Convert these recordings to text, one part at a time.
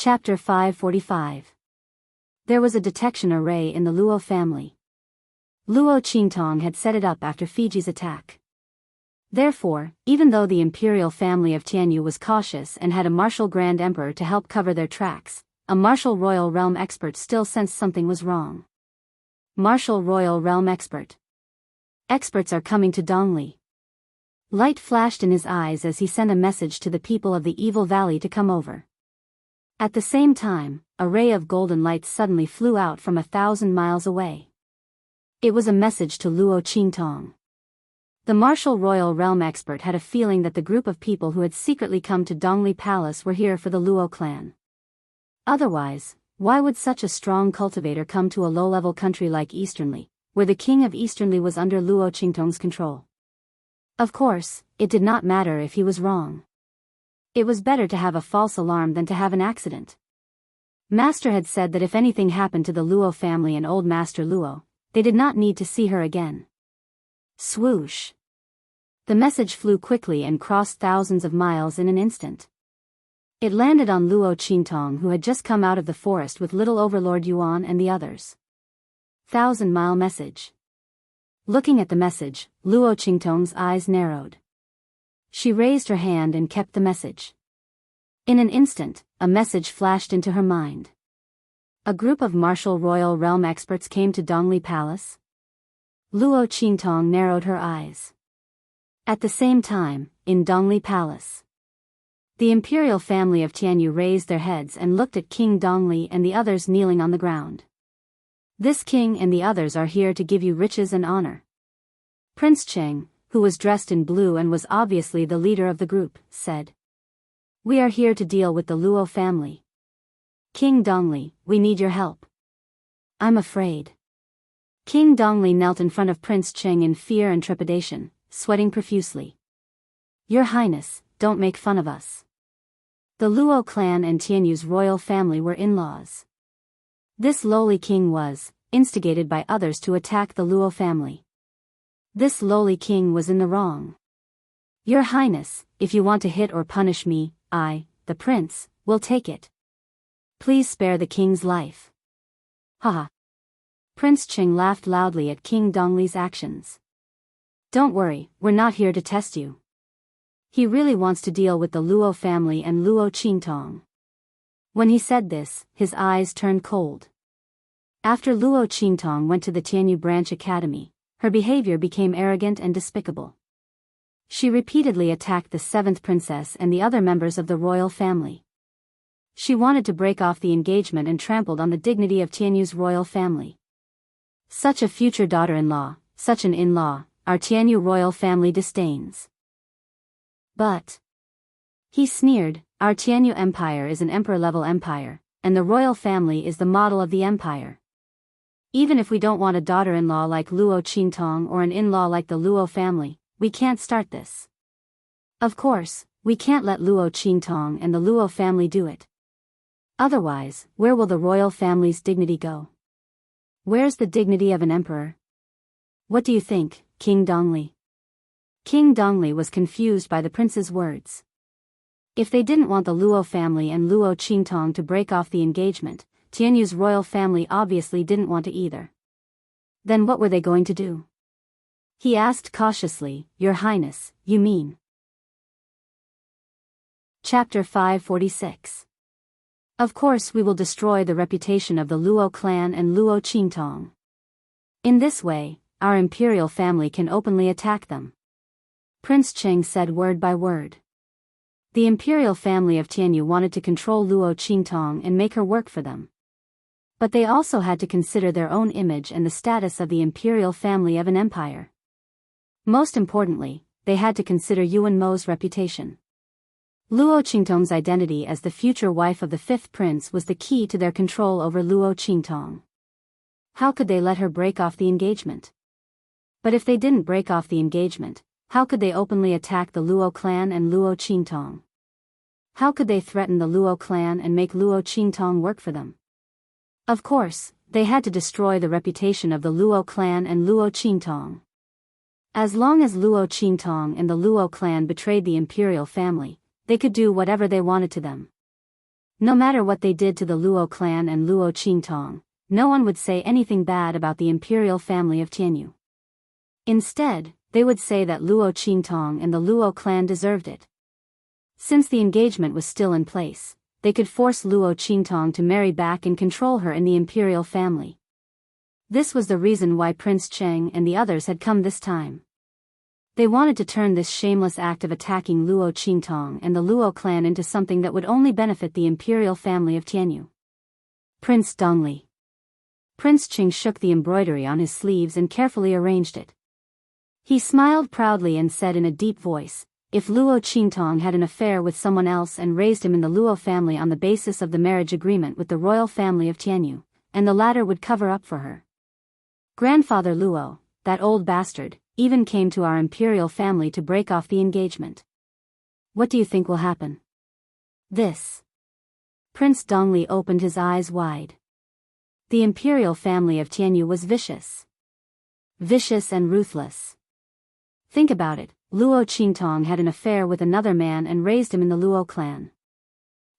Chapter 545. There was a detection array in the Luo family. Luo Qingtong had set it up after Fiji's attack. Therefore, even though the imperial family of Tianyu was cautious and had a martial grand emperor to help cover their tracks, a martial royal realm expert still sensed something was wrong. Martial royal realm expert. Experts are coming to Dongli. Light flashed in his eyes as he sent a message to the people of the Evil Valley to come over. At the same time, a ray of golden light suddenly flew out from 1,000 miles away. It was a message to Luo Qingtong. The martial royal realm expert had a feeling that the group of people who had secretly come to Dongli Palace were here for the Luo clan. Otherwise, why would such a strong cultivator come to a low-level country like Easternly, where the king of Easternly was under Luo Qingtong's control? Of course, it did not matter if he was wrong. It was better to have a false alarm than to have an accident. Master had said that if anything happened to the Luo family and old Master Luo, they did not need to see her again. Swoosh! The message flew quickly and crossed thousands of miles in an instant. It landed on Luo Qingtong, who had just come out of the forest with little Overlord Yuan and the others. 1,000-mile message. Looking at the message, Luo Qingtong's eyes narrowed. She raised her hand and kept the message. In an instant, a message flashed into her mind. A group of martial royal realm experts came to Dongli Palace. Luo Qingtong narrowed her eyes. At the same time, in Dongli Palace, the imperial family of Tianyu raised their heads and looked at King Dongli and the others kneeling on the ground. This king and the others are here to give you riches and honor. Prince Cheng, who was dressed in blue and was obviously the leader of the group, said, "We are here to deal with the Luo family. King Dongli, we need your help." "I'm afraid." King Dongli knelt in front of Prince Cheng in fear and trepidation, sweating profusely. "Your Highness, don't make fun of us. The Luo clan and Tianyu's royal family were in-laws. This lowly king was instigated by others to attack the Luo family. This lowly king was in the wrong. Your Highness, if you want to hit or punish me, I, the prince, will take it. Please spare the king's life." Haha. Prince Cheng laughed loudly at King Dongli's actions. "Don't worry, we're not here to test you. He really wants to deal with the Luo family and Luo Qingtong." When he said this, his eyes turned cold. After Luo Qingtong went to the Tianyu Branch Academy, her behavior became arrogant and despicable. She repeatedly attacked the 7th princess and the other members of the royal family. She wanted to break off the engagement and trampled on the dignity of Tianyu's royal family. Such a future daughter-in-law, such an in-law, our Tianyu royal family disdains. But, he sneered, our Tianyu empire is an emperor-level empire, and the royal family is the model of the empire. Even if we don't want a daughter-in-law like Luo Qingtong or an in-law like the Luo family, we can't start this. Of course, we can't let Luo Qingtong and the Luo family do it. Otherwise, where will the royal family's dignity go? Where's the dignity of an emperor? What do you think, King Dongli? King Dongli was confused by the prince's words. If they didn't want the Luo family and Luo Qingtong to break off the engagement, Tianyu's royal family obviously didn't want to either. Then what were they going to do? He asked cautiously, "Your Highness, you mean?" Chapter 546. Of course we will destroy the reputation of the Luo clan and Luo Qingtong. In this way, our imperial family can openly attack them. Prince Cheng said word by word. The imperial family of Tianyu wanted to control Luo Qingtong and make her work for them. But they also had to consider their own image and the status of the imperial family of an empire. Most importantly, they had to consider Yuan Mo's reputation. Luo Qingtong's identity as the future wife of the 5th prince was the key to their control over Luo Qingtong. How could they let her break off the engagement? But if they didn't break off the engagement, how could they openly attack the Luo clan and Luo Qingtong? How could they threaten the Luo clan and make Luo Qingtong work for them? Of course, they had to destroy the reputation of the Luo clan and Luo Qingtong. As long as Luo Qingtong and the Luo clan betrayed the imperial family, they could do whatever they wanted to them. No matter what they did to the Luo clan and Luo Qingtong, no one would say anything bad about the imperial family of Tianyu. Instead, they would say that Luo Qingtong and the Luo clan deserved it. Since the engagement was still in place, they could force Luo Qingtong to marry back and control her in the imperial family. This was the reason why Prince Cheng and the others had come this time. They wanted to turn this shameless act of attacking Luo Qingtong and the Luo clan into something that would only benefit the imperial family of Tianyu. Prince Dongli. Prince Cheng shook the embroidery on his sleeves and carefully arranged it. He smiled proudly and said in a deep voice, "If Luo Qingtong had an affair with someone else and raised him in the Luo family on the basis of the marriage agreement with the royal family of Tianyu, and the latter would cover up for her. Grandfather Luo, that old bastard, even came to our imperial family to break off the engagement. What do you think will happen?" This. Prince Dongli opened his eyes wide. The imperial family of Tianyu was vicious. Vicious and ruthless. Think about it, Luo Qingtong had an affair with another man and raised him in the Luo clan.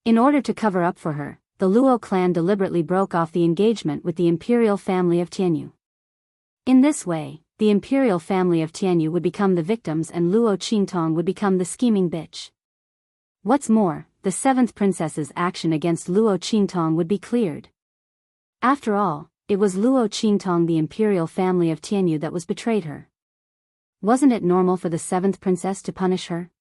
In order to cover up for her, the Luo clan deliberately broke off the engagement with the imperial family of Tianyu. In this way, the imperial family of Tianyu would become the victims and Luo Qingtong would become the scheming bitch. What's more, the seventh princess's action against Luo Qingtong would be cleared. After all, it was Luo Qingtong, the imperial family of Tianyu, that was betrayed her. Wasn't it normal for the seventh princess to punish her?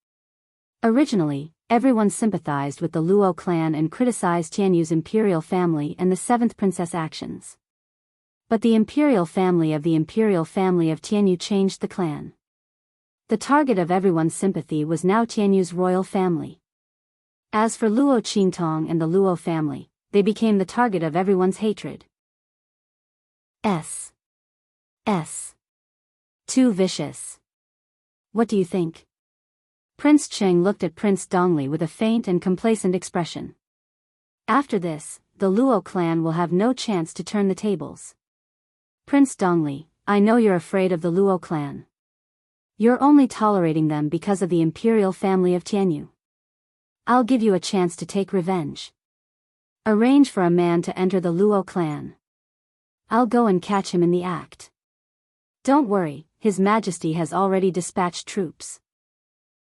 Originally, everyone sympathized with the Luo clan and criticized Tianyu's imperial family and the seventh princess' actions. But the imperial family of Tianyu changed the clan. The target of everyone's sympathy was now Tianyu's royal family. As for Luo Qingtong and the Luo family, they became the target of everyone's hatred. Too vicious. What do you think? Prince Cheng looked at Prince Dongli with a faint and complacent expression. After this, the Luo clan will have no chance to turn the tables. Prince Dongli, I know you're afraid of the Luo clan. You're only tolerating them because of the imperial family of Tianyu. I'll give you a chance to take revenge. Arrange for a man to enter the Luo clan. I'll go and catch him in the act. Don't worry, His Majesty has already dispatched troops.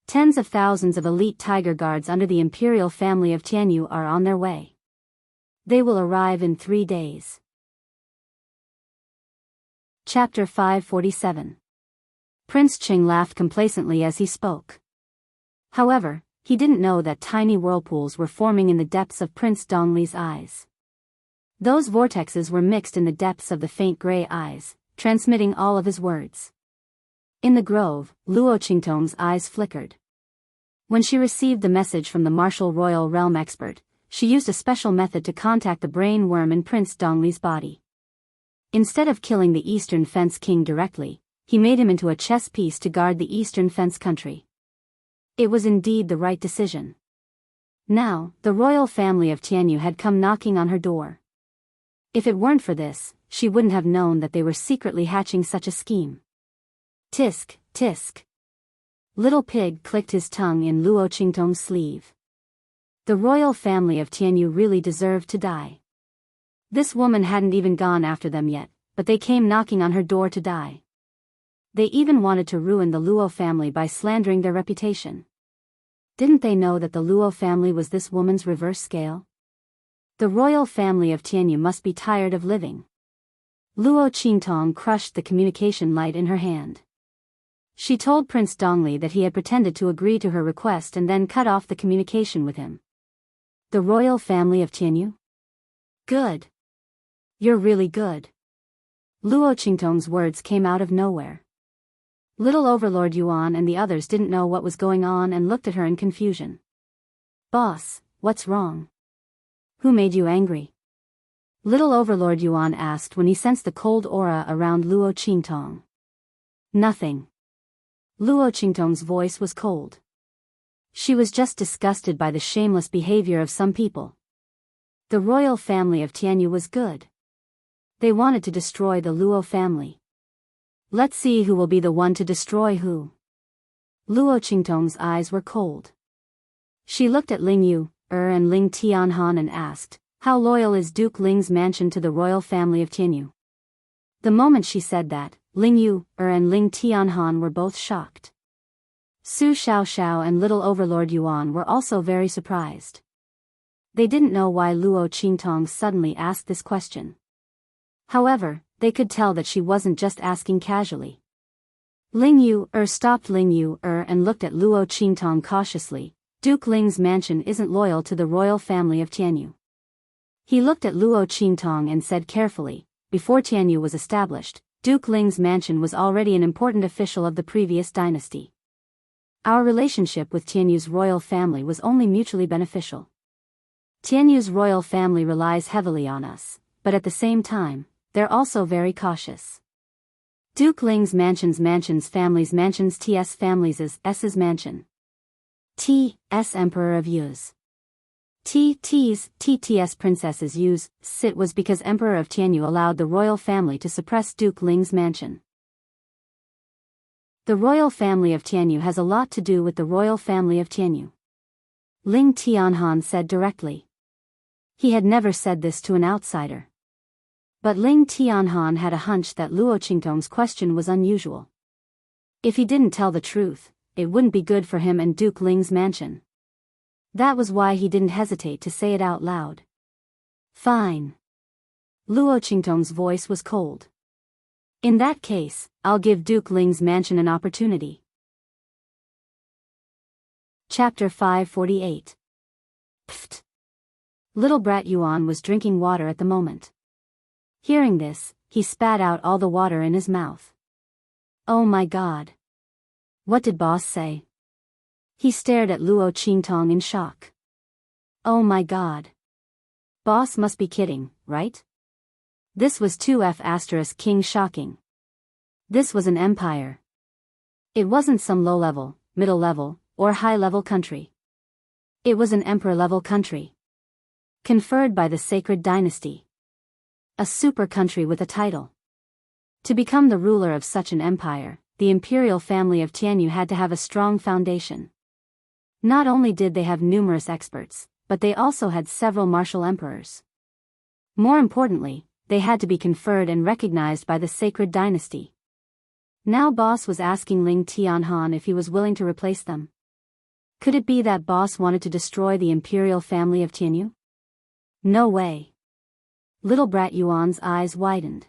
Tens of thousands of elite tiger guards under the imperial family of Tianyu are on their way. They will arrive in 3 days. Chapter 547. Prince Cheng laughed complacently as he spoke. However, he didn't know that tiny whirlpools were forming in the depths of Prince Dongli's eyes. Those vortexes were mixed in the depths of the faint gray eyes, transmitting all of his words. In the grove, Luo Qingtong's eyes flickered. When she received the message from the martial royal realm expert, she used a special method to contact the brain worm in Prince Dongli's body. Instead of killing the Eastern Fence King directly, he made him into a chess piece to guard the Eastern Fence country. It was indeed the right decision. Now, the royal family of Tianyu had come knocking on her door. If it weren't for this, she wouldn't have known that they were secretly hatching such a scheme. Tisk, tisk. Little Pig clicked his tongue in Luo Qingtong's sleeve. The royal family of Tianyu really deserved to die. This woman hadn't even gone after them yet, but they came knocking on her door to die. They even wanted to ruin the Luo family by slandering their reputation. Didn't they know that the Luo family was this woman's reverse scale? The royal family of Tianyu must be tired of living. Luo Qingtong crushed the communication light in her hand. She told Prince Dongli that he had pretended to agree to her request and then cut off the communication with him. The royal family of Tianyu? Good. You're really good. Luo Qingtong's words came out of nowhere. Little Overlord Yuan and the others didn't know what was going on and looked at her in confusion. Boss, what's wrong? Who made you angry? Little Overlord Yuan asked when he sensed the cold aura around Luo Qingtong. Nothing. Luo Qingtong's voice was cold. She was just disgusted by the shameless behavior of some people. The royal family of Tianyu was good. They wanted to destroy the Luo family. Let's see who will be the one to destroy who. Luo Qingtong's eyes were cold. She looked at Ling Yu, and Ling Tianhan and asked, "How loyal is Duke Ling's mansion to the royal family of Tianyu?" The moment she said that, Ling Yu and Ling Tianhan were both shocked. Su Xiaoxiao and little overlord Yuan were also very surprised. They didn't know why Luo Qingtong suddenly asked this question. However, they could tell that she wasn't just asking casually. Ling Yu stopped Ling Yu and looked at Luo Qingtong cautiously. Duke Ling's mansion isn't loyal to the royal family of Tianyu. He looked at Luo Qingtong and said carefully, before Tianyu was established, Duke Ling's mansion was already an important official of the previous dynasty. Our relationship with Tianyu's royal family was only mutually beneficial. Tianyu's royal family relies heavily on us, but at the same time, they're also very cautious. Duke Ling's mansions families mansions TS families is S's mansion. T.S. Emperor of Yu's. TTS princesses Yu's sit was because Emperor of Tianyu allowed the royal family to suppress Duke Ling's mansion. The royal family of Tianyu has a lot to do with the royal family of Tianyu. Ling Tianhan said directly. He had never said this to an outsider. But Ling Tianhan had a hunch that Luo Qingtong's question was unusual. If he didn't tell the truth, it wouldn't be good for him and Duke Ling's mansion. That was why he didn't hesitate to say it out loud. Fine. Luo Qingtong's voice was cold. In that case, I'll give Duke Ling's mansion an opportunity. Chapter 548. Pfft. Little brat Yuan was drinking water at the moment. Hearing this, he spat out all the water in his mouth. Oh my god. What did boss say? He stared at Luo Qingtong in shock. Oh my god. Boss must be kidding, right? This was 2F** king shocking. This was an empire. It wasn't some low-level, middle-level, or high-level country. It was an emperor-level country. Conferred by the sacred dynasty. A super country with a title. To become the ruler of such an empire, the imperial family of Tianyu had to have a strong foundation. Not only did they have numerous experts, but they also had several martial emperors. More importantly, they had to be conferred and recognized by the sacred dynasty. Now boss was asking Ling Tianhan if he was willing to replace them. Could it be that boss wanted to destroy the imperial family of Tianyu? No way. Little brat Yuan's eyes widened.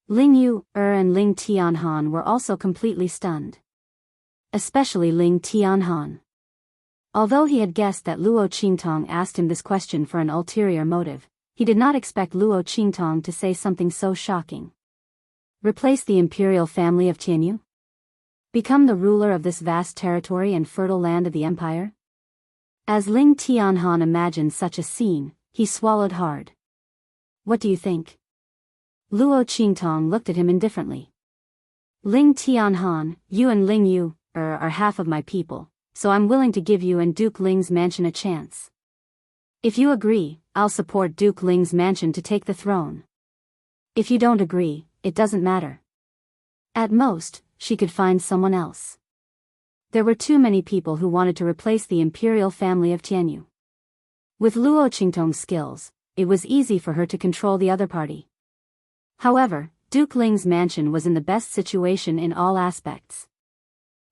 Ling Yu and Ling Tianhan were also completely stunned. Especially Ling Tianhan. Although he had guessed that Luo Qingtong asked him this question for an ulterior motive, he did not expect Luo Qingtong to say something so shocking. Replace the imperial family of Tianyu? Become the ruler of this vast territory and fertile land of the empire? As Ling Tianhan imagined such a scene, he swallowed hard. What do you think? Luo Qingtong looked at him indifferently. Ling Tianhan, you and Ling Yu are half of my people, so I'm willing to give you and Duke Ling's mansion a chance. If you agree, I'll support Duke Ling's mansion to take the throne. If you don't agree, it doesn't matter. At most, she could find someone else. There were too many people who wanted to replace the imperial family of Tianyu. With Luo Qingtong's skills, it was easy for her to control the other party. However, Duke Ling's mansion was in the best situation in all aspects.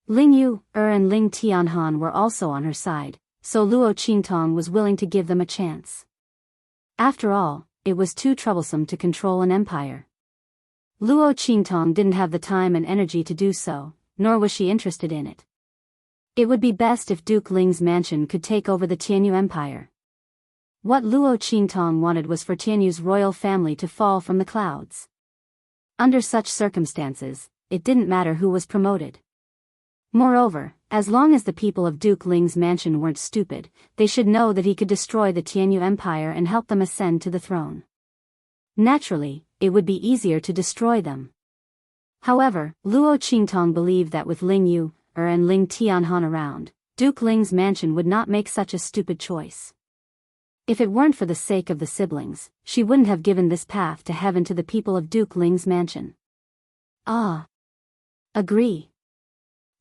Ling Yu and Ling Tianhan were also on her side, so Luo Qingtong was willing to give them a chance. After all, it was too troublesome to control an empire. Luo Qingtong didn't have the time and energy to do so, nor was she interested in it. It would be best if Duke Ling's mansion could take over the Tianyu Empire. What Luo Qingtong wanted was for Tianyu's royal family to fall from the clouds. Under such circumstances, it didn't matter who was promoted. Moreover, as long as the people of Duke Ling's mansion weren't stupid, they should know that he could destroy the Tianyu Empire and help them ascend to the throne. Naturally, it would be easier to destroy them. However, Luo Qingtong believed that with Ling Yu and Ling Tianhan around, Duke Ling's mansion would not make such a stupid choice. If it weren't for the sake of the siblings, she wouldn't have given this path to heaven to the people of Duke Ling's mansion. Ah. Agree.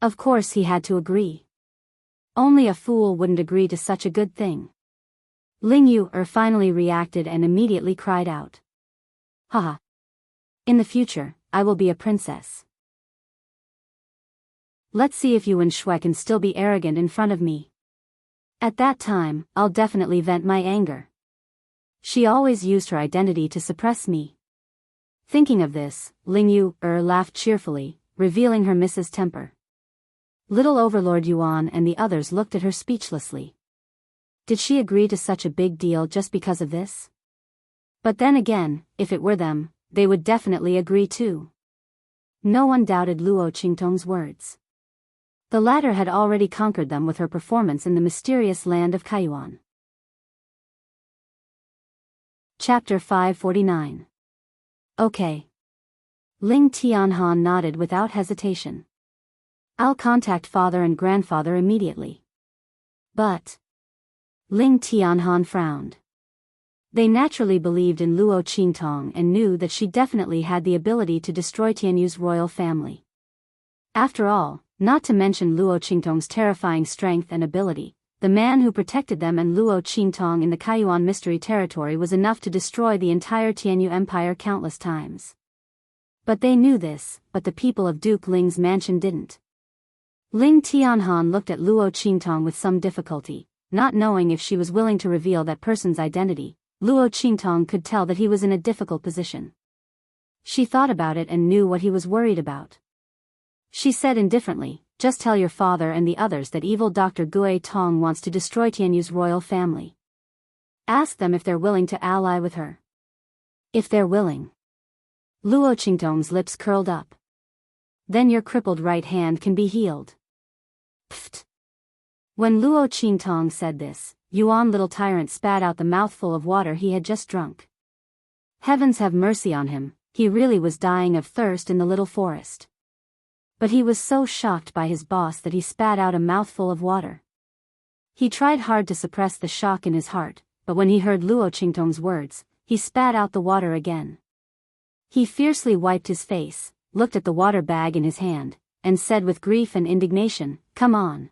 Of course he had to agree. Only a fool wouldn't agree to such a good thing. Ling Yu finally reacted and immediately cried out. Haha. In the future, I will be a princess. Let's see if you and Shui can still be arrogant in front of me. At that time, I'll definitely vent my anger. She always used her identity to suppress me. Thinking of this, Ling Yu laughed cheerfully, revealing her Mrs. Temper. Little Overlord Yuan and the others looked at her speechlessly. Did she agree to such a big deal just because of this? But then again, if it were them, they would definitely agree too. No one doubted Luo Qingtong's words. The latter had already conquered them with her performance in the mysterious land of Kaiyuan. Chapter 549. Okay. Ling Tianhan nodded without hesitation. I'll contact father and grandfather immediately. But Ling Tianhan frowned. They naturally believed in Luo Qingtong and knew that she definitely had the ability to destroy Tianyu's royal family. After all, not to mention Luo Qingtong's terrifying strength and ability, the man who protected them and Luo Qingtong in the Kaiyuan Mystery Territory was enough to destroy the entire Tianyu Empire countless times. But they knew this, but the people of Duke Ling's mansion didn't. Ling Tianhan looked at Luo Qingtong with some difficulty, not knowing if she was willing to reveal that person's identity. Luo Qingtong could tell that he was in a difficult position. She thought about it and knew what he was worried about. She said indifferently, just tell your father and the others that evil Dr. Gui Tong wants to destroy Tianyu's royal family. Ask them if they're willing to ally with her. If they're willing. Luo Qingtong's lips curled up. Then your crippled right hand can be healed. Pfft. When Luo Qingtong said this, Yuan little tyrant spat out the mouthful of water he had just drunk. Heavens have mercy on him, he really was dying of thirst in the little forest. But he was so shocked by his boss that he spat out a mouthful of water. He tried hard to suppress the shock in his heart, but when he heard Luo Qingtong's words, he spat out the water again. He fiercely wiped his face, looked at the water bag in his hand, and said with grief and indignation, "Come on.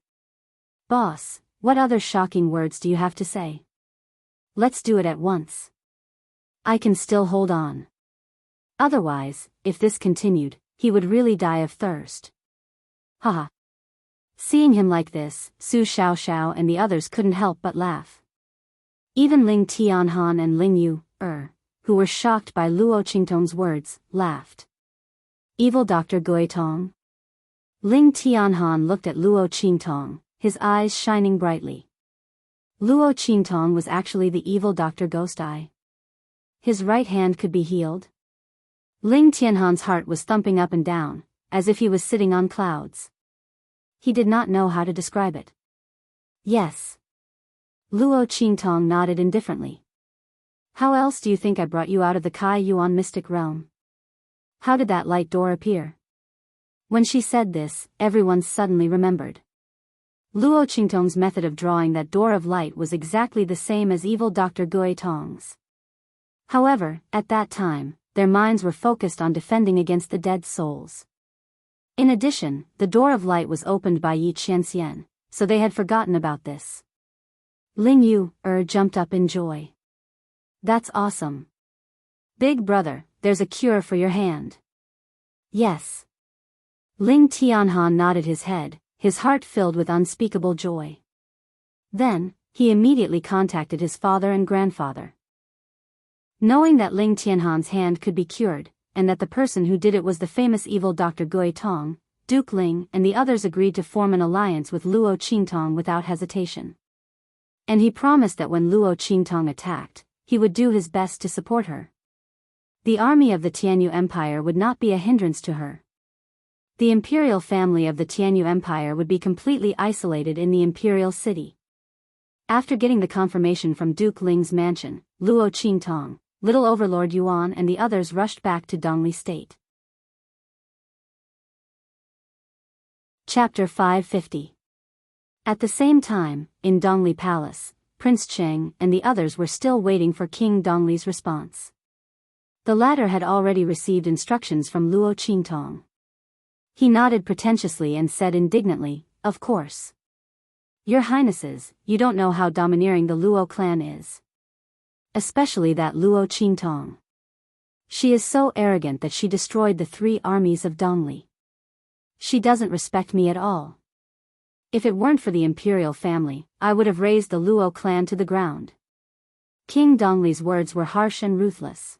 Boss, what other shocking words do you have to say? Let's do it at once. I can still hold on. Otherwise, if this continued, he would really die of thirst." Haha. Seeing him like this, Su Xiaoxiao and the others couldn't help but laugh. Even Ling Tianhan and Ling Yu, who were shocked by Luo Qingtong's words, laughed. Evil Dr. Gui Tong? Ling Tianhan looked at Luo Qingtong, his eyes shining brightly. Luo Qingtong was actually the evil Dr. Ghost Eye. His right hand could be healed. Ling Tianhan's heart was thumping up and down, as if he was sitting on clouds. He did not know how to describe it. Yes. Luo Qingtong nodded indifferently. How else do you think I brought you out of the Kai Yuan mystic realm? How did that light door appear? When she said this, everyone suddenly remembered. Luo Qingtong's method of drawing that door of light was exactly the same as evil Dr. Gui Tong's. However, at that time, their minds were focused on defending against the dead souls. In addition, the door of light was opened by Yi Qianxian, so they had forgotten about this. Ling Yu jumped up in joy. That's awesome. Big brother, there's a cure for your hand. Yes. Ling Tianhan nodded his head, his heart filled with unspeakable joy. Then, he immediately contacted his father and grandfather. Knowing that Ling Tianhan's hand could be cured, and that the person who did it was the famous evil Dr. Gui Tong, Duke Ling and the others agreed to form an alliance with Luo Qingtong without hesitation. And he promised that when Luo Qingtong attacked, he would do his best to support her. The army of the Tianyu Empire would not be a hindrance to her. The imperial family of the Tianyu Empire would be completely isolated in the imperial city. After getting the confirmation from Duke Ling's mansion, Luo Qingtong, Little Overlord Yuan and the others rushed back to Dongli State. Chapter 550. At the same time, in Dongli Palace, Prince Cheng and the others were still waiting for King Dongli's response. The latter had already received instructions from Luo Qingtong. He nodded pretentiously and said indignantly, "Of course. Your Highnesses, you don't know how domineering the Luo clan is. Especially that Luo Qingtong. She is so arrogant that she destroyed the 3 armies of Dongli. She doesn't respect me at all. If it weren't for the imperial family, I would have razed the Luo clan to the ground. King Dongli's words were harsh and ruthless.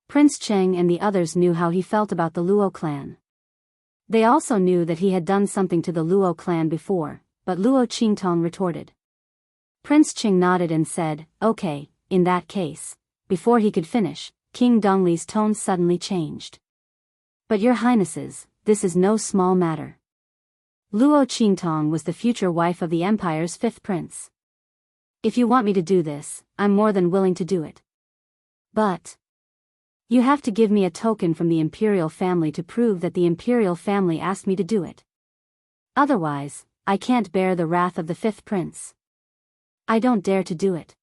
Prince Cheng and the others knew how he felt about the Luo clan. They also knew that he had done something to the Luo clan before, but Luo Qingtong retorted. Prince Cheng nodded and said, "Okay, in that case." Before he could finish, King Dongli's tone suddenly changed. "But your Highnesses, this is no small matter. Luo Qingtong was the future wife of the Empire's 5th prince. If you want me to do this, I'm more than willing to do it. But you have to give me a token from the imperial family to prove that the imperial family asked me to do it. Otherwise, I can't bear the wrath of the 5th prince. I don't dare to do it."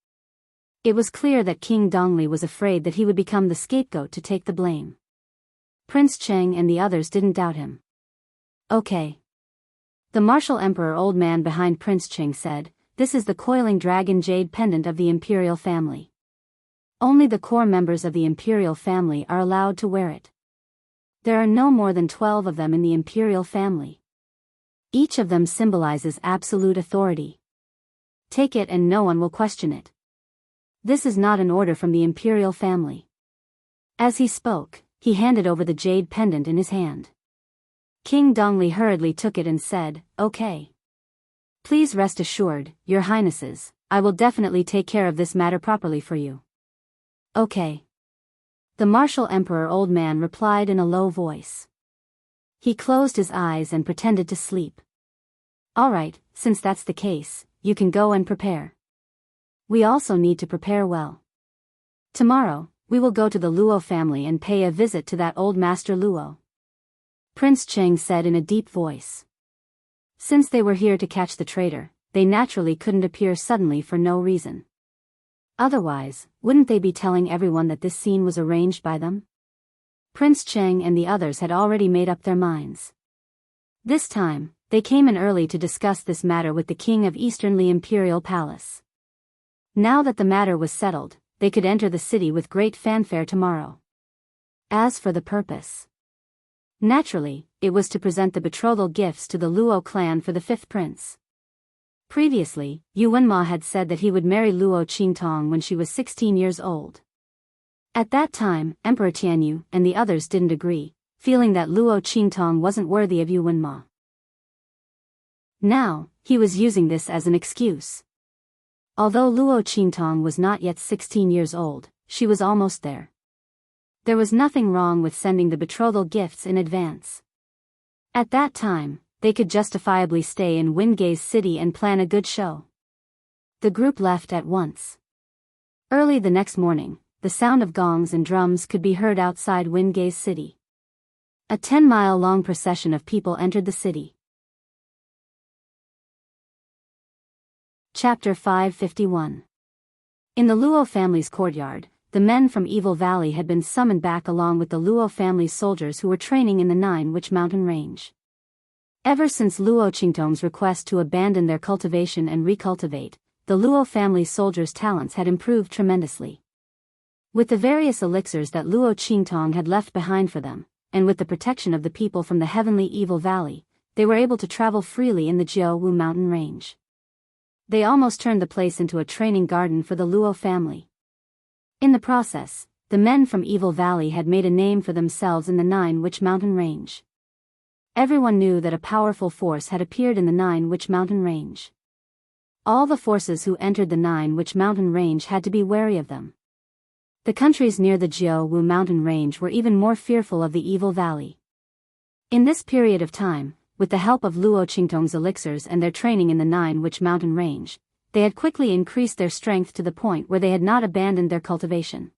It was clear that King Dongli was afraid that he would become the scapegoat to take the blame. Prince Cheng and the others didn't doubt him. "Okay." The martial emperor old man behind Prince Cheng said, "This is the coiling dragon jade pendant of the imperial family. Only the core members of the imperial family are allowed to wear it. There are no more than 12 of them in the imperial family. Each of them symbolizes absolute authority. Take it and no one will question it. This is not an order from the imperial family." As he spoke, he handed over the jade pendant in his hand. King Dongli hurriedly took it and said, "Okay. Please rest assured, your Highnesses, I will definitely take care of this matter properly for you." "Okay." The martial emperor old man replied in a low voice. He closed his eyes and pretended to sleep. "All right, since that's the case, you can go and prepare. We also need to prepare well. Tomorrow, we will go to the Luo family and pay a visit to that old Master Luo," Prince Cheng said in a deep voice. Since they were here to catch the traitor, they naturally couldn't appear suddenly for no reason. Otherwise, wouldn't they be telling everyone that this scene was arranged by them? Prince Cheng and the others had already made up their minds. This time, they came in early to discuss this matter with the king of Eastern Li Imperial Palace. Now that the matter was settled, they could enter the city with great fanfare tomorrow. As for the purpose, naturally, it was to present the betrothal gifts to the Luo clan for the 5th prince. Previously, Yu Wenma had said that he would marry Luo Qingtong when she was 16 years old. At that time, Emperor Tianyu and the others didn't agree, feeling that Luo Qingtong wasn't worthy of Yu Wenma. Now, he was using this as an excuse. Although Luo Qingtong was not yet 16 years old, she was almost there. There was nothing wrong with sending the betrothal gifts in advance. At that time, they could justifiably stay in Wingay's city and plan a good show. The group left at once. Early the next morning, the sound of gongs and drums could be heard outside Wingay's city. A 10-mile-long procession of people entered the city. Chapter 551. In the Luo family's courtyard, the men from Evil Valley had been summoned back along with the Luo family's soldiers who were training in the Nine Witch Mountain Range. Ever since Luo Qingtong's request to abandon their cultivation and recultivate, the Luo family's soldiers' talents had improved tremendously. With the various elixirs that Luo Qingtong had left behind for them, and with the protection of the people from the heavenly Evil Valley, they were able to travel freely in the Jiaowu mountain range. They almost turned the place into a training garden for the Luo family. In the process, the men from Evil Valley had made a name for themselves in the Nine Witch Mountain Range. Everyone knew that a powerful force had appeared in the Nine Witch Mountain Range. All the forces who entered the Nine Witch Mountain Range had to be wary of them. The countries near the Jiaowu mountain range were even more fearful of the Evil Valley. In this period of time, with the help of Luo Qingtong's elixirs and their training in the Nine Witch Mountain Range, they had quickly increased their strength to the point where they had not abandoned their cultivation.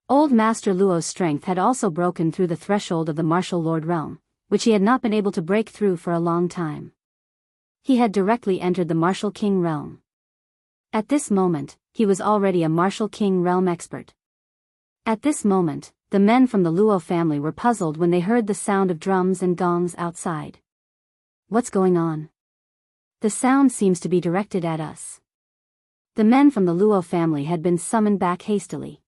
Old Master Luo's strength had also broken through the threshold of the Martial Lord realm, which he had not been able to break through for a long time. He had directly entered the Martial King realm. At this moment, he was already a Martial King realm expert. At this moment, the men from the Luo family were puzzled when they heard the sound of drums and gongs outside. What's going on? The sound seems to be directed at us. The men from the Luo family had been summoned back hastily.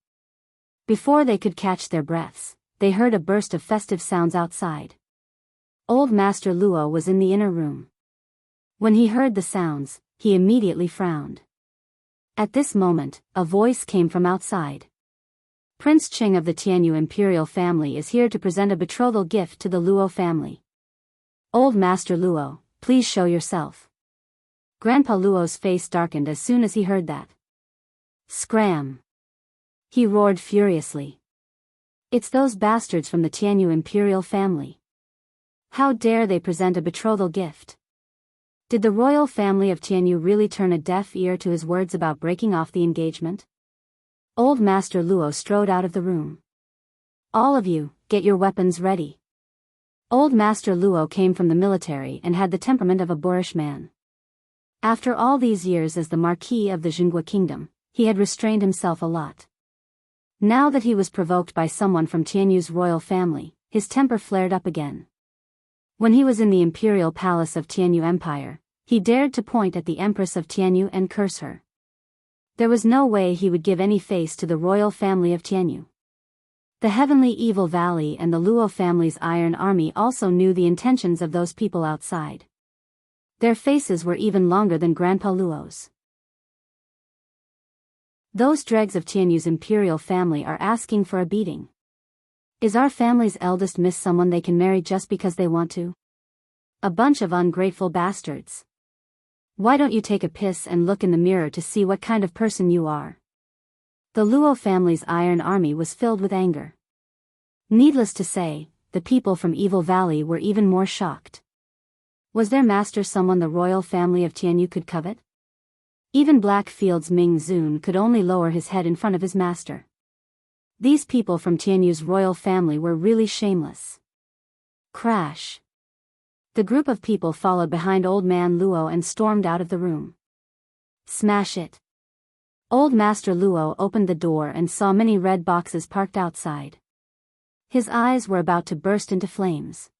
Before they could catch their breaths, they heard a burst of festive sounds outside. Old Master Luo was in the inner room. When he heard the sounds, he immediately frowned. At this moment, a voice came from outside. Prince Qing of the Tianyu imperial family is here to present a betrothal gift to the Luo family. Old Master Luo, please show yourself. Grandpa Luo's face darkened as soon as he heard that. Scram! He roared furiously. It's those bastards from the Tianyu imperial family. How dare they present a betrothal gift? Did the royal family of Tianyu really turn a deaf ear to his words about breaking off the engagement? Old Master Luo strode out of the room. All of you, get your weapons ready. Old Master Luo came from the military and had the temperament of a boorish man. After all these years as the Marquis of the Xinghua Kingdom, he had restrained himself a lot. Now that he was provoked by someone from Tianyu's royal family, his temper flared up again. When he was in the imperial palace of Tianyu Empire, he dared to point at the Empress of Tianyu and curse her. There was no way he would give any face to the royal family of Tianyu. The heavenly Evil Valley and the Luo family's Iron Army also knew the intentions of those people outside. Their faces were even longer than Grandpa Luo's. Those dregs of Tianyu's imperial family are asking for a beating. Is our family's eldest miss someone they can marry just because they want to? A bunch of ungrateful bastards. Why don't you take a piss and look in the mirror to see what kind of person you are? The Luo family's Iron Army was filled with anger. Needless to say, the people from Evil Valley were even more shocked. Was their master someone the royal family of Tianyu could covet? Even Blackfield's Ming Zun could only lower his head in front of his master. These people from Tianyu's royal family were really shameless. Crash. The group of people followed behind Old Man Luo and stormed out of the room. Smash it. Old Master Luo opened the door and saw many red boxes parked outside. His eyes were about to burst into flames.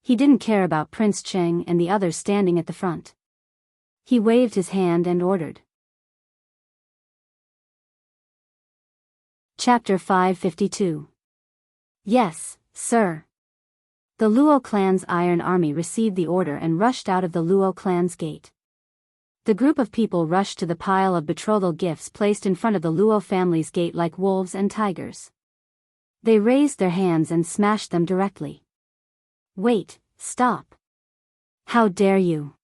He didn't care about Prince Cheng and the others standing at the front. He waved his hand and ordered. Chapter 552. Yes, sir. The Luo clan's Iron Army received the order and rushed out of the Luo clan's gate. The group of people rushed to the pile of betrothal gifts placed in front of the Luo family's gate like wolves and tigers. They raised their hands and smashed them directly. Wait, stop. How dare you?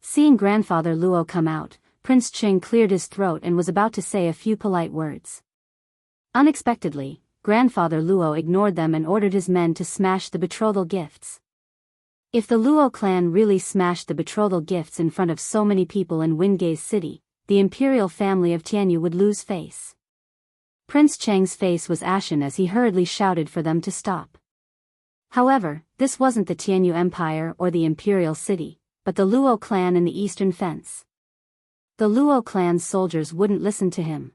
Seeing Grandfather Luo come out, Prince Ching cleared his throat and was about to say a few polite words. Unexpectedly, Grandfather Luo ignored them and ordered his men to smash the betrothal gifts. If the Luo clan really smashed the betrothal gifts in front of so many people in Wingate City, the imperial family of Tianyu would lose face. Prince Cheng's face was ashen as he hurriedly shouted for them to stop. However, this wasn't the Tianyu Empire or the Imperial City, but the Luo clan in the Eastern Fence. The Luo clan's soldiers wouldn't listen to him.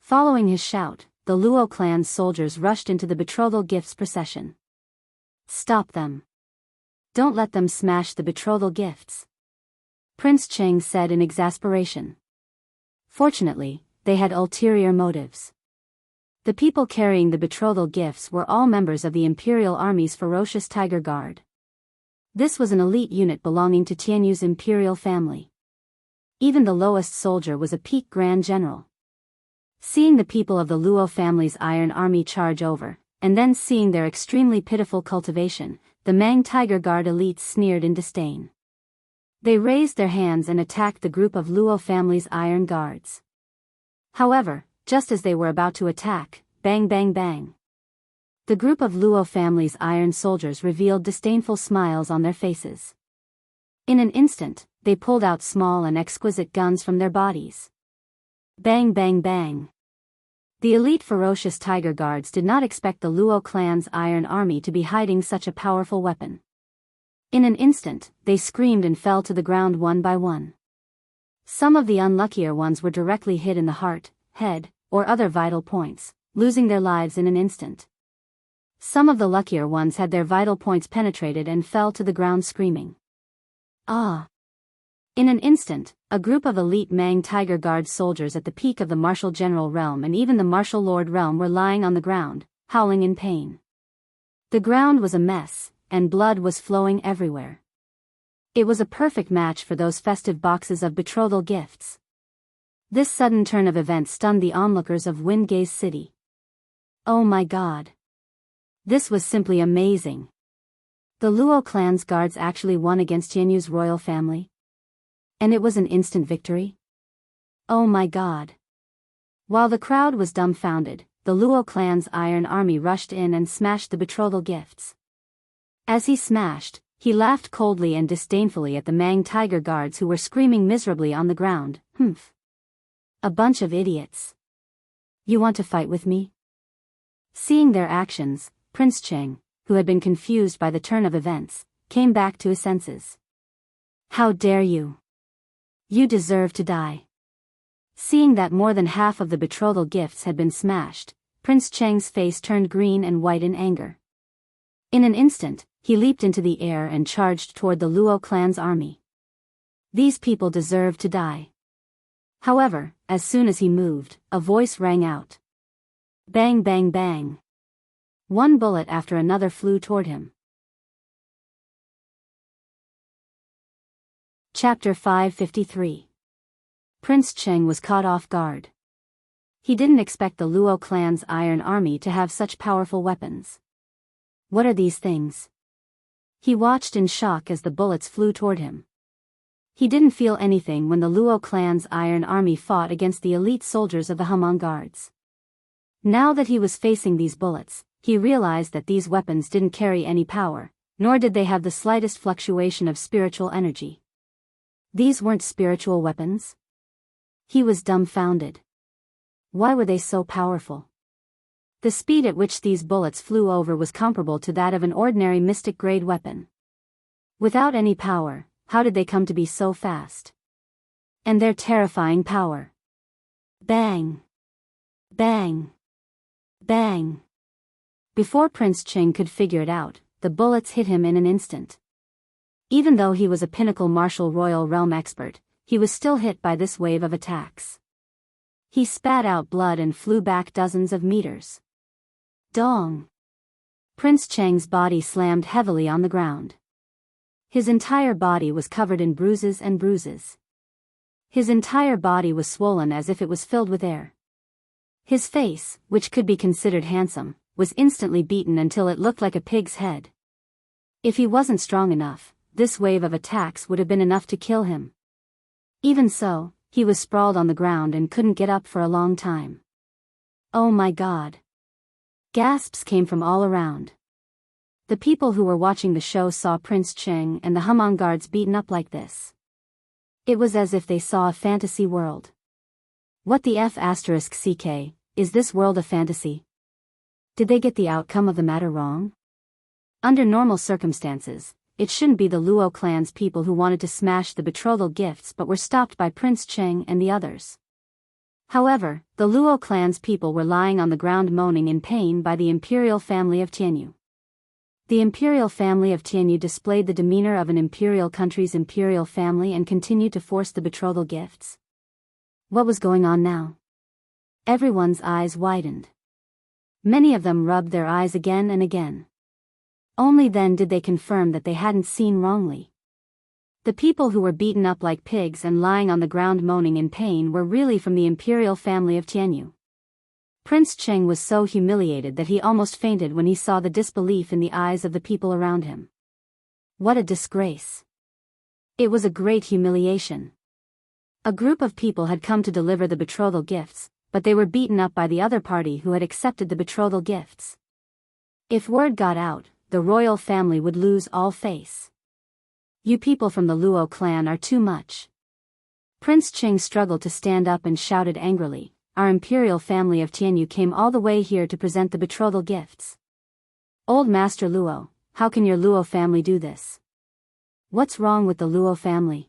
Following his shout, the Luo clan's soldiers rushed into the betrothal gifts procession. Stop them. Don't let them smash the betrothal gifts. Prince Cheng said in exasperation. Fortunately, they had ulterior motives. The people carrying the betrothal gifts were all members of the Imperial Army's ferocious Tiger Guard. This was an elite unit belonging to Tianyu's imperial family. Even the lowest soldier was a peak Grand General. Seeing the people of the Luo family's Iron Army charge over, and then seeing their extremely pitiful cultivation, the Mang Tiger Guard elites sneered in disdain. They raised their hands and attacked the group of Luo family's Iron Guards. However, just as they were about to attack, bang bang bang. The group of Luo family's iron soldiers revealed disdainful smiles on their faces. In an instant, they pulled out small and exquisite guns from their bodies. Bang bang bang. The elite ferocious Tiger Guards did not expect the Luo clan's Iron Army to be hiding such a powerful weapon. In an instant, they screamed and fell to the ground one by one. Some of the unluckier ones were directly hit in the heart, head, or other vital points, losing their lives in an instant. Some of the luckier ones had their vital points penetrated and fell to the ground screaming. Ah! In an instant, a group of elite Mang Tiger Guard soldiers at the peak of the Martial General realm and even the Martial Lord realm were lying on the ground, howling in pain. The ground was a mess, and blood was flowing everywhere. It was a perfect match for those festive boxes of betrothal gifts. This sudden turn of events stunned the onlookers of Windgaze City. Oh my god. This was simply amazing. The Luo clan's guards actually won against Tianyu's royal family. And it was an instant victory? Oh my god. While the crowd was dumbfounded, the Luo clan's iron army rushed in and smashed the betrothal gifts. As he smashed, he laughed coldly and disdainfully at the Mang Tiger Guards who were screaming miserably on the ground. Humph. A bunch of idiots. You want to fight with me? Seeing their actions, Prince Cheng, who had been confused by the turn of events, came back to his senses. How dare you? You deserve to die. Seeing that more than half of the betrothal gifts had been smashed, Prince Cheng's face turned green and white in anger. In an instant, he leaped into the air and charged toward the Luo clan's army. These people deserve to die. However, as soon as he moved, a voice rang out. Bang bang bang. One bullet after another flew toward him. Chapter 553. Prince Cheng was caught off guard. He didn't expect the Luo clan's iron army to have such powerful weapons. What are these things? He watched in shock as the bullets flew toward him. He didn't feel anything when the Luo clan's iron army fought against the elite soldiers of the Hamon Guards. Now that he was facing these bullets, he realized that these weapons didn't carry any power, nor did they have the slightest fluctuation of spiritual energy. These weren't spiritual weapons? He was dumbfounded. Why were they so powerful? The speed at which these bullets flew over was comparable to that of an ordinary mystic-grade weapon. Without any power, how did they come to be so fast? And their terrifying power. Bang! Bang! Bang! Before Prince Cheng could figure it out, the bullets hit him in an instant. Even though he was a pinnacle martial royal realm expert, he was still hit by this wave of attacks. He spat out blood and flew back dozens of meters. Dong! Prince Cheng's body slammed heavily on the ground. His entire body was covered in bruises and bruises. His entire body was swollen as if it was filled with air. His face, which could be considered handsome, was instantly beaten until it looked like a pig's head. If he wasn't strong enough, this wave of attacks would have been enough to kill him. Even so, he was sprawled on the ground and couldn't get up for a long time. Oh my god. Gasps came from all around. The people who were watching the show saw Prince Cheng and the Hamon Guards beaten up like this. It was as if they saw a fantasy world. What the F***ck, is this world a fantasy? Did they get the outcome of the matter wrong? Under normal circumstances, it shouldn't be the Luo clan's people who wanted to smash the betrothal gifts but were stopped by Prince Cheng and the others. However, the Luo clan's people were lying on the ground moaning in pain by the imperial family of Tianyu. The imperial family of Tianyu displayed the demeanor of an imperial country's imperial family and continued to force the betrothal gifts. What was going on now? Everyone's eyes widened. Many of them rubbed their eyes again and again. Only then did they confirm that they hadn't seen wrongly. The people who were beaten up like pigs and lying on the ground moaning in pain were really from the imperial family of Tianyu. Prince Cheng was so humiliated that he almost fainted when he saw the disbelief in the eyes of the people around him. What a disgrace. It was a great humiliation. A group of people had come to deliver the betrothal gifts, but they were beaten up by the other party who had accepted the betrothal gifts. If word got out, the royal family would lose all face. You people from the Luo clan are too much. Prince Cheng struggled to stand up and shouted angrily, our imperial family of Tianyu came all the way here to present the betrothal gifts. Old Master Luo, how can your Luo family do this? What's wrong with the Luo family?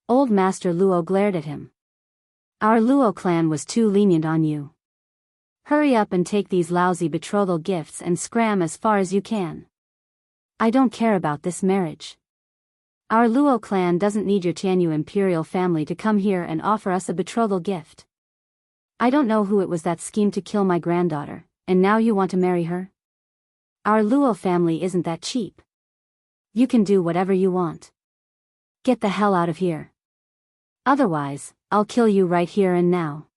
Old Master Luo glared at him. Our Luo clan was too lenient on you. Hurry up and take these lousy betrothal gifts and scram as far as you can. I don't care about this marriage. Our Luo clan doesn't need your Tianyu imperial family to come here and offer us a betrothal gift. I don't know who it was that schemed to kill my granddaughter, and now you want to marry her? Our Luo family isn't that cheap. You can do whatever you want. Get the hell out of here. Otherwise, I'll kill you right here and now.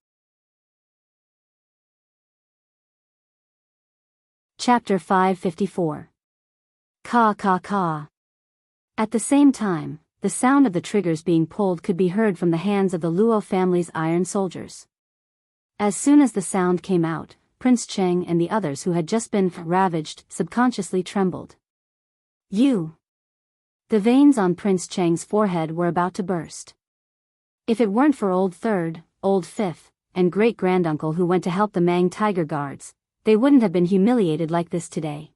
Chapter 554. Ka ka ka. At the same time, the sound of the triggers being pulled could be heard from the hands of the Luo family's iron soldiers. As soon as the sound came out, Prince Cheng and the others who had just been ravaged subconsciously trembled. You! The veins on Prince Cheng's forehead were about to burst. If it weren't for old third, old fifth, and great-granduncle who went to help the Mang Tiger Guards, they wouldn't have been humiliated like this today.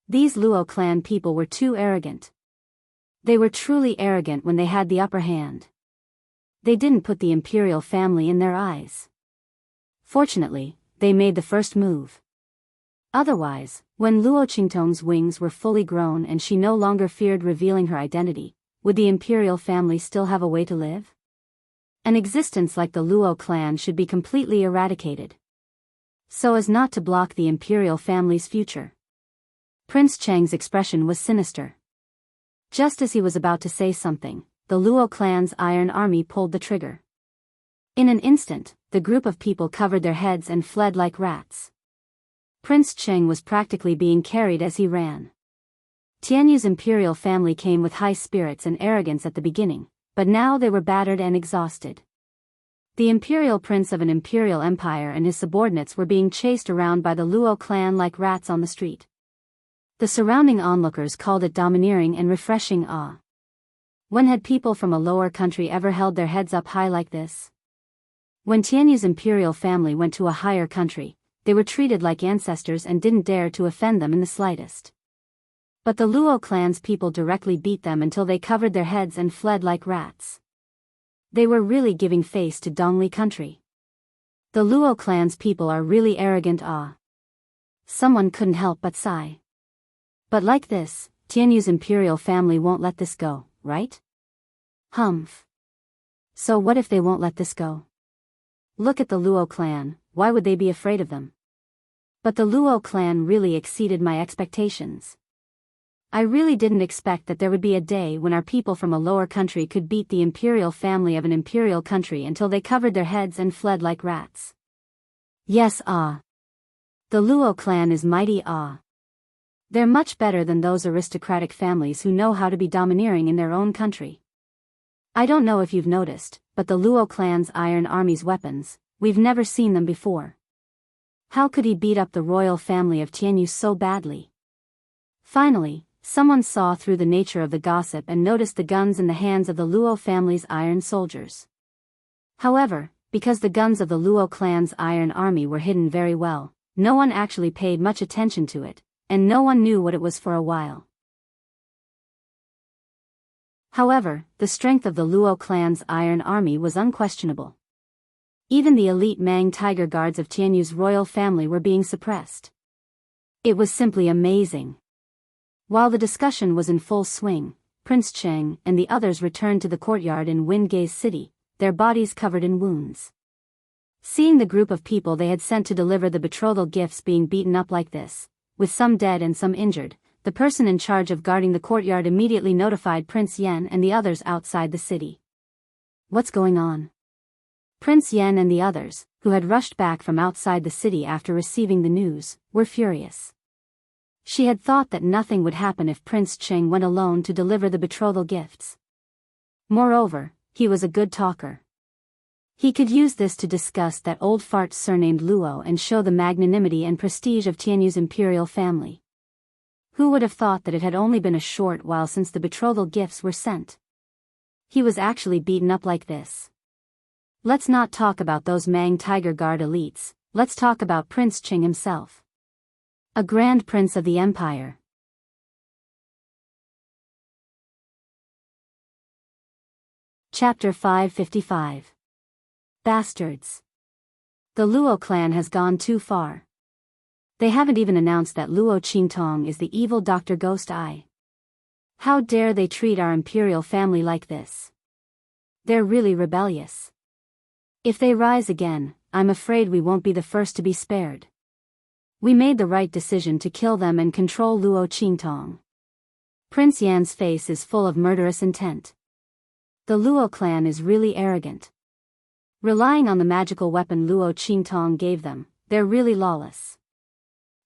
These Luo clan people were too arrogant. They were truly arrogant when they had the upper hand. They didn't put the imperial family in their eyes. Fortunately, they made the first move. Otherwise, when Luo Qingtong's wings were fully grown and she no longer feared revealing her identity, would the imperial family still have a way to live? An existence like the Luo clan should be completely eradicated, so as not to block the imperial family's future. Prince Cheng's expression was sinister. Just as he was about to say something, the Luo clan's iron army pulled the trigger. In an instant, the group of people covered their heads and fled like rats. Prince Cheng was practically being carried as he ran. Tianyu's imperial family came with high spirits and arrogance at the beginning, but now they were battered and exhausted. The imperial prince of an imperial empire and his subordinates were being chased around by the Luo clan like rats on the street. The surrounding onlookers called it domineering and refreshing awe. When had people from a lower country ever held their heads up high like this? When Tianyu's imperial family went to a higher country, they were treated like ancestors and didn't dare to offend them in the slightest. But the Luo clan's people directly beat them until they covered their heads and fled like rats. They were really giving face to Dongli country. The Luo clan's people are really arrogant. Someone couldn't help but sigh. But like this, Tianyu's imperial family won't let this go, right? Humph. So what if they won't let this go? Look at the Luo clan, why would they be afraid of them? But the Luo clan really exceeded my expectations. I really didn't expect that there would be a day when our people from a lower country could beat the imperial family of an imperial country until they covered their heads and fled like rats. Yes, The Luo clan is mighty. They're much better than those aristocratic families who know how to be domineering in their own country. I don't know if you've noticed, but the Luo clan's iron army's weapons, we've never seen them before. How could he beat up the royal family of Tianyu so badly? Finally, someone saw through the nature of the gossip and noticed the guns in the hands of the Luo family's iron soldiers. However, because the guns of the Luo clan's iron army were hidden very well, no one actually paid much attention to it, and no one knew what it was for a while. However, the strength of the Luo clan's iron army was unquestionable. Even the elite Mang Tiger Guards of Tianyu's royal family were being suppressed. It was simply amazing. While the discussion was in full swing, Prince Cheng and the others returned to the courtyard in Windgaze City, their bodies covered in wounds. Seeing the group of people they had sent to deliver the betrothal gifts being beaten up like this, with some dead and some injured, the person in charge of guarding the courtyard immediately notified Prince Yen and the others outside the city. What's going on? Prince Yen and the others, who had rushed back from outside the city after receiving the news, were furious. She had thought that nothing would happen if Prince Cheng went alone to deliver the betrothal gifts. Moreover, he was a good talker. He could use this to discuss that old fart surnamed Luo and show the magnanimity and prestige of Tianyu's imperial family. Who would have thought that it had only been a short while since the betrothal gifts were sent? He was actually beaten up like this. Let's not talk about those Mang Tiger Guard elites, let's talk about Prince Cheng himself. A grand prince of the empire. Chapter 555. Bastards. The Luo clan has gone too far. They haven't even announced that Luo Qingtong is the evil Dr. Ghost Eye. How dare they treat our imperial family like this? They're really rebellious. If they rise again, I'm afraid we won't be the first to be spared. We made the right decision to kill them and control Luo Qingtong. Prince Yan's face is full of murderous intent. The Luo clan is really arrogant. Relying on the magical weapon Luo Qingtong gave them, they're really lawless.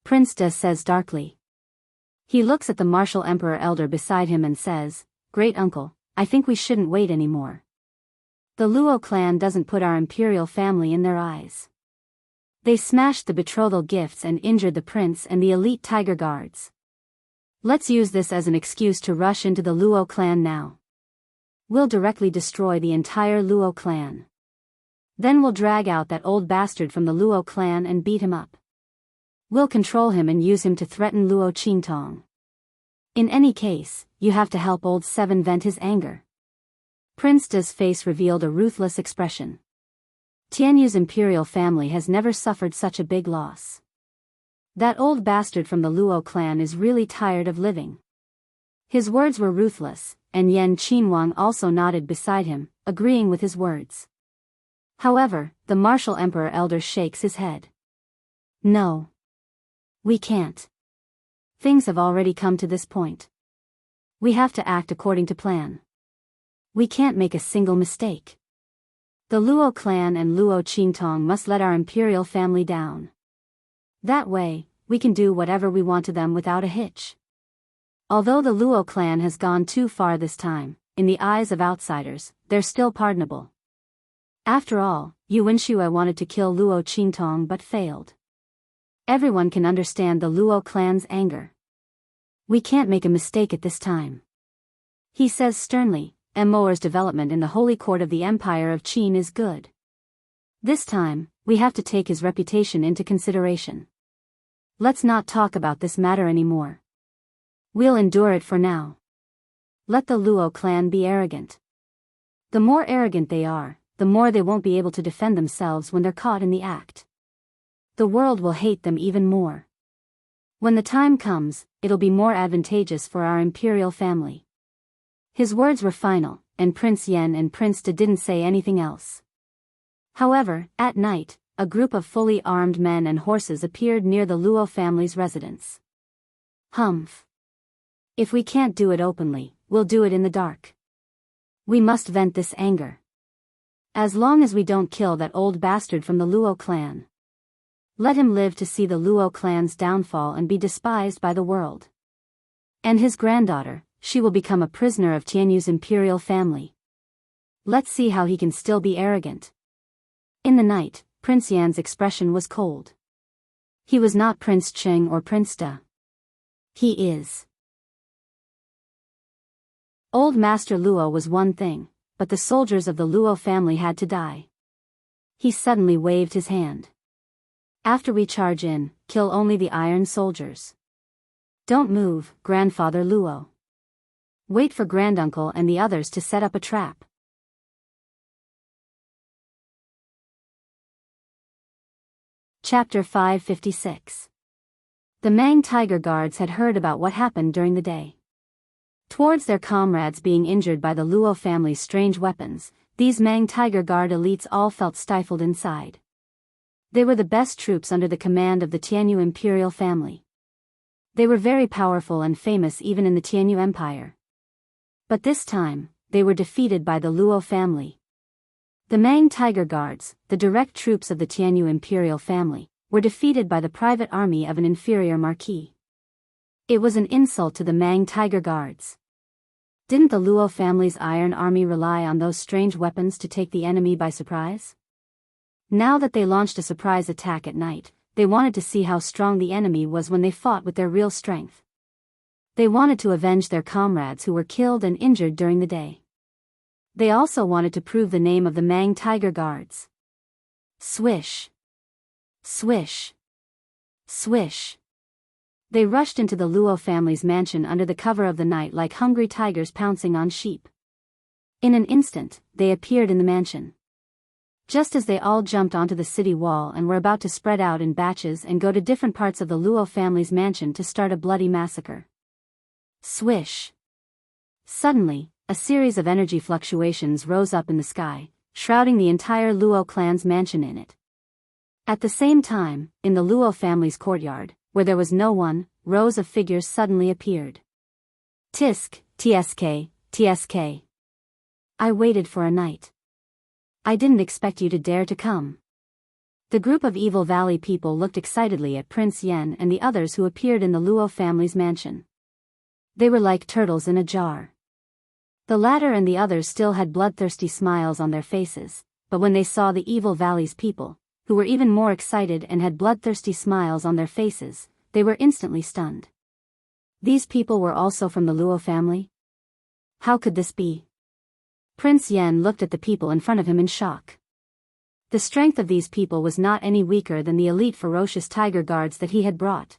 Prince De says darkly. He looks at the martial emperor elder beside him and says, "Great uncle, I think we shouldn't wait anymore. The Luo clan doesn't put our imperial family in their eyes. They smashed the betrothal gifts and injured the prince and the elite tiger guards. Let's use this as an excuse to rush into the Luo clan now. We'll directly destroy the entire Luo clan. Then we'll drag out that old bastard from the Luo clan and beat him up. We'll control him and use him to threaten Luo Qingtong. In any case, you have to help old Seven vent his anger." Prince De's face revealed a ruthless expression. Tianyu's imperial family has never suffered such a big loss. That old bastard from the Luo clan is really tired of living. His words were ruthless, and Yan Qinhuang also nodded beside him, agreeing with his words. However, the martial emperor elder shakes his head. "No. We can't. Things have already come to this point. We have to act according to plan. We can't make a single mistake. The Luo clan and Luo Qingtong must let our imperial family down. That way, we can do whatever we want to them without a hitch. Although the Luo clan has gone too far this time, in the eyes of outsiders, they're still pardonable. After all, Yu Wenxue wanted to kill Luo Qingtong but failed. Everyone can understand the Luo clan's anger. We can't make a mistake at this time." He says sternly, "Moer's development in the holy court of the Empire of Qin is good. This time, we have to take his reputation into consideration. Let's not talk about this matter anymore. We'll endure it for now. Let the Luo clan be arrogant. The more arrogant they are, the more they won't be able to defend themselves when they're caught in the act. The world will hate them even more. When the time comes, it'll be more advantageous for our imperial family." His words were final, and Prince Yan and Prince De didn't say anything else. However, at night, a group of fully armed men and horses appeared near the Luo family's residence. "Humph. If we can't do it openly, we'll do it in the dark. We must vent this anger. As long as we don't kill that old bastard from the Luo clan. Let him live to see the Luo clan's downfall and be despised by the world. And his granddaughter, she will become a prisoner of Tianyu's imperial family. Let's see how he can still be arrogant." In the night, Prince Yan's expression was cold. He was not Prince Cheng or Prince De. He is. Old Master Luo was one thing, but the soldiers of the Luo family had to die. He suddenly waved his hand. "After we charge in, kill only the iron soldiers. Don't move, Grandfather Luo. Wait for Granduncle and the others to set up a trap." Chapter 556. The Mang Tiger Guards had heard about what happened during the day. Towards their comrades being injured by the Luo family's strange weapons, these Mang Tiger Guard elites all felt stifled inside. They were the best troops under the command of the Tianyu imperial family. They were very powerful and famous even in the Tianyu Empire. But this time, they were defeated by the Luo family. The Mang Tiger Guards, the direct troops of the Tianyu imperial family, were defeated by the private army of an inferior marquis. It was an insult to the Mang Tiger Guards. Didn't the Luo family's iron army rely on those strange weapons to take the enemy by surprise? Now that they launched a surprise attack at night, they wanted to see how strong the enemy was when they fought with their real strength. They wanted to avenge their comrades who were killed and injured during the day. They also wanted to prove the name of the Mang Tiger Guards. Swish. Swish. Swish. They rushed into the Luo family's mansion under the cover of the night like hungry tigers pouncing on sheep. In an instant, they appeared in the mansion. Just as they all jumped onto the city wall and were about to spread out in batches and go to different parts of the Luo family's mansion to start a bloody massacre. Swish. Suddenly, a series of energy fluctuations rose up in the sky, shrouding the entire Luo clan's mansion in it. At the same time, in the Luo family's courtyard, where there was no one, rows of figures suddenly appeared. Tisk, tsk, tsk. I waited for a night. I didn't expect you to dare to come. The group of Evil Valley people looked excitedly at Prince Yen and the others who appeared in the Luo family's mansion. They were like turtles in a jar. The latter and the others still had bloodthirsty smiles on their faces, but when they saw the Evil Valley's people, who were even more excited and had bloodthirsty smiles on their faces, they were instantly stunned. These people were also from the Luo family? How could this be? Prince Yen looked at the people in front of him in shock. The strength of these people was not any weaker than the elite ferocious tiger guards that he had brought.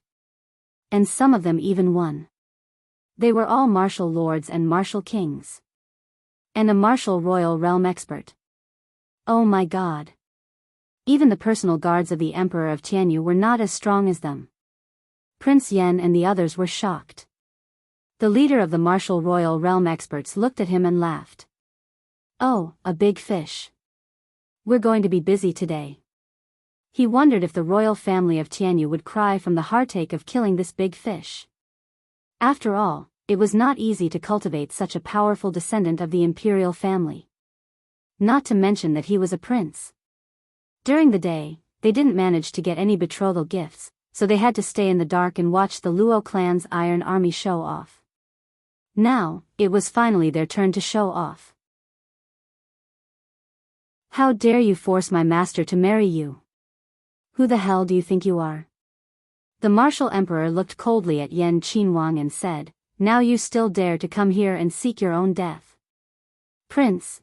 And some of them even won. They were all martial lords and martial kings. And a martial royal realm expert. Oh my God. Even the personal guards of the Emperor of Tianyu were not as strong as them. Prince Yen and the others were shocked. The leader of the martial royal realm experts looked at him and laughed. Oh, a big fish. We're going to be busy today. He wondered if the royal family of Tianyu would cry from the heartache of killing this big fish. After all, it was not easy to cultivate such a powerful descendant of the imperial family. Not to mention that he was a prince. During the day, they didn't manage to get any betrothal gifts, so they had to stay in the dark and watch the Luo clan's iron army show off. Now, it was finally their turn to show off. How dare you force my master to marry you? Who the hell do you think you are? The martial emperor looked coldly at Yan Qinhuang and said, now you still dare to come here and seek your own death. Prince,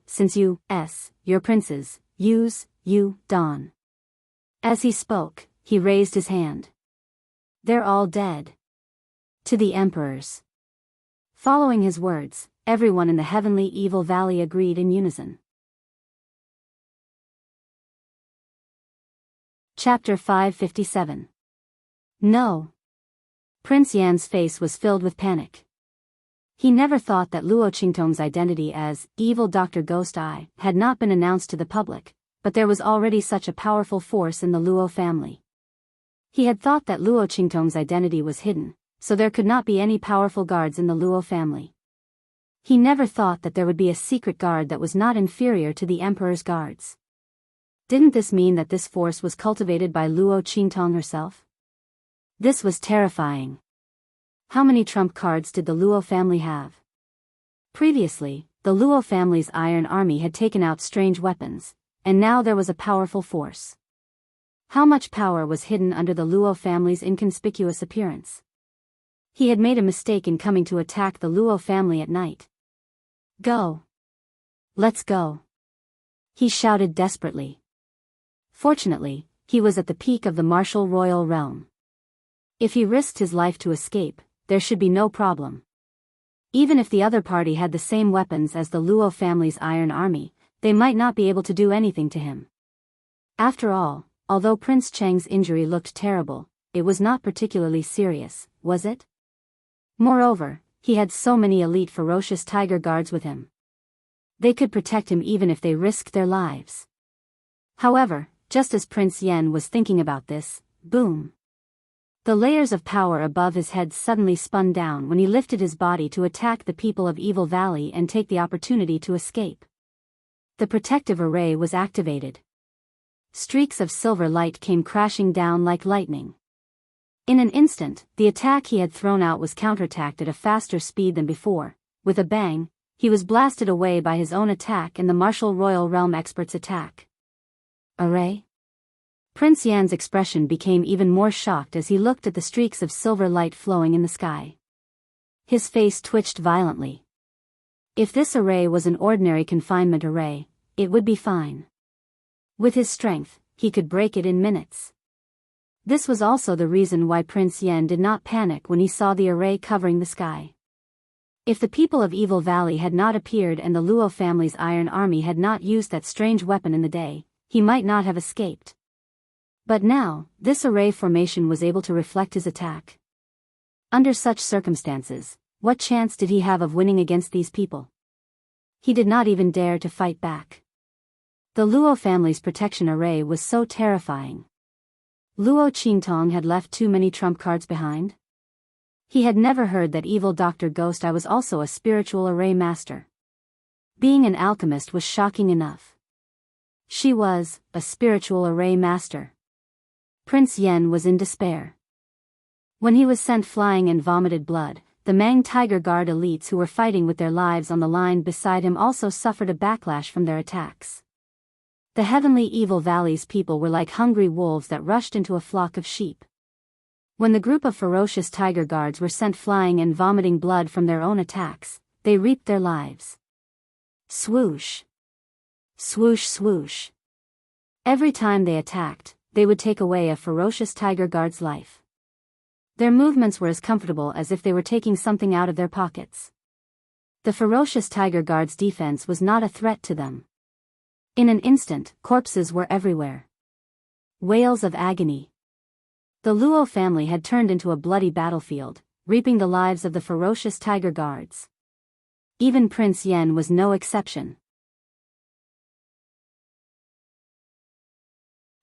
since your princes, Don. As he spoke, he raised his hand. They're all dead. To the emperors. Following his words, everyone in the heavenly Evil Valley agreed in unison. Chapter 557. No. Prince Yan's face was filled with panic. He never thought that Luo Qingtong's identity as Evil Dr. Ghost Eye had not been announced to the public, but there was already such a powerful force in the Luo family. He had thought that Luo Qingtong's identity was hidden, so there could not be any powerful guards in the Luo family. He never thought that there would be a secret guard that was not inferior to the Emperor's guards. Didn't this mean that this force was cultivated by Luo Qingtong herself? This was terrifying. How many trump cards did the Luo family have? Previously, the Luo family's iron army had taken out strange weapons, and now there was a powerful force. How much power was hidden under the Luo family's inconspicuous appearance? He had made a mistake in coming to attack the Luo family at night. Go. Let's go. He shouted desperately. Fortunately, he was at the peak of the martial royal realm. If he risked his life to escape, there should be no problem. Even if the other party had the same weapons as the Luo family's iron army, they might not be able to do anything to him. After all, although Prince Cheng's injury looked terrible, it was not particularly serious, was it? Moreover, he had so many elite ferocious tiger guards with him. They could protect him even if they risked their lives. However, just as Prince Yen was thinking about this, boom. The layers of power above his head suddenly spun down when he lifted his body to attack the people of Evil Valley and take the opportunity to escape. The protective array was activated. Streaks of silver light came crashing down like lightning. In an instant, the attack he had thrown out was counterattacked at a faster speed than before. With a bang, he was blasted away by his own attack and the martial royal realm expert's attack. Array? Prince Yan's expression became even more shocked as he looked at the streaks of silver light flowing in the sky. His face twitched violently. If this array was an ordinary confinement array, it would be fine. With his strength, he could break it in minutes. This was also the reason why Prince Yen did not panic when he saw the array covering the sky. If the people of Evil Valley had not appeared and the Luo family's iron army had not used that strange weapon in the day, he might not have escaped. But now, this array formation was able to reflect his attack. Under such circumstances, What chance did he have of winning against these people? He did not even dare to fight back. The Luo family's protection array was so terrifying. Luo Qingtong had left too many trump cards behind? He had never heard that evil Dr. Ghost I was also a spiritual array master. Being an alchemist was shocking enough. She was a spiritual array master. Prince Yen was in despair. When he was sent flying and vomited blood, the Mang Tiger Guard elites who were fighting with their lives on the line beside him also suffered a backlash from their attacks. The Heavenly Evil Valley's people were like hungry wolves that rushed into a flock of sheep. When the group of ferocious tiger guards were sent flying and vomiting blood from their own attacks, they reaped their lives. Swoosh. Swoosh swoosh. Every time they attacked, they would take away a ferocious tiger guard's life. Their movements were as comfortable as if they were taking something out of their pockets. The ferocious tiger guard's defense was not a threat to them. In an instant, corpses were everywhere. Wails of agony. The Luo family had turned into a bloody battlefield, reaping the lives of the ferocious tiger guards. Even Prince Yen was no exception.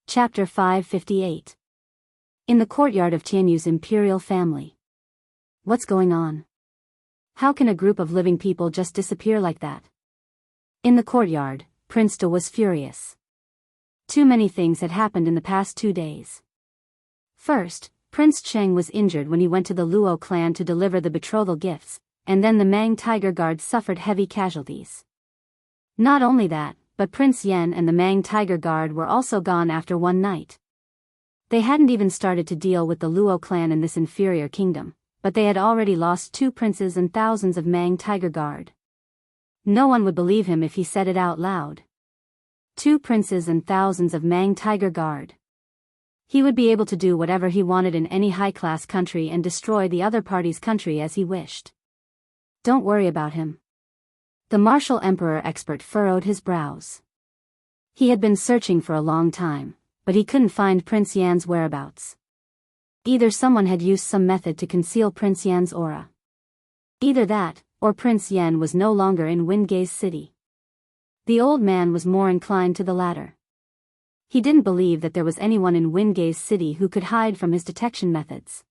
Chapter 558. In the courtyard of Tianyu's imperial family. What's going on? How can a group of living people just disappear like that? In the courtyard, Prince De was furious. Too many things had happened in the past 2 days. First, Prince Cheng was injured when he went to the Luo clan to deliver the betrothal gifts, and then the Mang Tiger Guard suffered heavy casualties. Not only that, but Prince Yen and the Mang Tiger Guard were also gone after one night. They hadn't even started to deal with the Luo clan in this inferior kingdom, but they had already lost 2 princes and thousands of Mang Tiger Guard. No one would believe him if he said it out loud. 2 princes and thousands of Mang Tiger Guard. He would be able to do whatever he wanted in any high-class country and destroy the other party's country as he wished. Don't worry about him. The martial emperor expert furrowed his brows. He had been searching for a long time, but he couldn't find Prince Yan's whereabouts. Either someone had used some method to conceal Prince Yan's aura. Either that, or Prince Yen was no longer in Windgaze City. The old man was more inclined to the latter. He didn't believe that there was anyone in Windgaze City who could hide from his detection methods.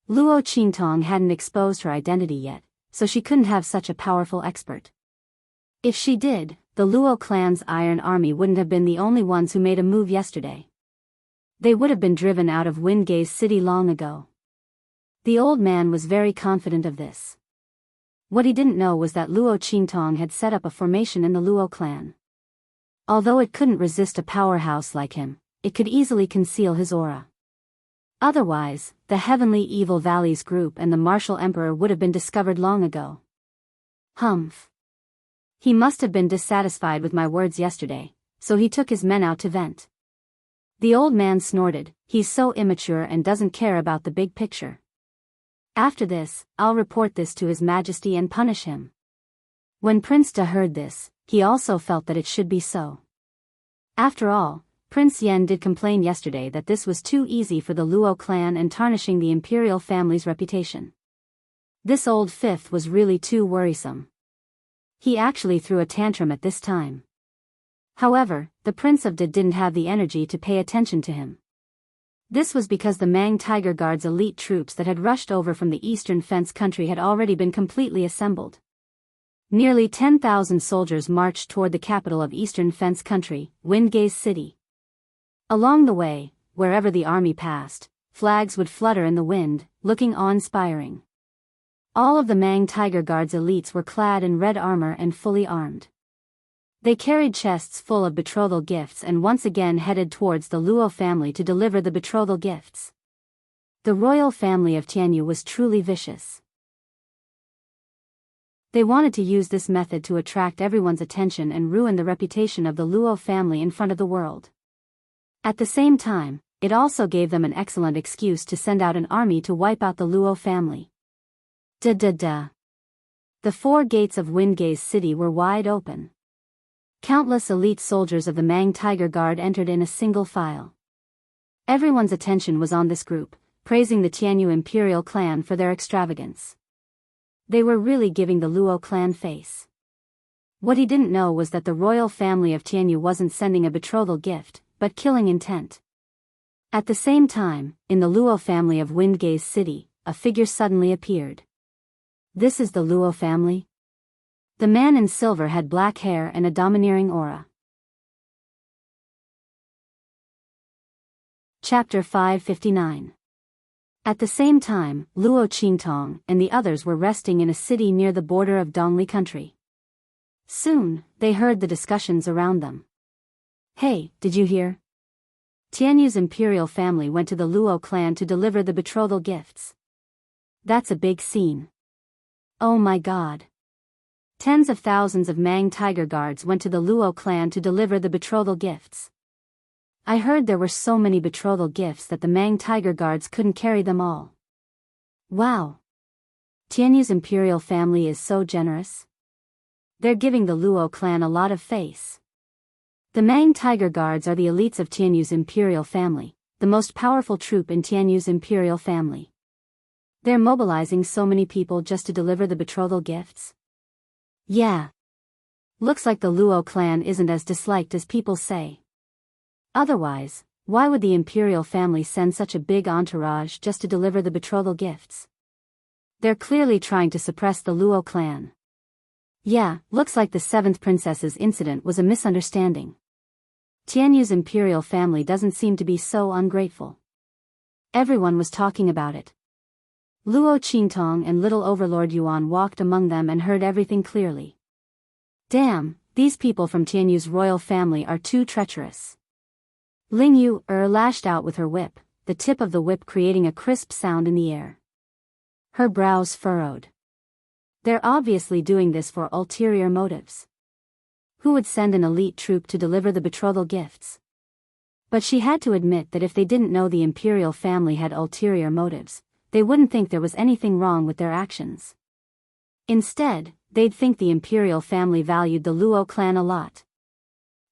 Luo Qingtong hadn't exposed her identity yet, so she couldn't have such a powerful expert. If she did, the Luo clan's Iron Army wouldn't have been the only ones who made a move yesterday. They would have been driven out of Windgaze City long ago. The old man was very confident of this. What he didn't know was that Luo Qingtong had set up a formation in the Luo clan. Although it couldn't resist a powerhouse like him, it could easily conceal his aura. Otherwise, the Heavenly Evil Valleys group and the Martial Emperor would have been discovered long ago. Humph. He must have been dissatisfied with my words yesterday, so he took his men out to vent. The old man snorted, he's so immature and doesn't care about the big picture. After this, I'll report this to His Majesty and punish him. When Prince De heard this, he also felt that it should be so. After all, Prince Yen did complain yesterday that this was too easy for the Luo clan and tarnishing the imperial family's reputation. This old fifth was really too worrisome. He actually threw a tantrum at this time. However, the Prince of De didn't have the energy to pay attention to him. This was because the Mang Tiger Guard's elite troops that had rushed over from the Eastern Fence country had already been completely assembled. Nearly 10,000 soldiers marched toward the capital of Eastern Fence country, Windgaze City. Along the way, wherever the army passed, flags would flutter in the wind, looking awe-inspiring. All of the Mang Tiger Guard's elites were clad in red armor and fully armed. They carried chests full of betrothal gifts and once again headed towards the Luo family to deliver the betrothal gifts. The royal family of Tianyu was truly vicious. They wanted to use this method to attract everyone's attention and ruin the reputation of the Luo family in front of the world. At the same time, it also gave them an excellent excuse to send out an army to wipe out the Luo family. Da-da-da. The 4 gates of Windgaze City were wide open. Countless elite soldiers of the Mang Tiger Guard entered in a single file. Everyone's attention was on this group, praising the Tianyu imperial clan for their extravagance. They were really giving the Luo clan face. What he didn't know was that the royal family of Tianyu wasn't sending a betrothal gift, but killing intent. At the same time, in the Luo family of Windgaze City, a figure suddenly appeared. This is the Luo family? The man in silver had black hair and a domineering aura. Chapter 559. At the same time, Luo Qingtong and the others were resting in a city near the border of Dongli country. Soon, they heard the discussions around them. Hey, did you hear? Tianyu's imperial family went to the Luo clan to deliver the betrothal gifts. That's a big scene. Oh my god. Tens of thousands of Mang tiger guards went to the Luo clan to deliver the betrothal gifts. I heard there were so many betrothal gifts that the Mang tiger guards couldn't carry them all. Wow. Tianyu's imperial family is so generous. They're giving the Luo clan a lot of face. The Mang tiger guards are the elites of Tianyu's imperial family, the most powerful troop in Tianyu's imperial family. They're mobilizing so many people just to deliver the betrothal gifts. Yeah. Looks like the Luo clan isn't as disliked as people say. Otherwise, why would the imperial family send such a big entourage just to deliver the betrothal gifts? They're clearly trying to suppress the Luo clan. Yeah, looks like the 7th princess's incident was a misunderstanding. Tianyu's imperial family doesn't seem to be so ungrateful. Everyone was talking about it. Luo Qingtong and little overlord Yuan walked among them and heard everything clearly. Damn, these people from Tianyu's royal family are too treacherous. Ling Yu lashed out with her whip, the tip of the whip creating a crisp sound in the air. Her brows furrowed. They're obviously doing this for ulterior motives. Who would send an elite troop to deliver the betrothal gifts? But she had to admit that if they didn't know the imperial family had ulterior motives, they wouldn't think there was anything wrong with their actions. Instead, they'd think the imperial family valued the Luo clan a lot.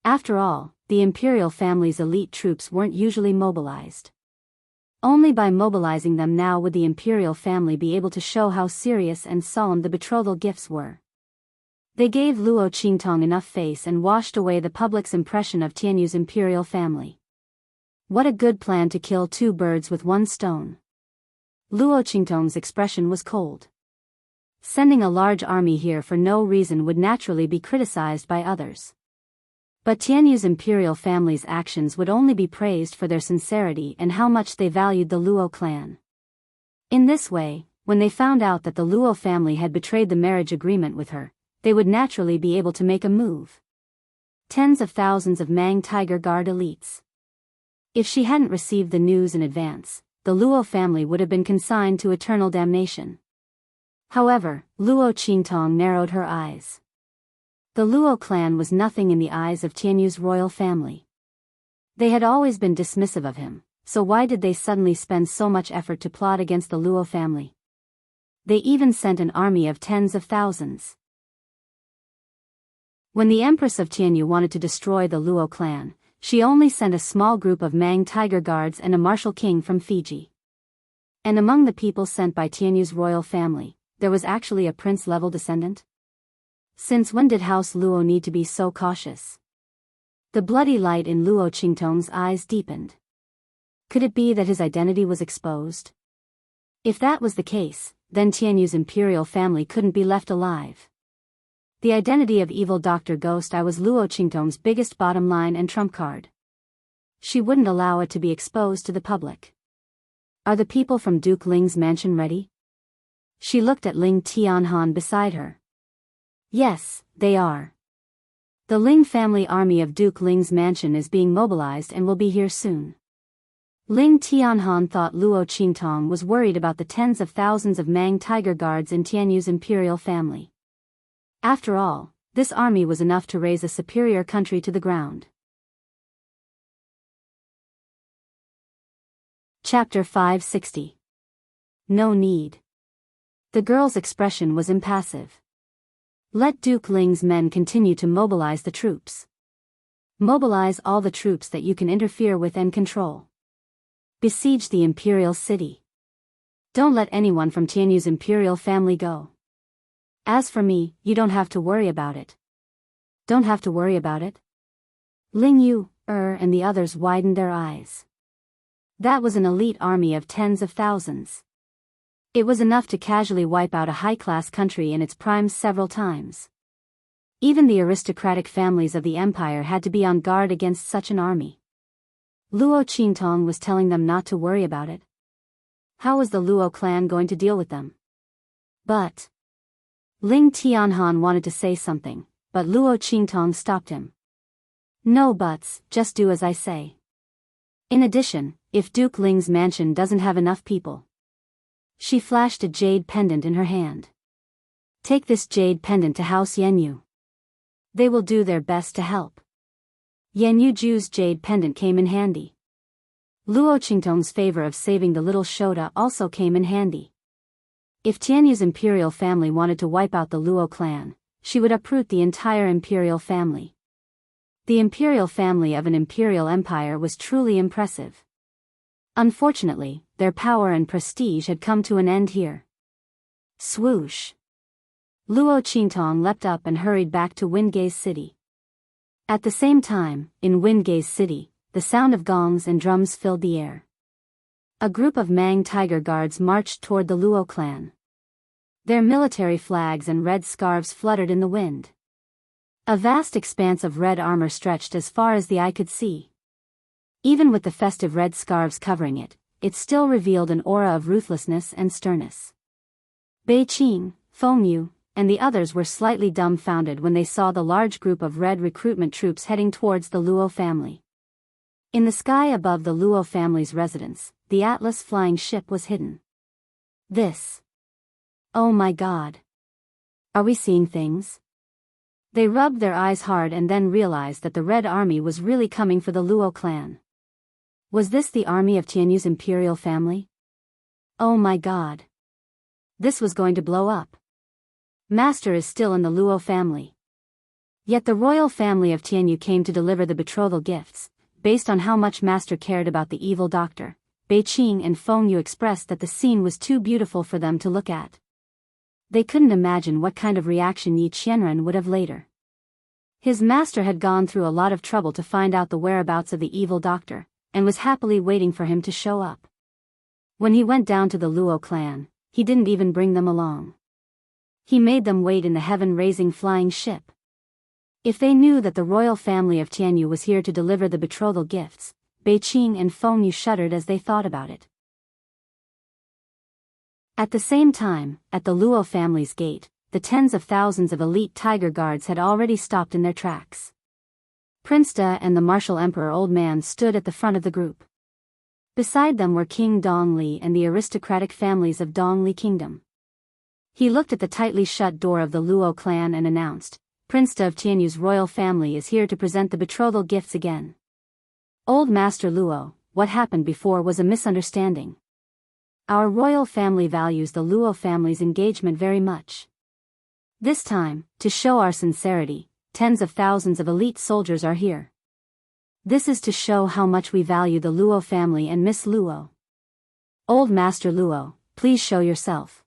After all, the imperial family's elite troops weren't usually mobilized. Only by mobilizing them now would the imperial family be able to show how serious and solemn the betrothal gifts were. They gave Luo Qingtong enough face and washed away the public's impression of Tianyu's imperial family. What a good plan to kill two birds with one stone. Luo Qingtong's expression was cold. Sending a large army here for no reason would naturally be criticized by others. But Tianyu's imperial family's actions would only be praised for their sincerity and how much they valued the Luo clan. In this way, when they found out that the Luo family had betrayed the marriage agreement with her, they would naturally be able to make a move. Tens of thousands of Mang Tiger Guard elites. If she hadn't received the news in advance, the Luo family would have been consigned to eternal damnation. However, Luo Qingtong narrowed her eyes. The Luo clan was nothing in the eyes of Tianyu's royal family. They had always been dismissive of him, so why did they suddenly spend so much effort to plot against the Luo family? They even sent an army of tens of thousands. When the Empress of Tianyu wanted to destroy the Luo clan, she only sent a small group of Mang tiger guards and a martial king from Fiji. And among the people sent by Tianyu's royal family, there was actually a prince-level descendant? Since when did House Luo need to be so cautious? The bloody light in Luo Qingtong's eyes deepened. Could it be that his identity was exposed? If that was the case, then Tianyu's imperial family couldn't be left alive. The identity of evil Dr. Ghost Eye was Luo Qingtong's biggest bottom line and trump card. She wouldn't allow it to be exposed to the public. Are the people from Duke Ling's mansion ready? She looked at Ling Tianhan beside her. Yes, they are. The Ling family army of Duke Ling's mansion is being mobilized and will be here soon. Ling Tianhan thought Luo Qingtong was worried about the tens of thousands of Mang tiger guards in Tianyu's imperial family. After all, this army was enough to raise a superior country to the ground. Chapter 560. No need. The girl's expression was impassive. Let Duke Ling's men continue to mobilize the troops. Mobilize all the troops that you can interfere with and control. Besiege the imperial city. Don't let anyone from Tianyu's imperial family go. As for me, you don't have to worry about it. Don't have to worry about it? Ling Yu, and the others widened their eyes. That was an elite army of tens of thousands. It was enough to casually wipe out a high-class country in its prime several times. Even the aristocratic families of the empire had to be on guard against such an army. Luo Qingtong was telling them not to worry about it. How was the Luo clan going to deal with them? But Ling Tianhan wanted to say something, but Luo Qingtong stopped him. No buts, just do as I say. In addition, if Duke Ling's mansion doesn't have enough people. She flashed a jade pendant in her hand. Take this jade pendant to House Yanyu. They will do their best to help. Yanyu Ju's jade pendant came in handy. Luo Qingtong's favor of saving the little Shota also came in handy. If Tianyu's imperial family wanted to wipe out the Luo clan, she would uproot the entire imperial family. The imperial family of an imperial empire was truly impressive. Unfortunately, their power and prestige had come to an end here. Swoosh! Luo Qingtong leapt up and hurried back to Windgaze City. At the same time, in Windgaze City, the sound of gongs and drums filled the air. A group of Mang Tiger Guards marched toward the Luo clan. Their military flags and red scarves fluttered in the wind. A vast expanse of red armor stretched as far as the eye could see. Even with the festive red scarves covering it, it still revealed an aura of ruthlessness and sternness. Bei Qing, Feng Yu, and the others were slightly dumbfounded when they saw the large group of red recruitment troops heading towards the Luo family. In the sky above the Luo family's residence, the Atlas flying ship was hidden. This. Oh my God. Are we seeing things? They rubbed their eyes hard and then realized that the Red Army was really coming for the Luo clan. Was this the army of Tianyu's imperial family? Oh my God. This was going to blow up. Master is still in the Luo family. Yet the royal family of Tianyu came to deliver the betrothal gifts. Based on how much Master cared about the evil doctor, Bei Qing and Feng Yu expressed that the scene was too beautiful for them to look at. They couldn't imagine what kind of reaction Yi Qianren would have later. His master had gone through a lot of trouble to find out the whereabouts of the evil doctor, and was happily waiting for him to show up. When he went down to the Luo clan, he didn't even bring them along. He made them wait in the heaven-raising flying ship. If they knew that the royal family of Tianyu was here to deliver the betrothal gifts, Bei Qing and Feng Yu shuddered as they thought about it. At the same time, at the Luo family's gate, the tens of thousands of elite tiger guards had already stopped in their tracks. Prince Da and the martial emperor Old Man stood at the front of the group. Beside them were King Dongli and the aristocratic families of Dongli Kingdom. He looked at the tightly shut door of the Luo clan and announced, Prince Da of Tianyu's royal family is here to present the betrothal gifts again. Old Master Luo, what happened before was a misunderstanding. Our royal family values the Luo family's engagement very much. This time, to show our sincerity, tens of thousands of elite soldiers are here. This is to show how much we value the Luo family and Miss Luo. Old Master Luo, please show yourself.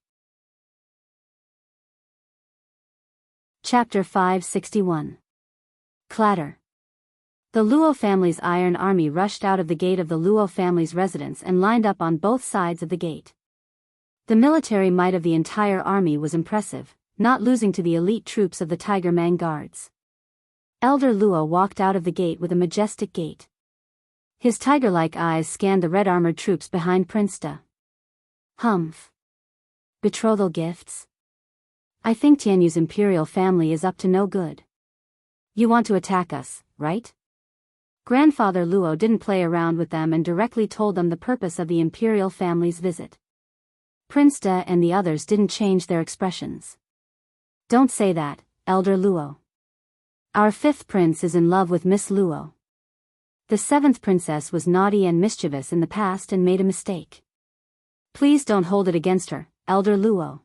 Chapter 561. Clatter. The Luo family's iron army rushed out of the gate of the Luo family's residence and lined up on both sides of the gate. The military might of the entire army was impressive, not losing to the elite troops of the Tiger Mang Guards. Elder Luo walked out of the gate with a majestic gait. His tiger-like eyes scanned the red-armored troops behind Prince Da. Humph. Betrothal gifts? I think Tianyu's imperial family is up to no good. You want to attack us, right? Grandfather Luo didn't play around with them and directly told them the purpose of the imperial family's visit. Prince Da and the others didn't change their expressions. Don't say that, Elder Luo. Our fifth prince is in love with Miss Luo. The seventh princess was naughty and mischievous in the past and made a mistake. Please don't hold it against her, Elder Luo.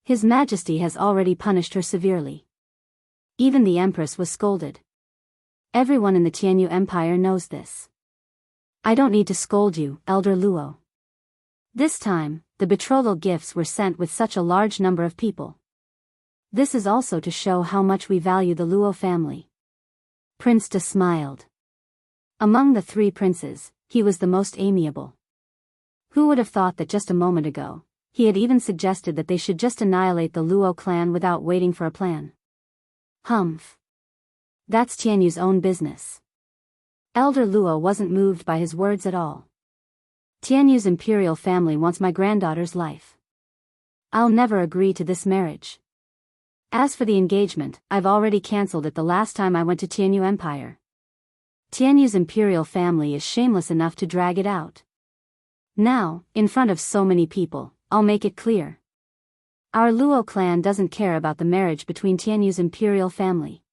His Majesty has already punished her severely. Even the Empress was scolded. Everyone in the Tianyu Empire knows this. I don't need to scold you, Elder Luo. This time, the betrothal gifts were sent with such a large number of people. This is also to show how much we value the Luo family. Prince De smiled. Among the three princes, he was the most amiable. Who would have thought that just a moment ago, he had even suggested that they should just annihilate the Luo clan without waiting for a plan? Humph. That's Tianyu's own business. Elder Luo wasn't moved by his words at all. Tianyu's imperial family wants my granddaughter's life. I'll never agree to this marriage. As for the engagement, I've already cancelled it the last time I went to Tianyu Empire. Tianyu's imperial family is shameless enough to drag it out. Now, in front of so many people, I'll make it clear. Our Luo clan doesn't care about the marriage between Tianyu's imperial family.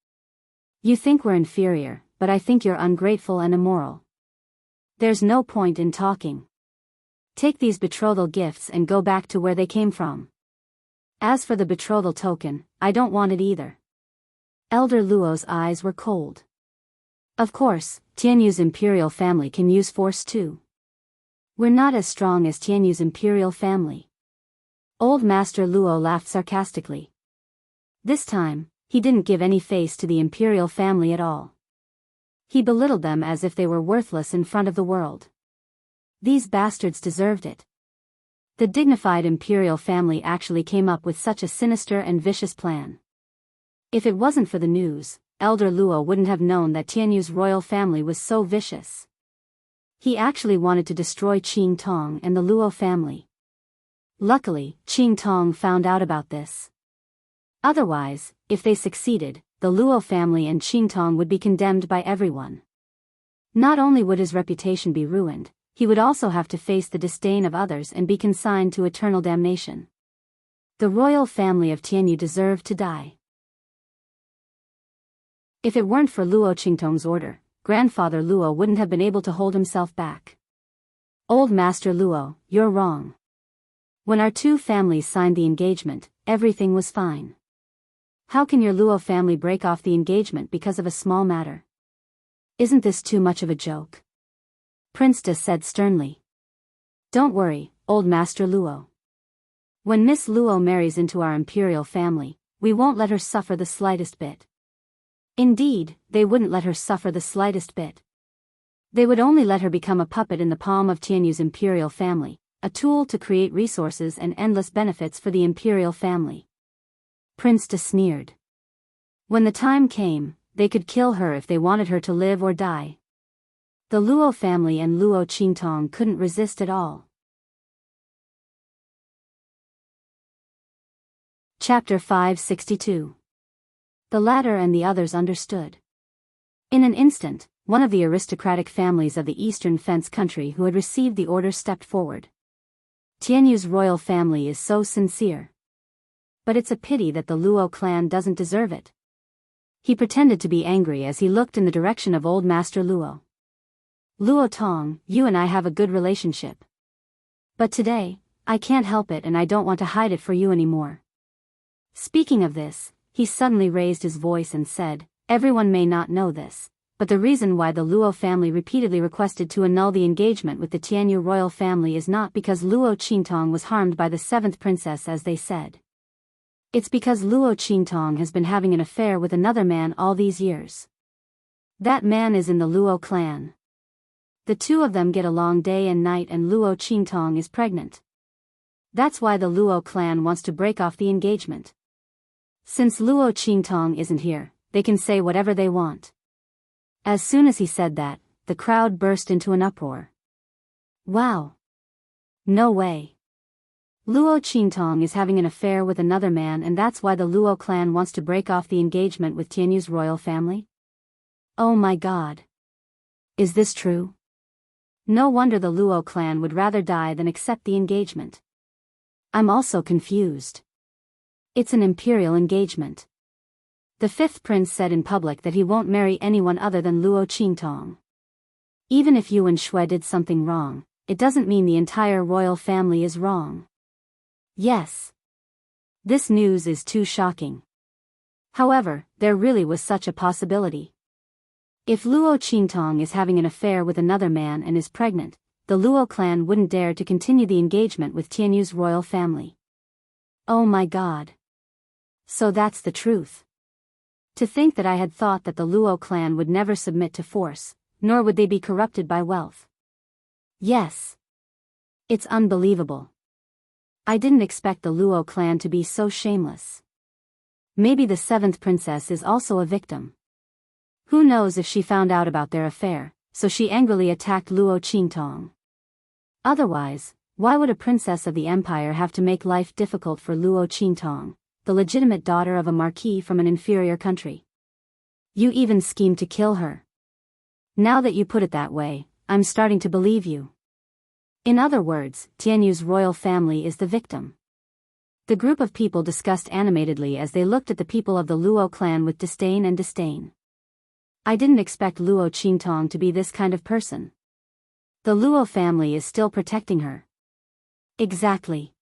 You think we're inferior, but I think you're ungrateful and immoral. There's no point in talking. Take these betrothal gifts and go back to where they came from. As for the betrothal token, I don't want it either. Elder Luo's eyes were cold. Of course, Tianyu's imperial family can use force too. We're not as strong as Tianyu's imperial family. Old Master Luo laughed sarcastically. This time, he didn't give any face to the imperial family at all. He belittled them as if they were worthless in front of the world. These bastards deserved it. The dignified imperial family actually came up with such a sinister and vicious plan. If it wasn't for the news, Elder Luo wouldn't have known that Tianyu's royal family was so vicious. He actually wanted to destroy Qing Tong and the Luo family. Luckily, Qing Tong found out about this. Otherwise, if they succeeded, the Luo family and Qing Tong would be condemned by everyone. Not only would his reputation be ruined, he would also have to face the disdain of others and be consigned to eternal damnation. The royal family of Tianyu deserved to die. If it weren't for Luo Qingtong's order, Grandfather Luo wouldn't have been able to hold himself back. Old Master Luo, you're wrong. When our two families signed the engagement, everything was fine. How can your Luo family break off the engagement because of a small matter? Isn't this too much of a joke? Prince De said sternly. Don't worry, Old Master Luo. When Miss Luo marries into our imperial family, we won't let her suffer the slightest bit. Indeed, they wouldn't let her suffer the slightest bit. They would only let her become a puppet in the palm of Tianyu's imperial family, a tool to create resources and endless benefits for the imperial family. Prince De sneered. When the time came, they could kill her if they wanted her to live or die. The Luo family and Luo Qingtong couldn't resist at all. Chapter 562. The latter and the others understood. In an instant, one of the aristocratic families of the Eastern Fence country who had received the order stepped forward. Tianyu's royal family is so sincere. But it's a pity that the Luo clan doesn't deserve it. He pretended to be angry as he looked in the direction of Old Master Luo. Luo Tong, you and I have a good relationship. But today, I can't help it and I don't want to hide it for you anymore. Speaking of this, he suddenly raised his voice and said, everyone may not know this, but the reason why the Luo family repeatedly requested to annul the engagement with the Tianyu royal family is not because Luo Qingtong was harmed by the seventh princess as they said. It's because Luo Qingtong has been having an affair with another man all these years. That man is in the Luo clan. The two of them get along day and night and Luo Qingtong is pregnant. That's why the Luo clan wants to break off the engagement. Since Luo Qingtong isn't here, they can say whatever they want. As soon as he said that, the crowd burst into an uproar. Wow! No way! Luo Qingtong is having an affair with another man and that's why the Luo clan wants to break off the engagement with Tianyu's royal family? Oh my god! Is this true? No wonder the Luo clan would rather die than accept the engagement. I'm also confused. It's an imperial engagement. The fifth prince said in public that he won't marry anyone other than Luo Qingtong. Even if Yuan Shui did something wrong, it doesn't mean the entire royal family is wrong. Yes. This news is too shocking. However, there really was such a possibility. If Luo Qingtong is having an affair with another man and is pregnant, the Luo clan wouldn't dare to continue the engagement with Tianyu's royal family. Oh my god. So that's the truth. To think that I had thought that the Luo clan would never submit to force, nor would they be corrupted by wealth. Yes. It's unbelievable. I didn't expect the Luo clan to be so shameless. Maybe the seventh princess is also a victim. Who knows if she found out about their affair, so she angrily attacked Luo Qingtong. Otherwise, why would a princess of the empire have to make life difficult for Luo Qingtong, the legitimate daughter of a marquis from an inferior country? You even schemed to kill her. Now that you put it that way, I'm starting to believe you. In other words, Tianyu's royal family is the victim. The group of people discussed animatedly as they looked at the people of the Luo clan with disdain and disdain. I didn't expect Luo Qingtong to be this kind of person. The Luo family is still protecting her. Exactly.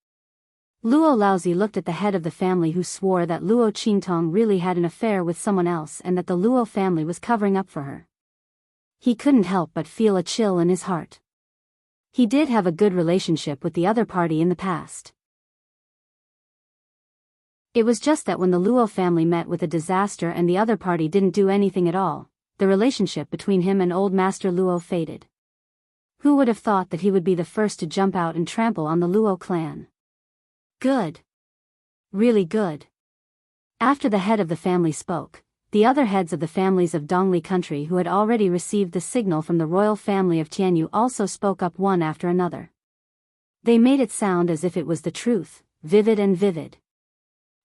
Luo Laozi looked at the head of the family who swore that Luo Qingtong really had an affair with someone else and that the Luo family was covering up for her. He couldn't help but feel a chill in his heart. He did have a good relationship with the other party in the past. It was just that when the Luo family met with a disaster and the other party didn't do anything at all, the relationship between him and Old Master Luo faded. Who would have thought that he would be the first to jump out and trample on the Luo clan? Good. Really good. After the head of the family spoke, the other heads of the families of Dongli country who had already received the signal from the royal family of Tianyu also spoke up one after another. They made it sound as if it was the truth, vivid and vivid.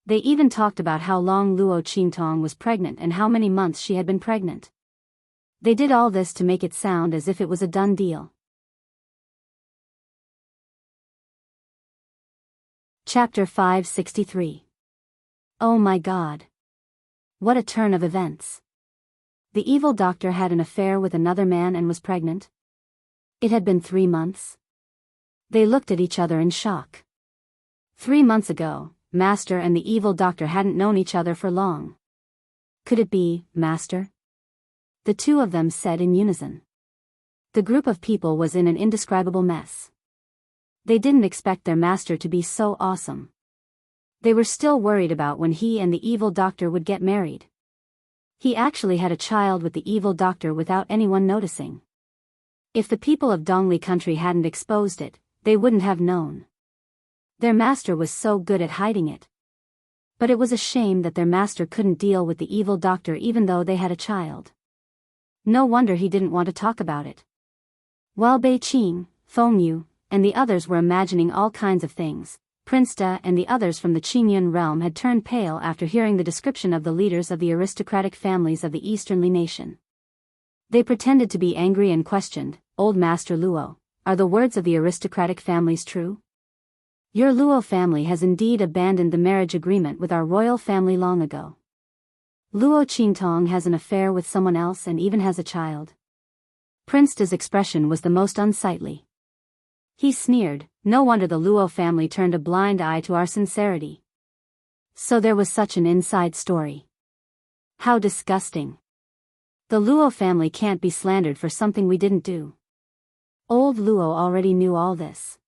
They even talked about how long Luo Qingtong was pregnant and how many months she had been pregnant. They did all this to make it sound as if it was a done deal. Chapter 563. Oh my God. What a turn of events. The evil doctor had an affair with another man and was pregnant. It had been 3 months. They looked at each other in shock. 3 months ago, Master and the evil doctor hadn't known each other for long. Could it be, Master? The two of them said in unison. The group of people was in an indescribable mess. They didn't expect their master to be so awesome. They were still worried about when he and the evil doctor would get married. He actually had a child with the evil doctor without anyone noticing. If the people of Dongli country hadn't exposed it, they wouldn't have known. Their master was so good at hiding it. But it was a shame that their master couldn't deal with the evil doctor even though they had a child. No wonder he didn't want to talk about it. While Bei Qing, Feng Yu, and the others were imagining all kinds of things, Prince Da and the others from the Qingyun realm had turned pale after hearing the description of the leaders of the aristocratic families of the Eastern Li nation. They pretended to be angry and questioned, Old Master Luo, are the words of the aristocratic families true? Your Luo family has indeed abandoned the marriage agreement with our royal family long ago. Luo Qingtong has an affair with someone else and even has a child. Prince Da's expression was the most unsightly. He sneered, no wonder the Luo family turned a blind eye to our sincerity. So there was such an inside story. How disgusting. The Luo family can't be slandered for something we didn't do. Old Luo already knew all this.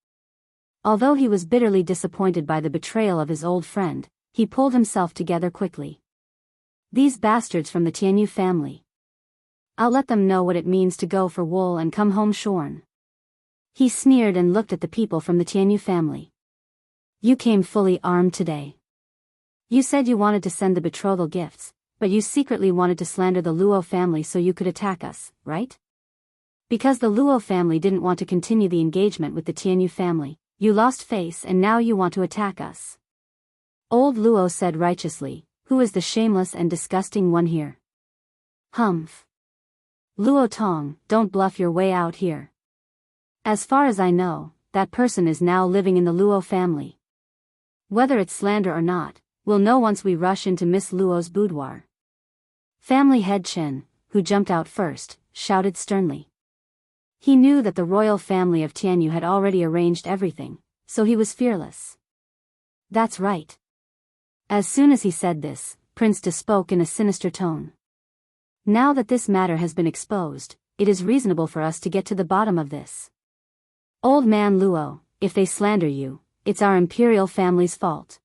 Although he was bitterly disappointed by the betrayal of his old friend, he pulled himself together quickly. These bastards from the Tianyu family. I'll let them know what it means to go for wool and come home shorn. He sneered and looked at the people from the Tianyu family. You came fully armed today. You said you wanted to send the betrothal gifts, but you secretly wanted to slander the Luo family so you could attack us, right? Because the Luo family didn't want to continue the engagement with the Tianyu family, you lost face and now you want to attack us. Old Luo said righteously, who is the shameless and disgusting one here? Humph. Luo Tong, don't bluff your way out here. As far as I know, that person is now living in the Luo family. Whether it's slander or not, we'll know once we rush into Miss Luo's boudoir. Family head Chen, who jumped out first, shouted sternly. He knew that the royal family of Tianyu had already arranged everything, so he was fearless. That's right. As soon as he said this, Prince Da spoke in a sinister tone. Now that this matter has been exposed, it is reasonable for us to get to the bottom of this. Old man Luo, if they slander you, it's our imperial family's fault.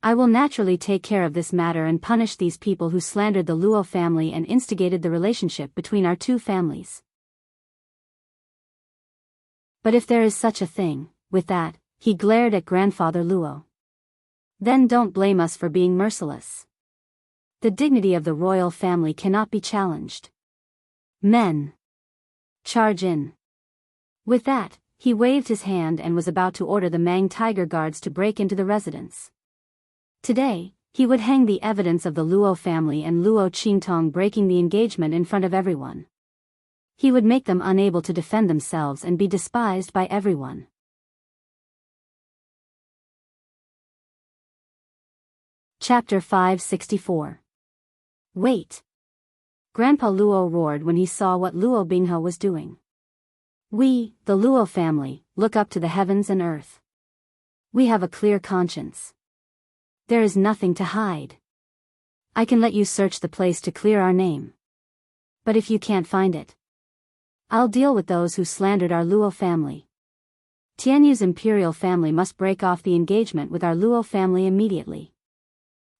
I will naturally take care of this matter and punish these people who slandered the Luo family and instigated the relationship between our two families. But if there is such a thing, with that, he glared at Grandfather Luo. Then don't blame us for being merciless. The dignity of the royal family cannot be challenged. Men, charge in. With that, he waved his hand and was about to order the Mang Tiger Guards to break into the residence. Today, he would hang the evidence of the Luo family and Luo Qingtong breaking the engagement in front of everyone. He would make them unable to defend themselves and be despised by everyone. Chapter 564. Wait! Grandpa Luo roared when he saw what Luo Binghe was doing. We, the Luo family, look up to the heavens and earth. We have a clear conscience. There is nothing to hide. I can let you search the place to clear our name. But if you can't find it, I'll deal with those who slandered our Luo family. Tianyu's imperial family must break off the engagement with our Luo family immediately.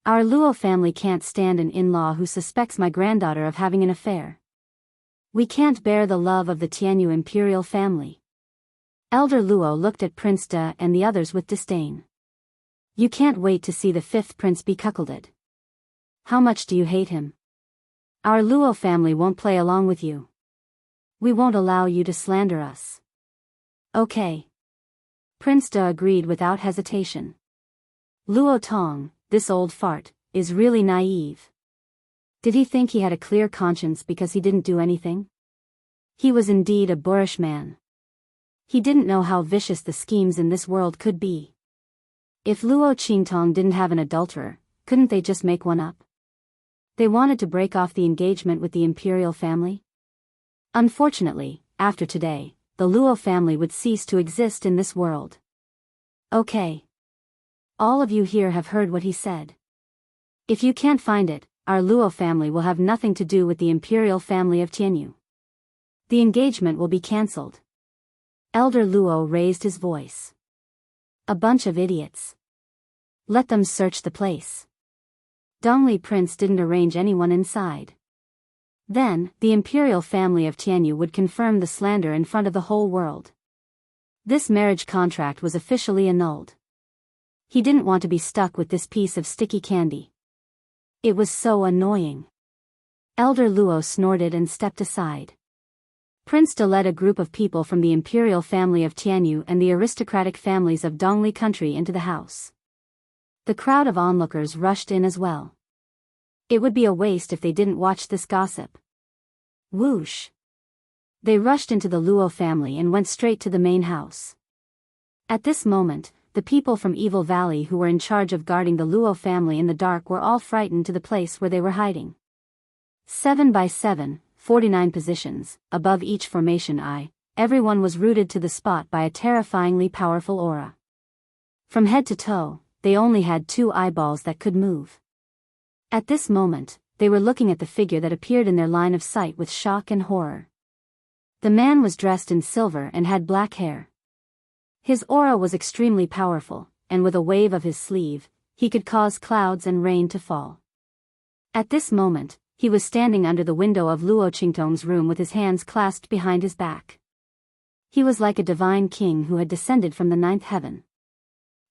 Our Luo family can't stand an in-law who suspects my granddaughter of having an affair. We can't bear the love of the Tianyu imperial family. Elder Luo looked at Prince De and the others with disdain. You can't wait to see the fifth prince be cuckolded. How much do you hate him? Our Luo family won't play along with you. We won't allow you to slander us. Okay. Prince De agreed without hesitation. Luo Tong, this old fart, is really naive. Did he think he had a clear conscience because he didn't do anything? He was indeed a boorish man. He didn't know how vicious the schemes in this world could be. If Luo Qingtong didn't have an adulterer, couldn't they just make one up? They wanted to break off the engagement with the imperial family? Unfortunately, after today, the Luo family would cease to exist in this world. Okay. All of you here have heard what he said. If you can't find it, our Luo family will have nothing to do with the imperial family of Tianyu. The engagement will be cancelled. Elder Luo raised his voice. A bunch of idiots. Let them search the place. Dongli Prince didn't arrange anyone inside. Then, the imperial family of Tianyu would confirm the slander in front of the whole world. This marriage contract was officially annulled. He didn't want to be stuck with this piece of sticky candy. It was so annoying. Elder Luo snorted and stepped aside. Prince De led a group of people from the imperial family of Tianyu and the aristocratic families of Dongli country into the house. The crowd of onlookers rushed in as well. It would be a waste if they didn't watch this gossip. Whoosh! They rushed into the Luo family and went straight to the main house. At this moment, the people from Evil Valley who were in charge of guarding the Luo family in the dark were all frightened to the place where they were hiding. 7 by 7, 49 positions, above each formation everyone was rooted to the spot by a terrifyingly powerful aura. From head to toe, they only had 2 eyeballs that could move. At this moment, they were looking at the figure that appeared in their line of sight with shock and horror. The man was dressed in silver and had black hair. His aura was extremely powerful, and with a wave of his sleeve, he could cause clouds and rain to fall. At this moment, he was standing under the window of Luo Qingtong's room with his hands clasped behind his back. He was like a divine king who had descended from the 9th heaven.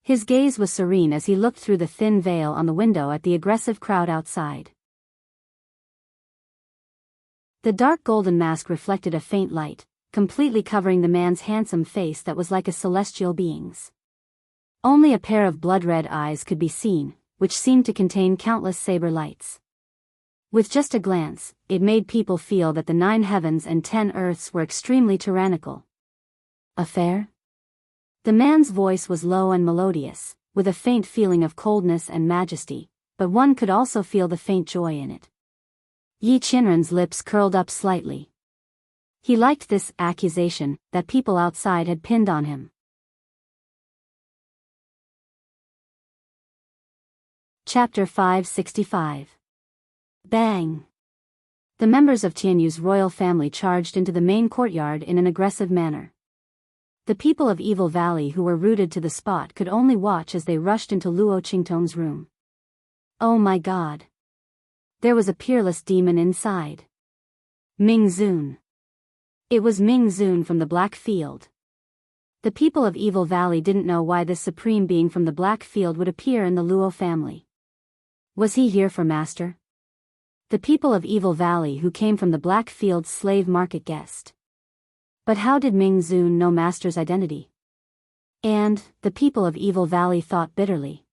His gaze was serene as he looked through the thin veil on the window at the aggressive crowd outside. The dark golden mask reflected a faint light, completely covering the man's handsome face that was like a celestial being's. Only a pair of blood-red eyes could be seen, which seemed to contain countless saber lights. With just a glance, it made people feel that the 9 heavens and 10 earths were extremely tyrannical. Affair? The man's voice was low and melodious, with a faint feeling of coldness and majesty, but one could also feel the faint joy in it. Yi Qinren's lips curled up slightly. He liked this accusation that people outside had pinned on him. Chapter 565. Bang! The members of Tianyu's royal family charged into the main courtyard in an aggressive manner. The people of Evil Valley who were rooted to the spot could only watch as they rushed into Luo Qingtong's room. Oh my god! There was a peerless demon inside. Ming Zun. It was Ming Zun from the Black Field. The people of Evil Valley didn't know why this supreme being from the Black Field would appear in the Luo family. Was he here for master? The people of Evil Valley who came from the Black Field's slave market guessed. But how did Ming Zun know master's identity? And, the people of Evil Valley thought bitterly.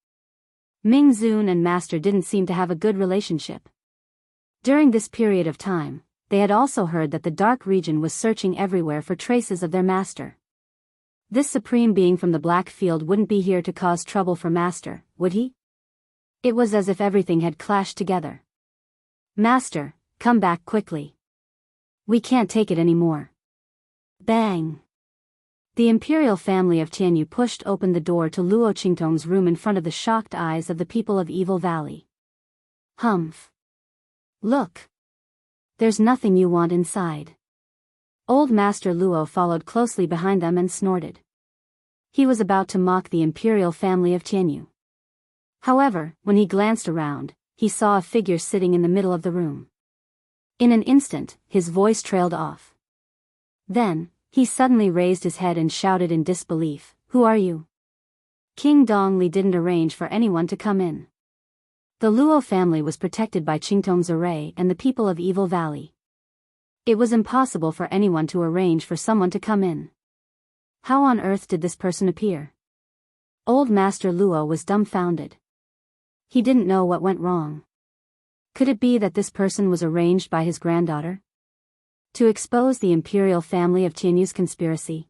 Ming Zun and master didn't seem to have a good relationship. During this period of time, they had also heard that the dark region was searching everywhere for traces of their master. This supreme being from the Black Field wouldn't be here to cause trouble for master, would he? It was as if everything had clashed together. Master, come back quickly. We can't take it anymore. Bang! The imperial family of Tianyu pushed open the door to Luo Qingtong's room in front of the shocked eyes of the people of Evil Valley. Humph! Look! There's nothing you want inside. Old Master Luo followed closely behind them and snorted. He was about to mock the imperial family of Tianyu. However, when he glanced around, he saw a figure sitting in the middle of the room. In an instant, his voice trailed off. Then, he suddenly raised his head and shouted in disbelief, "Who are you?" King Dongli didn't arrange for anyone to come in. The Luo family was protected by Qingtong's array and the people of Evil Valley. It was impossible for anyone to arrange for someone to come in. How on earth did this person appear? Old Master Luo was dumbfounded. He didn't know what went wrong. Could it be that this person was arranged by his granddaughter? To expose the imperial family of Tianyu's conspiracy?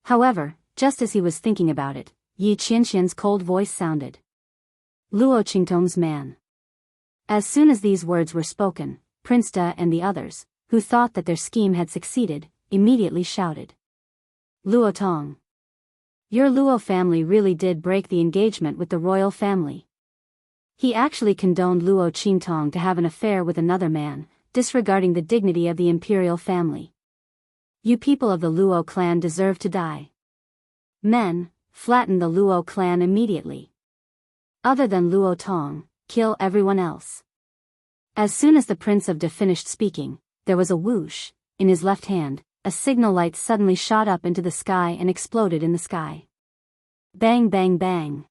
However, just as he was thinking about it, Yi Qianxian's cold voice sounded. Luo Qingtong's man. As soon as these words were spoken, Prince Da and the others, who thought that their scheme had succeeded, immediately shouted. Luo Tong. Your Luo family really did break the engagement with the royal family. He actually condoned Luo Qingtong to have an affair with another man, disregarding the dignity of the imperial family. You people of the Luo clan deserve to die. Men, flatten the Luo clan immediately. Other than Luo Tong, kill everyone else. As soon as the Prince of Da finished speaking, there was a whoosh. In his left hand, a signal light suddenly shot up into the sky and exploded in the sky. Bang bang bang.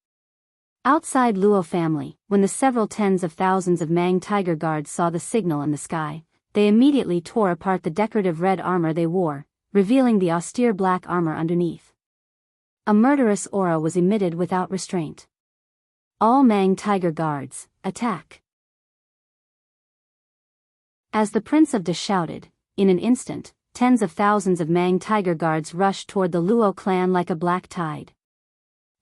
Outside Luo family, when the several tens of thousands of Mang tiger guards saw the signal in the sky, they immediately tore apart the decorative red armor they wore, revealing the austere black armor underneath. A murderous aura was emitted without restraint. All Mang tiger guards, attack! As the Prince of Da shouted, in an instant, tens of thousands of Mang tiger guards rushed toward the Luo clan like a black tide.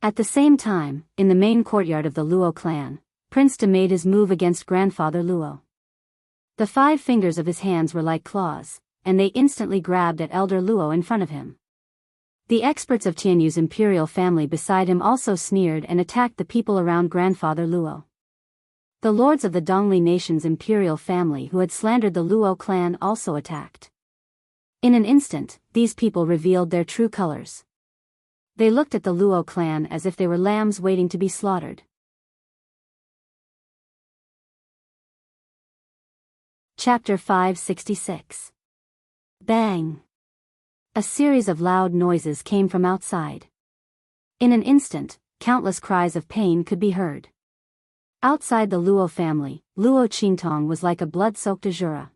At the same time, in the main courtyard of the Luo clan, Prince Da made his move against Grandfather Luo. The 5 fingers of his hands were like claws, and they instantly grabbed at Elder Luo in front of him. The experts of Tianyu's imperial family beside him also sneered and attacked the people around Grandfather Luo. The lords of the Dongli nation's imperial family who had slandered the Luo clan also attacked. In an instant, these people revealed their true colors. They looked at the Luo clan as if they were lambs waiting to be slaughtered. Chapter 566. Bang! A series of loud noises came from outside. In an instant, countless cries of pain could be heard. Outside the Luo family, Luo Qingtong was like a blood-soaked azura.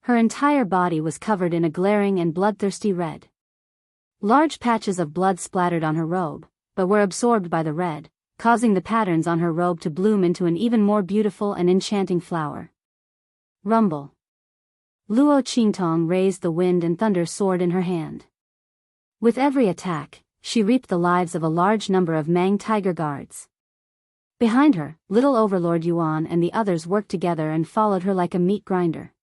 Her entire body was covered in a glaring and bloodthirsty red. Large patches of blood splattered on her robe, but were absorbed by the red, causing the patterns on her robe to bloom into an even more beautiful and enchanting flower. Rumble. Luo Qingtong raised the wind and thunder sword in her hand. With every attack, she reaped the lives of a large number of Mang tiger guards. Behind her, little Overlord Yuan and the others worked together and followed her like a meat grinder.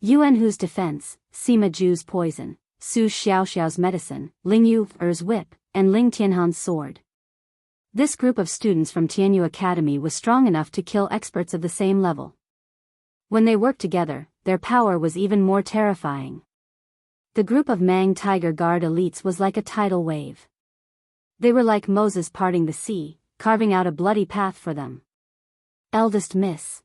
Yuan Hu's defense, Sima Ju's poison, Su Xiaoxiao's medicine, Ling Yu's whip, and Ling Tianhan's sword. This group of students from Tianyu Academy was strong enough to kill experts of the same level. When they worked together, their power was even more terrifying. The group of Mang Tiger Guard elites was like a tidal wave. They were like Moses parting the sea, carving out a bloody path for them. Eldest Miss.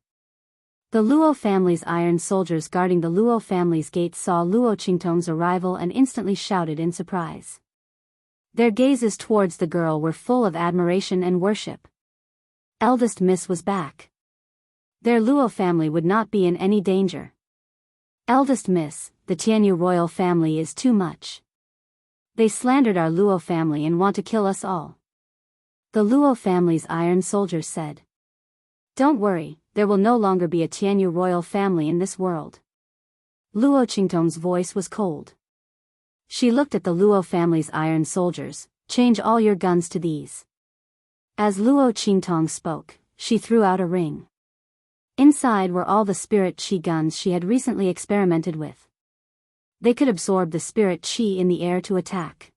The Luo family's iron soldiers guarding the Luo family's gate saw Luo Qingtong's arrival and instantly shouted in surprise. Their gazes towards the girl were full of admiration and worship. Eldest Miss was back. Their Luo family would not be in any danger. Eldest Miss, the Tianyu royal family is too much. They slandered our Luo family and want to kill us all. The Luo family's iron soldiers said. Don't worry, there will no longer be a Tianyu royal family in this world. Luo Qingtong's voice was cold. She looked at the Luo family's iron soldiers. Change all your guns to these. As Luo Qingtong spoke, she threw out a ring. Inside were all the spirit chi guns she had recently experimented with. They could absorb the spirit chi in the air to attack.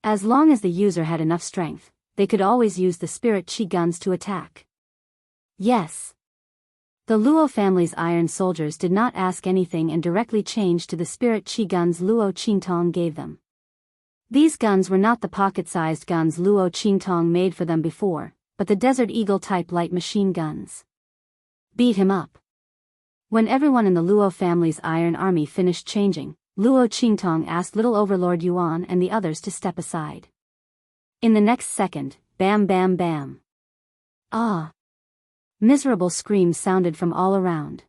As long as the user had enough strength, they could always use the spirit chi guns to attack. Yes. The Luo family's iron soldiers did not ask anything and directly changed to the spirit chi guns Luo Qingtong gave them. These guns were not the pocket-sized guns Luo Qingtong made for them before, but the Desert Eagle-type light machine guns. Beat him up. When everyone in the Luo family's iron army finished changing, Luo Qingtong asked Little Overlord Yuan and the others to step aside. In the next second, bam bam bam. Ah! Miserable screams sounded from all around.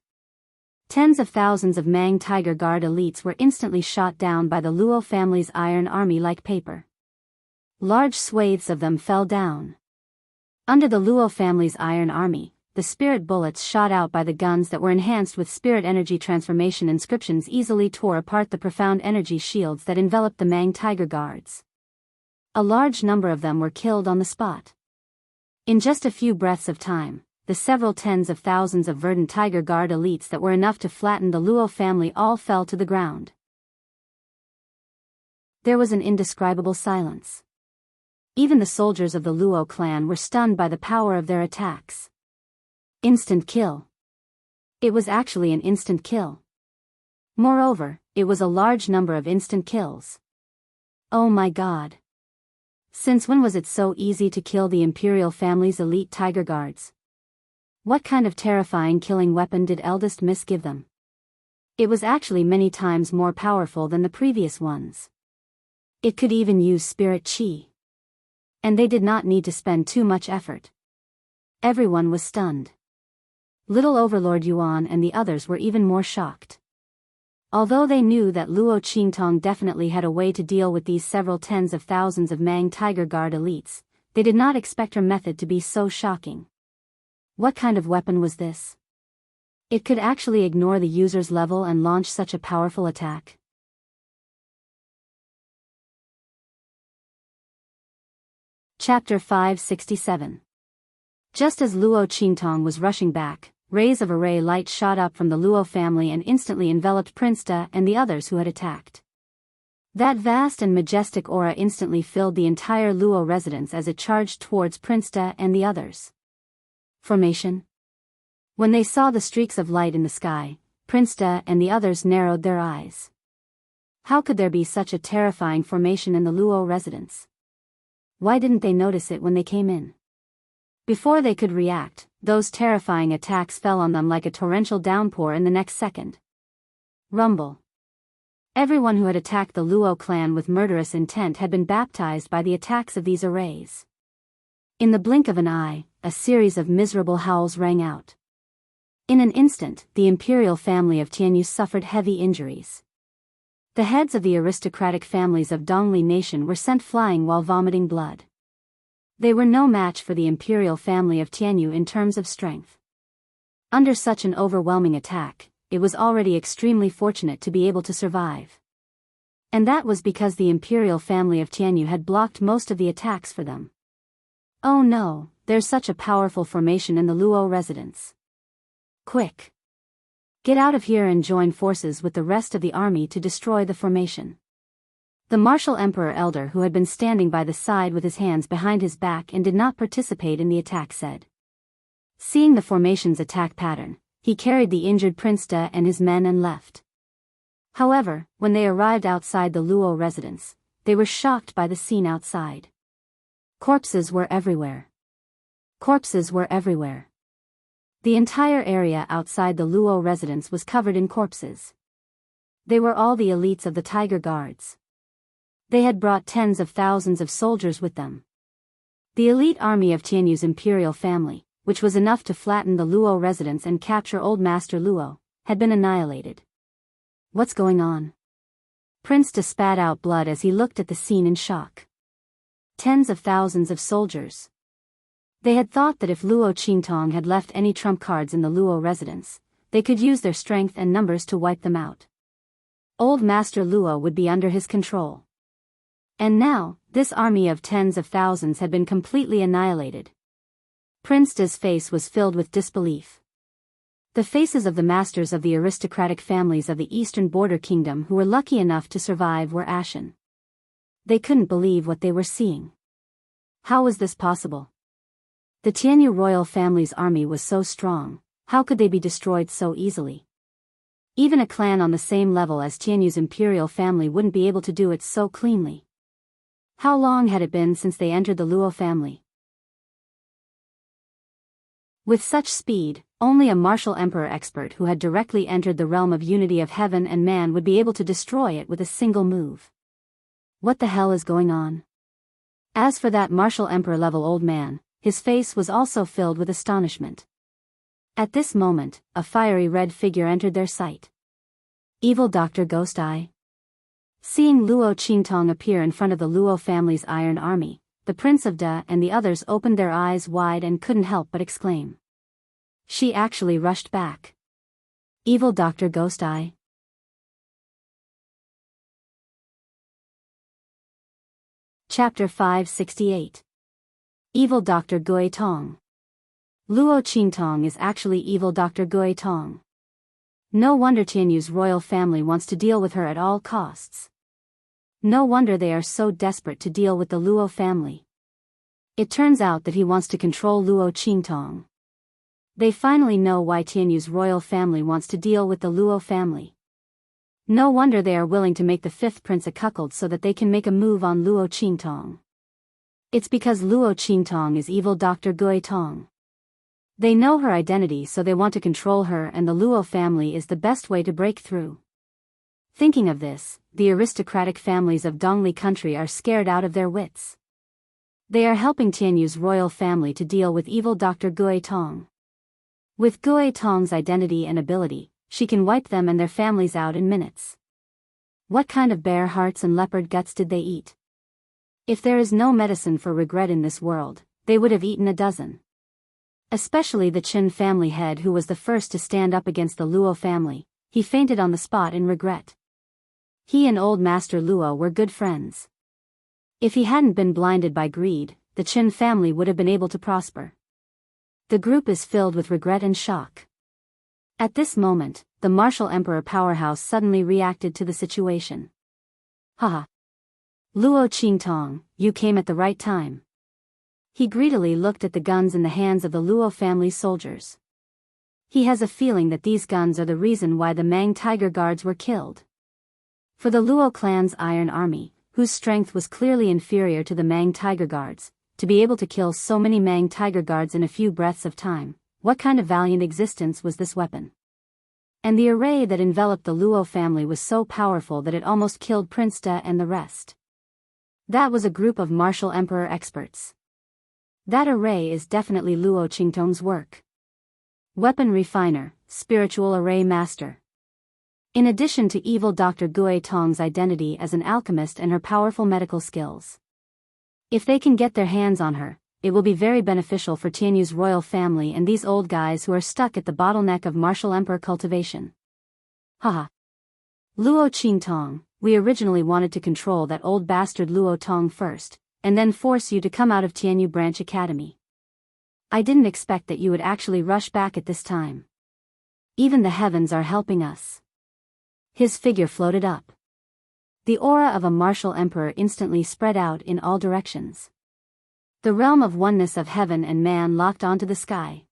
Tens of thousands of Mang Tiger Guard elites were instantly shot down by the Luo family's iron army like paper. Large swathes of them fell down. Under the Luo family's iron army, the spirit bullets shot out by the guns that were enhanced with spirit energy transformation inscriptions easily tore apart the profound energy shields that enveloped the Mang Tiger Guards. A large number of them were killed on the spot. In just a few breaths of time, the several tens of thousands of verdant Tiger Guard elites that were enough to flatten the Luo family all fell to the ground. There was an indescribable silence. Even the soldiers of the Luo clan were stunned by the power of their attacks. Instant kill. It was actually an instant kill. Moreover, it was a large number of instant kills. Oh my god. Since when was it so easy to kill the Imperial family's elite Tiger Guards? What kind of terrifying killing weapon did Eldest Miss give them? It was actually many times more powerful than the previous ones. It could even use spirit chi. And they did not need to spend too much effort. Everyone was stunned. Little Overlord Yuan and the others were even more shocked. Although they knew that Luo Qingtong definitely had a way to deal with these several tens of thousands of Mang Tiger Guard elites, they did not expect her method to be so shocking. What kind of weapon was this? It could actually ignore the user's level and launch such a powerful attack. Chapter 567. Just as Luo Qingtong was rushing back, rays of array light shot up from the Luo family and instantly enveloped Prince Da and the others who had attacked. That vast and majestic aura instantly filled the entire Luo residence as it charged towards Prince Da and the others. Formation. When they saw the streaks of light in the sky, Prince Da and the others narrowed their eyes. How could there be such a terrifying formation in the Luo residence? Why didn't they notice it when they came in? Before they could react, those terrifying attacks fell on them like a torrential downpour in the next second. Rumble. Everyone who had attacked the Luo clan with murderous intent had been baptized by the attacks of these arrays. In the blink of an eye, a series of miserable howls rang out. In an instant, the imperial family of Tianyu suffered heavy injuries. The heads of the aristocratic families of Dongli Nation were sent flying while vomiting blood. They were no match for the imperial family of Tianyu in terms of strength. Under such an overwhelming attack, it was already extremely fortunate to be able to survive. And that was because the imperial family of Tianyu had blocked most of the attacks for them. Oh no, there's such a powerful formation in the Luo residence. Quick! Get out of here and join forces with the rest of the army to destroy the formation. The martial Emperor Elder, who had been standing by the side with his hands behind his back and did not participate in the attack, said. Seeing the formation's attack pattern, he carried the injured Prince Da and his men and left. However, when they arrived outside the Luo residence, they were shocked by the scene outside. Corpses were everywhere. Corpses were everywhere. The entire area outside the Luo residence was covered in corpses. They were all the elites of the Tiger Guards. They had brought tens of thousands of soldiers with them. The elite army of Tianyu's imperial family, which was enough to flatten the Luo residence and capture Old Master Luo, had been annihilated. What's going on? Prince De spat out blood as he looked at the scene in shock. Tens of thousands of soldiers. They had thought that if Luo Qingtong had left any trump cards in the Luo residence, they could use their strength and numbers to wipe them out. Old Master Luo would be under his control. And now, this army of tens of thousands had been completely annihilated. Prince De's face was filled with disbelief. The faces of the masters of the aristocratic families of the Eastern Border Kingdom who were lucky enough to survive were ashen. They couldn't believe what they were seeing. How was this possible? The Tianyu royal family's army was so strong, how could they be destroyed so easily? Even a clan on the same level as Tianyu's imperial family wouldn't be able to do it so cleanly. How long had it been since they entered the Luo family? With such speed, only a martial emperor expert who had directly entered the realm of unity of heaven and man would be able to destroy it with a single move. What the hell is going on? As for that martial emperor level old man, his face was also filled with astonishment. At this moment, a fiery red figure entered their sight. Evil Dr. Ghost Eye. Seeing Luo Qingtong appear in front of the Luo family's iron army, the Prince of Da and the others opened their eyes wide and couldn't help but exclaim. She actually rushed back. Evil Dr. Ghost Eye. Chapter 568. Evil Dr. Gui Tong. Luo Qingtong is actually evil Dr. Gui Tong. No wonder Tianyu's royal family wants to deal with her at all costs. No wonder they are so desperate to deal with the Luo family. It turns out that he wants to control Luo Qingtong. They finally know why Tianyu's royal family wants to deal with the Luo family. No wonder they are willing to make the fifth prince a cuckold so that they can make a move on Luo Qingtong. It's because Luo Qingtong is evil Dr. Gui Tong. They know her identity, so they want to control her, and the Luo family is the best way to break through. Thinking of this, the aristocratic families of Dongli country are scared out of their wits. They are helping Tianyu's royal family to deal with evil Dr. Gui Tong. With Gui Tong's identity and ability, she can wipe them and their families out in minutes. What kind of bear hearts and leopard guts did they eat? If there is no medicine for regret in this world, they would have eaten a dozen. Especially the Qin family head who was the first to stand up against the Luo family, he fainted on the spot in regret. He and Old Master Luo were good friends. If he hadn't been blinded by greed, the Qin family would have been able to prosper. The group is filled with regret and shock. At this moment, the martial emperor powerhouse suddenly reacted to the situation. Haha. Luo Qingtong, you came at the right time. He greedily looked at the guns in the hands of the Luo family's soldiers. He has a feeling that these guns are the reason why the Mang Tiger Guards were killed. For the Luo clan's iron army, whose strength was clearly inferior to the Mang Tiger Guards, to be able to kill so many Mang Tiger Guards in a few breaths of time, what kind of valiant existence was this weapon? And the array that enveloped the Luo family was so powerful that it almost killed Prince Da and the rest. That was a group of martial emperor experts. That array is definitely Luo Qingtong's work. Weapon refiner, spiritual array master. In addition to evil Dr. Gui Tong's identity as an alchemist and her powerful medical skills. If they can get their hands on her, it will be very beneficial for Tianyu's royal family and these old guys who are stuck at the bottleneck of martial emperor cultivation. Haha. Luo Qingtong, we originally wanted to control that old bastard Luo Tong first, and then force you to come out of Tianyu Branch Academy. I didn't expect that you would actually rush back at this time. Even the heavens are helping us. His figure floated up. The aura of a martial emperor instantly spread out in all directions. The realm of oneness of heaven and man locked onto the sky.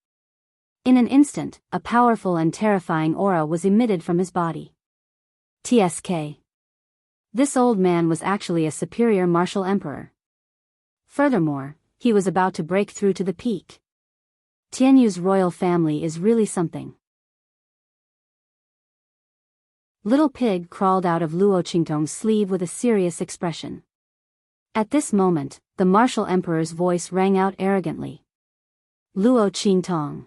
In an instant, a powerful and terrifying aura was emitted from his body. TSK. This old man was actually a superior martial emperor. Furthermore, he was about to break through to the peak. Tianyu's royal family is really something. Little Pig crawled out of Luo Qingtong's sleeve with a serious expression. At this moment, the martial emperor's voice rang out arrogantly. Luo Qingtong.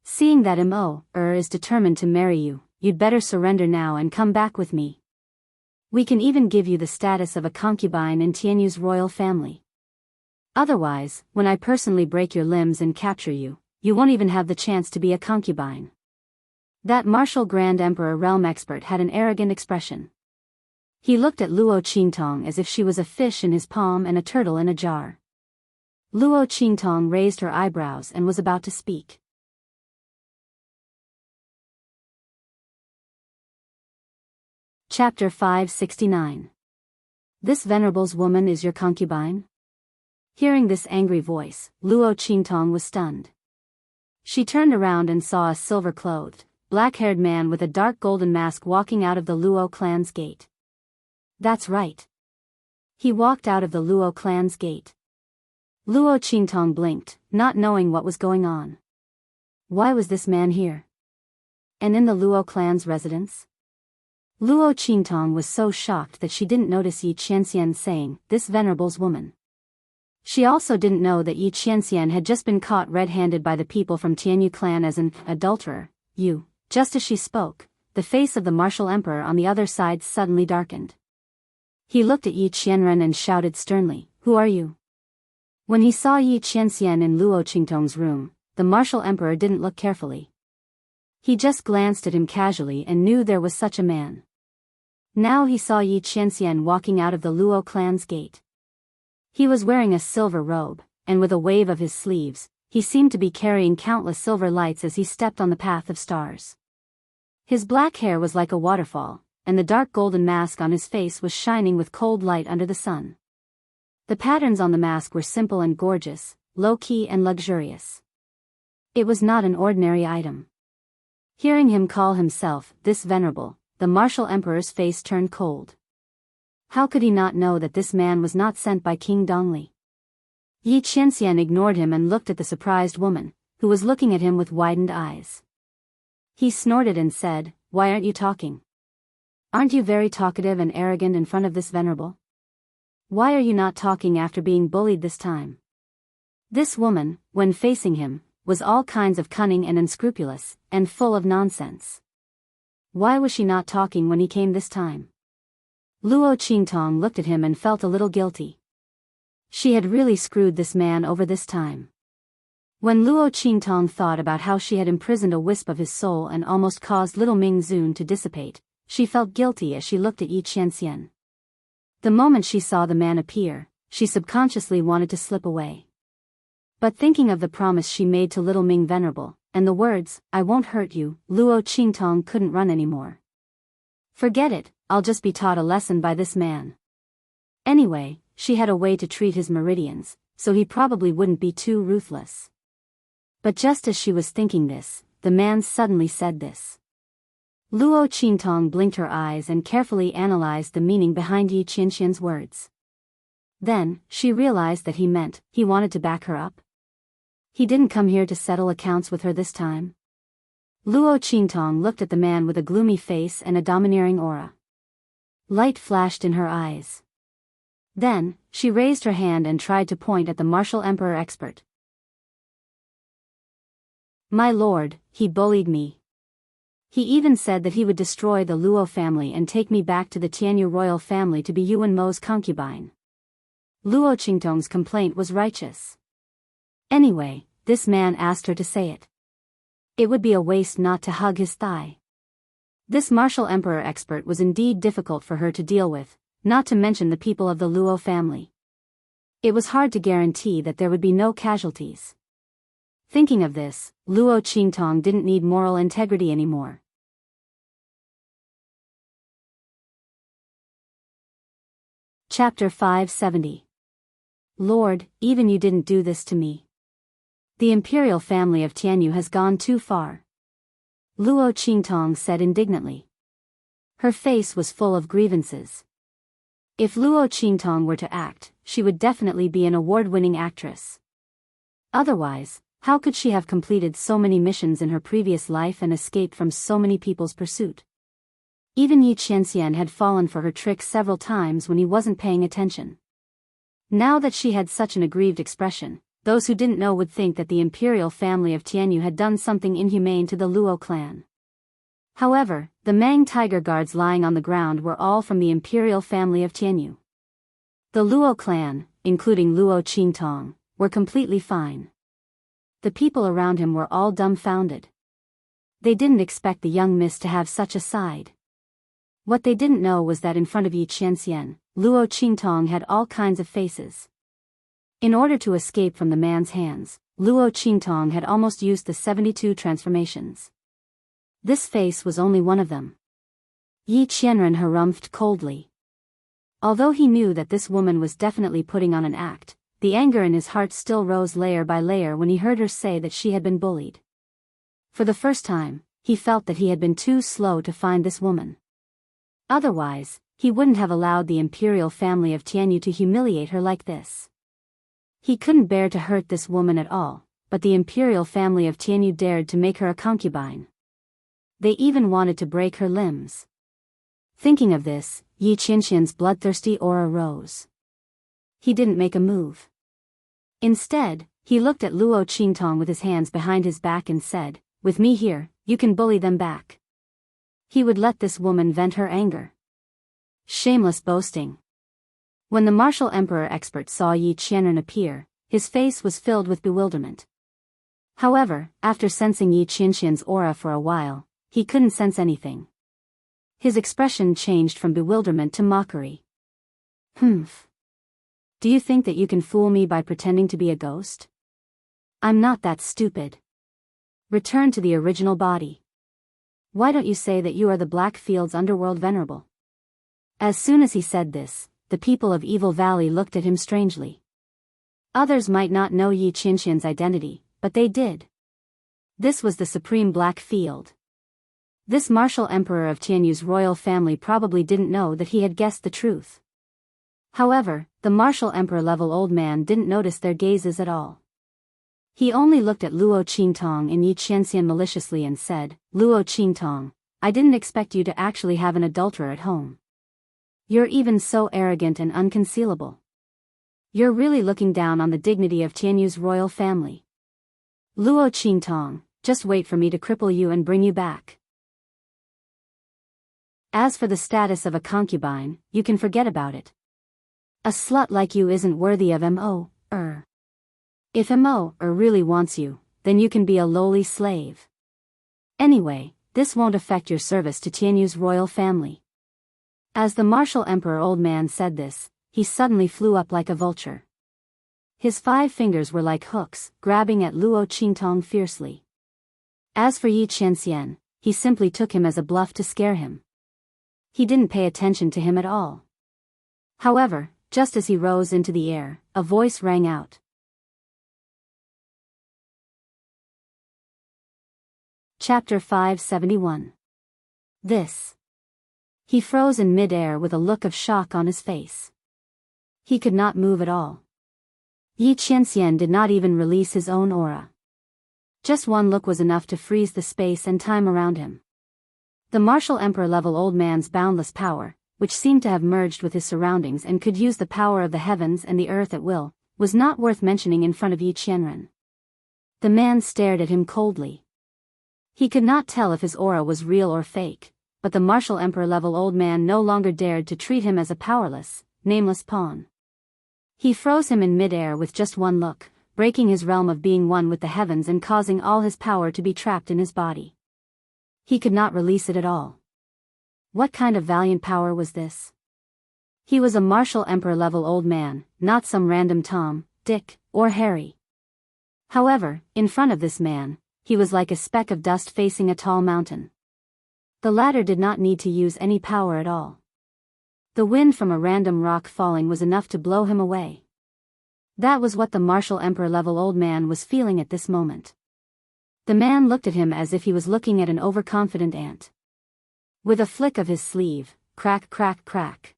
Seeing that Immerse is determined to marry you, you'd better surrender now and come back with me. We can even give you the status of a concubine in Tianyu's royal family. Otherwise, when I personally break your limbs and capture you, you won't even have the chance to be a concubine. That martial Grand Emperor realm expert had an arrogant expression. He looked at Luo Qingtong as if she was a fish in his palm and a turtle in a jar. Luo Qingtong raised her eyebrows and was about to speak. Chapter 569. This venerables woman is your concubine? Hearing this angry voice, Luo Qingtong was stunned. She turned around and saw a silver-clothed, black-haired man with a dark golden mask walking out of the Luo clan's gate. That's right. He walked out of the Luo clan's gate. Luo Qingtong blinked, not knowing what was going on. Why was this man here? And in the Luo clan's residence? Luo Qingtong was so shocked that she didn't notice Yi Qianxian saying, "This venerables woman." She also didn't know that Yi Qianxian had just been caught red-handed by the people from Tianyu clan as an adulterer. Just as she spoke, the face of the martial emperor on the other side suddenly darkened. He looked at Yi Qianren and shouted sternly, "Who are you?" When he saw Yi Qianxian in Luo Qingtong's room, the martial emperor didn't look carefully. He just glanced at him casually and knew there was such a man. Now he saw Yi Qianxian walking out of the Luo clan's gate. He was wearing a silver robe, and with a wave of his sleeves, he seemed to be carrying countless silver lights as he stepped on the path of stars. His black hair was like a waterfall, and the dark golden mask on his face was shining with cold light under the sun. The patterns on the mask were simple and gorgeous, low-key and luxurious. It was not an ordinary item. Hearing him call himself, "this venerable," the martial emperor's face turned cold. How could he not know that this man was not sent by King Dongli? Yi Qianxian ignored him and looked at the surprised woman, who was looking at him with widened eyes. He snorted and said, "Why aren't you talking? Aren't you very talkative and arrogant in front of this venerable? Why are you not talking after being bullied this time?" This woman, when facing him, was all kinds of cunning and unscrupulous, and full of nonsense. Why was she not talking when he came this time? Luo Qingtong looked at him and felt a little guilty. She had really screwed this man over this time. When Luo Qingtong thought about how she had imprisoned a wisp of his soul and almost caused little Ming Zun to dissipate, she felt guilty as she looked at Yi Qianxian. The moment she saw the man appear, she subconsciously wanted to slip away. But thinking of the promise she made to little Ming Venerable, and the words, "I won't hurt you," Luo Qingtong couldn't run anymore. Forget it, I'll just be taught a lesson by this man. Anyway, she had a way to treat his meridians, so he probably wouldn't be too ruthless. But just as she was thinking this, the man suddenly said this. Luo Qingtong blinked her eyes and carefully analyzed the meaning behind Yi Qianxian's words. Then, she realized that he wanted to back her up. He didn't come here to settle accounts with her this time. Luo Qingtong looked at the man with a gloomy face and a domineering aura. Light flashed in her eyes. Then, she raised her hand and tried to point at the martial emperor expert. "My lord, he bullied me. He even said that he would destroy the Luo family and take me back to the Tianyu royal family to be Yuan Mo's concubine." Luo Qingtong's complaint was righteous. Anyway, this man asked her to say it. It would be a waste not to hug his thigh. This martial emperor expert was indeed difficult for her to deal with, not to mention the people of the Luo family. It was hard to guarantee that there would be no casualties. Thinking of this, Luo Qingtong didn't need moral integrity anymore. Chapter 570. Lord, even you didn't do this to me. The imperial family of Tianyu has gone too far. Luo Qingtong said indignantly. Her face was full of grievances. If Luo Qingtong were to act, she would definitely be an award-winning actress. Otherwise, how could she have completed so many missions in her previous life and escaped from so many people's pursuit? Even Yi Qianxian had fallen for her trick several times when he wasn't paying attention. Now that she had such an aggrieved expression, those who didn't know would think that the imperial family of Tianyu had done something inhumane to the Luo clan. However, the Mang tiger guards lying on the ground were all from the imperial family of Tianyu. The Luo clan, including Luo Qingtong, were completely fine. The people around him were all dumbfounded. They didn't expect the young miss to have such a side. What they didn't know was that in front of Yi Qianxian, Luo Qingtong had all kinds of faces. In order to escape from the man's hands, Luo Qingtong had almost used the 72 transformations. This face was only one of them. Yi Qianren harumphed coldly. Although he knew that this woman was definitely putting on an act, the anger in his heart still rose layer by layer when he heard her say that she had been bullied. For the first time, he felt that he had been too slow to find this woman. Otherwise, he wouldn't have allowed the imperial family of Tianyu to humiliate her like this. He couldn't bear to hurt this woman at all, but the imperial family of Tianyu dared to make her a concubine. They even wanted to break her limbs. Thinking of this, Yi Qianxian's bloodthirsty aura rose. He didn't make a move. Instead, he looked at Luo Qingtong with his hands behind his back and said, "With me here, you can bully them back." He would let this woman vent her anger. Shameless boasting. When the martial emperor expert saw Yi Qianren appear, his face was filled with bewilderment. However, after sensing Yi Qianxian's aura for a while, he couldn't sense anything. His expression changed from bewilderment to mockery. "Humph. Do you think that you can fool me by pretending to be a ghost? I'm not that stupid. Return to the original body. Why don't you say that you are the Blackfield's underworld venerable?" As soon as he said this, the people of Evil Valley looked at him strangely. Others might not know Yi Qianxian's identity, but they did. This was the Supreme Blackfield. This martial emperor of Tianyu's royal family probably didn't know that he had guessed the truth. However, the martial emperor-level old man didn't notice their gazes at all. He only looked at Luo Qingtong and Yi Qianxian maliciously and said, "Luo Qingtong, I didn't expect you to actually have an adulterer at home. You're even so arrogant and unconcealable. You're really looking down on the dignity of Tianyu's royal family. Luo Qingtong, just wait for me to cripple you and bring you back. As for the status of a concubine, you can forget about it. A slut like you isn't worthy of Mo.Er. If Mo.Er really wants you, then you can be a lowly slave. Anyway, this won't affect your service to Tianyu's royal family." As the martial emperor old man said this, he suddenly flew up like a vulture. His 5 fingers were like hooks, grabbing at Luo Qingtong fiercely. As for Yi Qianxian, he simply took him as a bluff to scare him. He didn't pay attention to him at all. However, just as he rose into the air, a voice rang out. Chapter 571. This. He froze in mid-air with a look of shock on his face. He could not move at all. Yi Qianxian did not even release his own aura. Just one look was enough to freeze the space and time around him. The martial emperor-level old man's boundless power, which seemed to have merged with his surroundings and could use the power of the heavens and the earth at will, was not worth mentioning in front of Yi Qianren. The man stared at him coldly. He could not tell if his aura was real or fake, but the martial emperor-level old man no longer dared to treat him as a powerless, nameless pawn. He froze him in mid-air with just one look, breaking his realm of being one with the heavens and causing all his power to be trapped in his body. He could not release it at all. What kind of valiant power was this? He was a martial emperor-level old man, not some random Tom, Dick, or Harry. However, in front of this man, he was like a speck of dust facing a tall mountain. The latter did not need to use any power at all. The wind from a random rock falling was enough to blow him away. That was what the martial emperor-level old man was feeling at this moment. The man looked at him as if he was looking at an overconfident ant. With a flick of his sleeve, crack crack crack.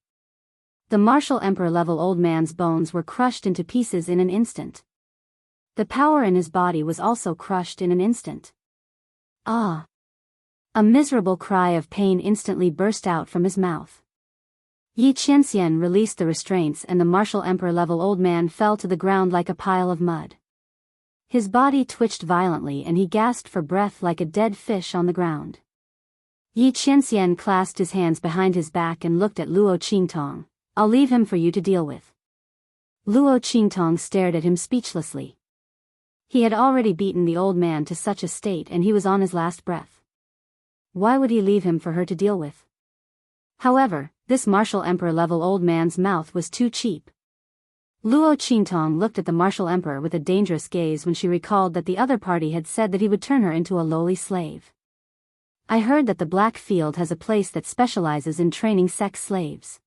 The martial emperor-level old man's bones were crushed into pieces in an instant. The power in his body was also crushed in an instant. Ah! A miserable cry of pain instantly burst out from his mouth. Yi Qianxian released the restraints and the martial emperor-level old man fell to the ground like a pile of mud. His body twitched violently and he gasped for breath like a dead fish on the ground. Yi Qianxian clasped his hands behind his back and looked at Luo Qingtong. I'll leave him for you to deal with. Luo Qingtong stared at him speechlessly. He had already beaten the old man to such a state and he was on his last breath. Why would he leave him for her to deal with? However, this martial emperor-level old man's mouth was too cheap. Luo Qingtong looked at the martial emperor with a dangerous gaze when she recalled that the other party had said that he would turn her into a lowly slave. I heard that the Black Field has a place that specializes in training sex slaves.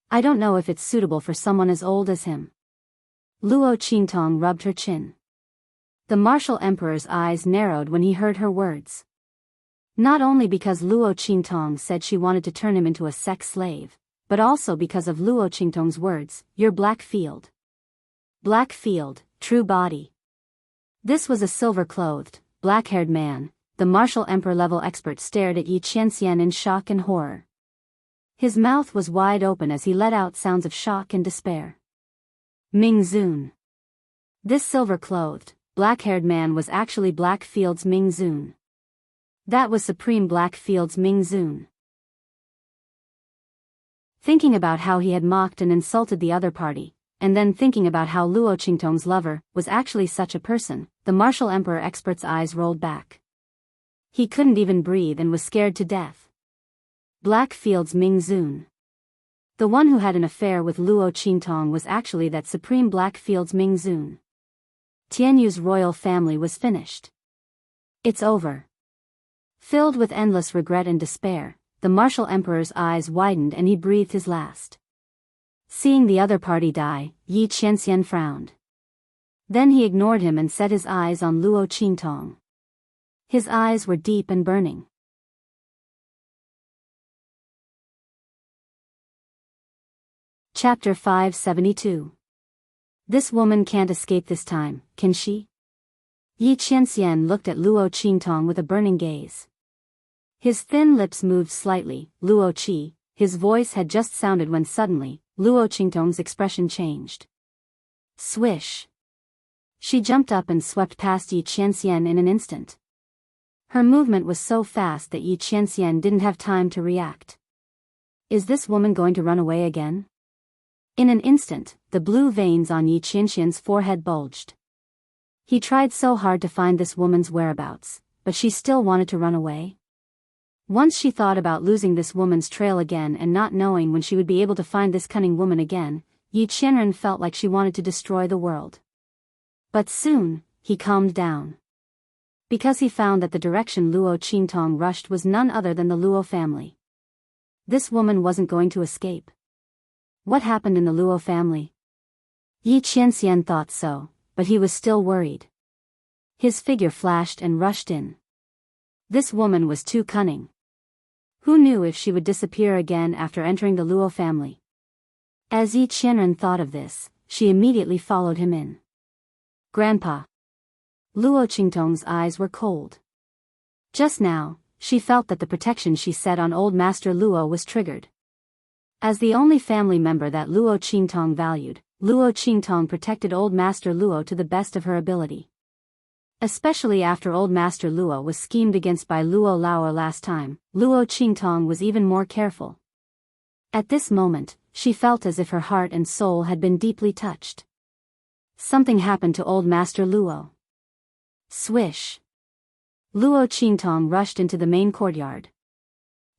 I don't know if it's suitable for someone as old as him. Luo Qingtong rubbed her chin. The martial emperor's eyes narrowed when he heard her words. Not only because Luo Qingtong said she wanted to turn him into a sex slave, but also because of Luo Qingtong's words, your Black Field. Black Field, true body. This was a silver-clothed, black-haired man. The martial emperor-level expert stared at Yi Qianxian in shock and horror. His mouth was wide open as he let out sounds of shock and despair. Ming Zun. This silver-clothed, black-haired man was actually Black Field's Ming Zun. That was Supreme Black Field's Ming Zun. Thinking about how he had mocked and insulted the other party, and then thinking about how Luo Qingtong's lover was actually such a person, the martial emperor expert's eyes rolled back. He couldn't even breathe and was scared to death. Black Field's Ming Zun. The one who had an affair with Luo Qingtong was actually that Supreme Black Field's Ming Zun. Tianyu's royal family was finished. It's over. Filled with endless regret and despair, the martial emperor's eyes widened and he breathed his last. Seeing the other party die, Yi Qianxian frowned. Then he ignored him and set his eyes on Luo Qingtong. His eyes were deep and burning. Chapter 572. This woman can't escape this time, can she? Yi Qianxian looked at Luo Qingtong with a burning gaze. His thin lips moved slightly. Luo Qi, his voice had just sounded when suddenly, Luo Qingtong's expression changed. Swish. She jumped up and swept past Yi Qianxian in an instant. Her movement was so fast that Yi Qianxian didn't have time to react. Is this woman going to run away again? In an instant, the blue veins on Yi Qianxian's forehead bulged. He tried so hard to find this woman's whereabouts, but she still wanted to run away. Once she thought about losing this woman's trail again and not knowing when she would be able to find this cunning woman again, Yi Qianren felt like she wanted to destroy the world. But soon, he calmed down. Because he found that the direction Luo Qingtong rushed was none other than the Luo family. This woman wasn't going to escape. What happened in the Luo family? Yi Qianxian thought so, but he was still worried. His figure flashed and rushed in. This woman was too cunning. Who knew if she would disappear again after entering the Luo family? As Yi Qianren thought of this, she immediately followed him in. Grandpa. Luo Qingtong's eyes were cold. Just now, she felt that the protection she set on old Master Luo was triggered. As the only family member that Luo Qingtong valued, Luo Qingtong protected old Master Luo to the best of her ability. Especially after old Master Luo was schemed against by Luo Lao last time, Luo Qingtong was even more careful. At this moment, she felt as if her heart and soul had been deeply touched. Something happened to old Master Luo. Swish. Luo Qingtong rushed into the main courtyard.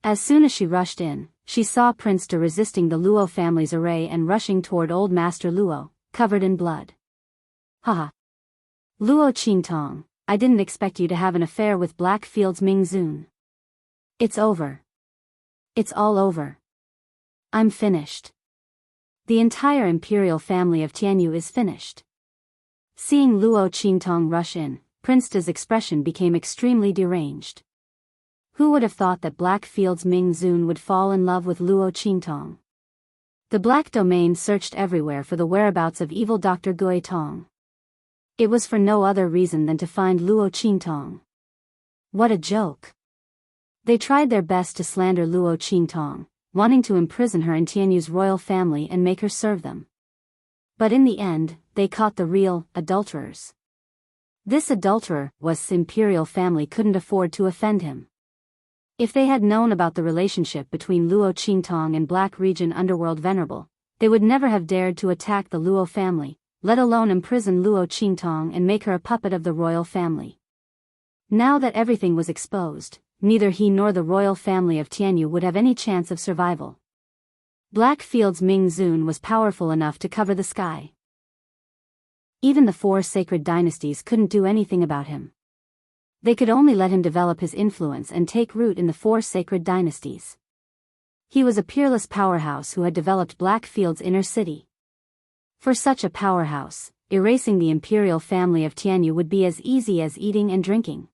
As soon as she rushed in, she saw Prince De resisting the Luo family's array and rushing toward old Master Luo, covered in blood. Haha. Luo Qingtong, I didn't expect you to have an affair with Black Field's Ming Zun. It's over. It's all over. I'm finished. The entire imperial family of Tianyu is finished. Seeing Luo Qingtong rush in, Prince De's expression became extremely deranged. Who would have thought that Blackfield's Ming Zun would fall in love with Luo Qingtong? The Black Domain searched everywhere for the whereabouts of evil Dr. Gui Tong. It was for no other reason than to find Luo Qingtong. What a joke! They tried their best to slander Luo Qingtong, wanting to imprison her in Tianyu's royal family and make her serve them. But in the end, they caught the real adulterers. This adulterer was imperial family couldn't afford to offend him. If they had known about the relationship between Luo Qingtong and Black Region Underworld Venerable, they would never have dared to attack the Luo family, let alone imprison Luo Qingtong and make her a puppet of the royal family. Now that everything was exposed, neither he nor the royal family of Tianyu would have any chance of survival. Blackfield's Ming Zun was powerful enough to cover the sky. Even the 4 sacred dynasties couldn't do anything about him. They could only let him develop his influence and take root in the 4 sacred dynasties. He was a peerless powerhouse who had developed Blackfield's inner city. For such a powerhouse, erasing the imperial family of Tianyu would be as easy as eating and drinking.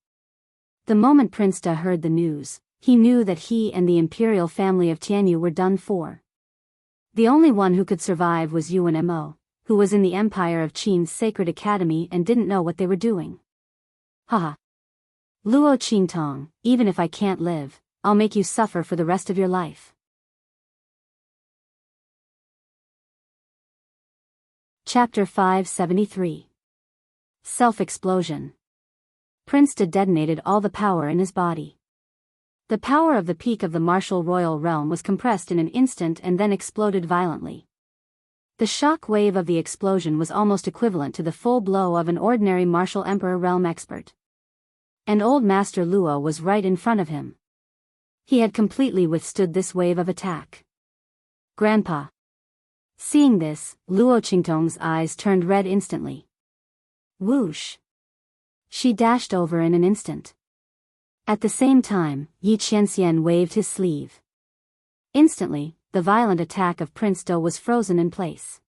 The moment Prince Da heard the news, he knew that he and the imperial family of Tianyu were done for. The only one who could survive was Yuan Mo, who was in the Empire of Qin's Sacred Academy and didn't know what they were doing. Haha. Luo Qingtong, even if I can't live, I'll make you suffer for the rest of your life. Chapter 573. Self-Explosion. Prince Da detonated all the power in his body. The power of the peak of the martial royal realm was compressed in an instant and then exploded violently. The shock wave of the explosion was almost equivalent to the full blow of an ordinary martial emperor realm expert. And old Master Luo was right in front of him. He had completely withstood this wave of attack. Grandpa. Seeing this, Luo Qingtong's eyes turned red instantly. Whoosh. She dashed over in an instant. At the same time, Yi Qianxian waved his sleeve. Instantly, the violent attack of Prince Do was frozen in place.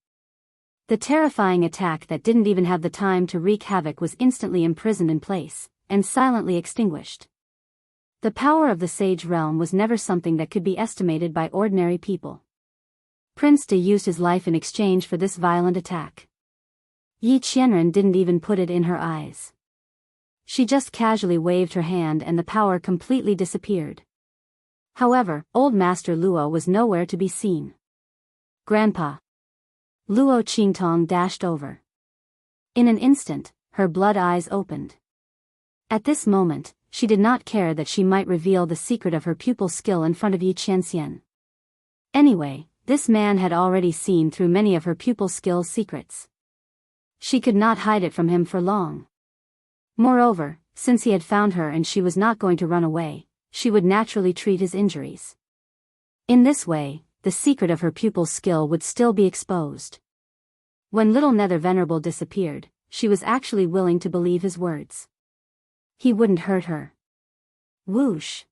The terrifying attack that didn't even have the time to wreak havoc was instantly imprisoned in place, and silently extinguished. The power of the Sage Realm was never something that could be estimated by ordinary people. Prince De used his life in exchange for this violent attack. Yi Qianren didn't even put it in her eyes. She just casually waved her hand and the power completely disappeared. However, old Master Luo was nowhere to be seen. Grandpa. Luo Qingtong dashed over. In an instant, her blood eyes opened. At this moment, she did not care that she might reveal the secret of her pupil's skill in front of Yi Qianxian. Anyway, this man had already seen through many of her pupil's skill's secrets. She could not hide it from him for long. Moreover, since he had found her and she was not going to run away, she would naturally treat his injuries. In this way, the secret of her pupil's skill would still be exposed. When Little Nether Venerable disappeared, she was actually willing to believe his words. He wouldn't hurt her. Whoosh.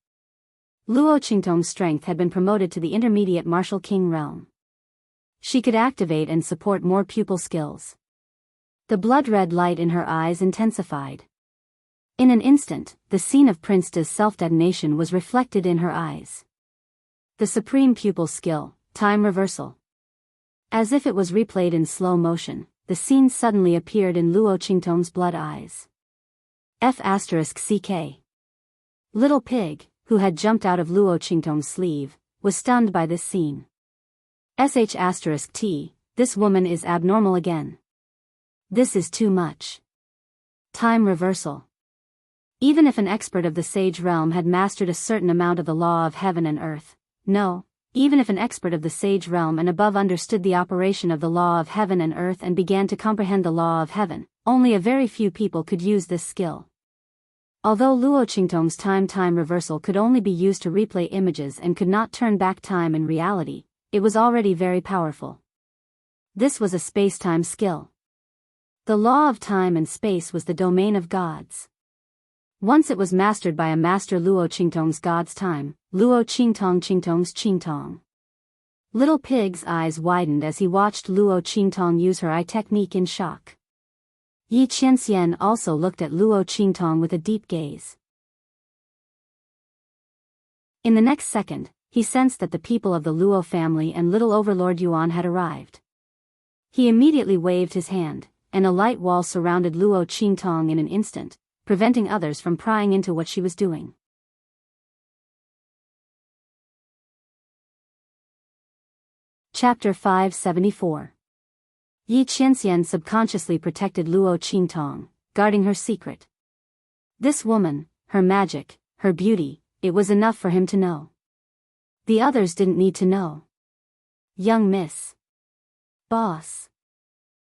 Luo Qingtong's strength had been promoted to the intermediate martial king realm. She could activate and support more pupil skills. The blood-red light in her eyes intensified. In an instant, the scene of Prince Da's self-detonation was reflected in her eyes. The supreme pupil skill, time reversal. As if it was replayed in slow motion, the scene suddenly appeared in Luo Qingtong's blood eyes. F***CK. Little Pig, who had jumped out of Luo Qingtong's sleeve, was stunned by this scene. **T, this woman is abnormal again. This is too much. Time reversal. Even if an expert of the Sage Realm had mastered a certain amount of the law of heaven and earth, no, even if an expert of the Sage Realm and above understood the operation of the law of heaven and earth and began to comprehend the law of heaven, only a very few people could use this skill. Although Luo Qingtong's time reversal could only be used to replay images and could not turn back time in reality, it was already very powerful. This was a space-time skill. The law of time and space was the domain of gods. Once it was mastered by a master Luo Qingtong's god's time, Luo Qingtong's Qingtong. Little Pig's eyes widened as he watched Luo Qingtong use her eye technique in shock. Yi Qianxian also looked at Luo Qingtong with a deep gaze. In the next second, he sensed that the people of the Luo family and little overlord Yuan had arrived. He immediately waved his hand, and a light wall surrounded Luo Qingtong in an instant, preventing others from prying into what she was doing. Chapter 574. Yi Qianxian subconsciously protected Luo Qingtong, guarding her secret. This woman, her magic, her beauty, it was enough for him to know. The others didn't need to know. Young Miss. Boss.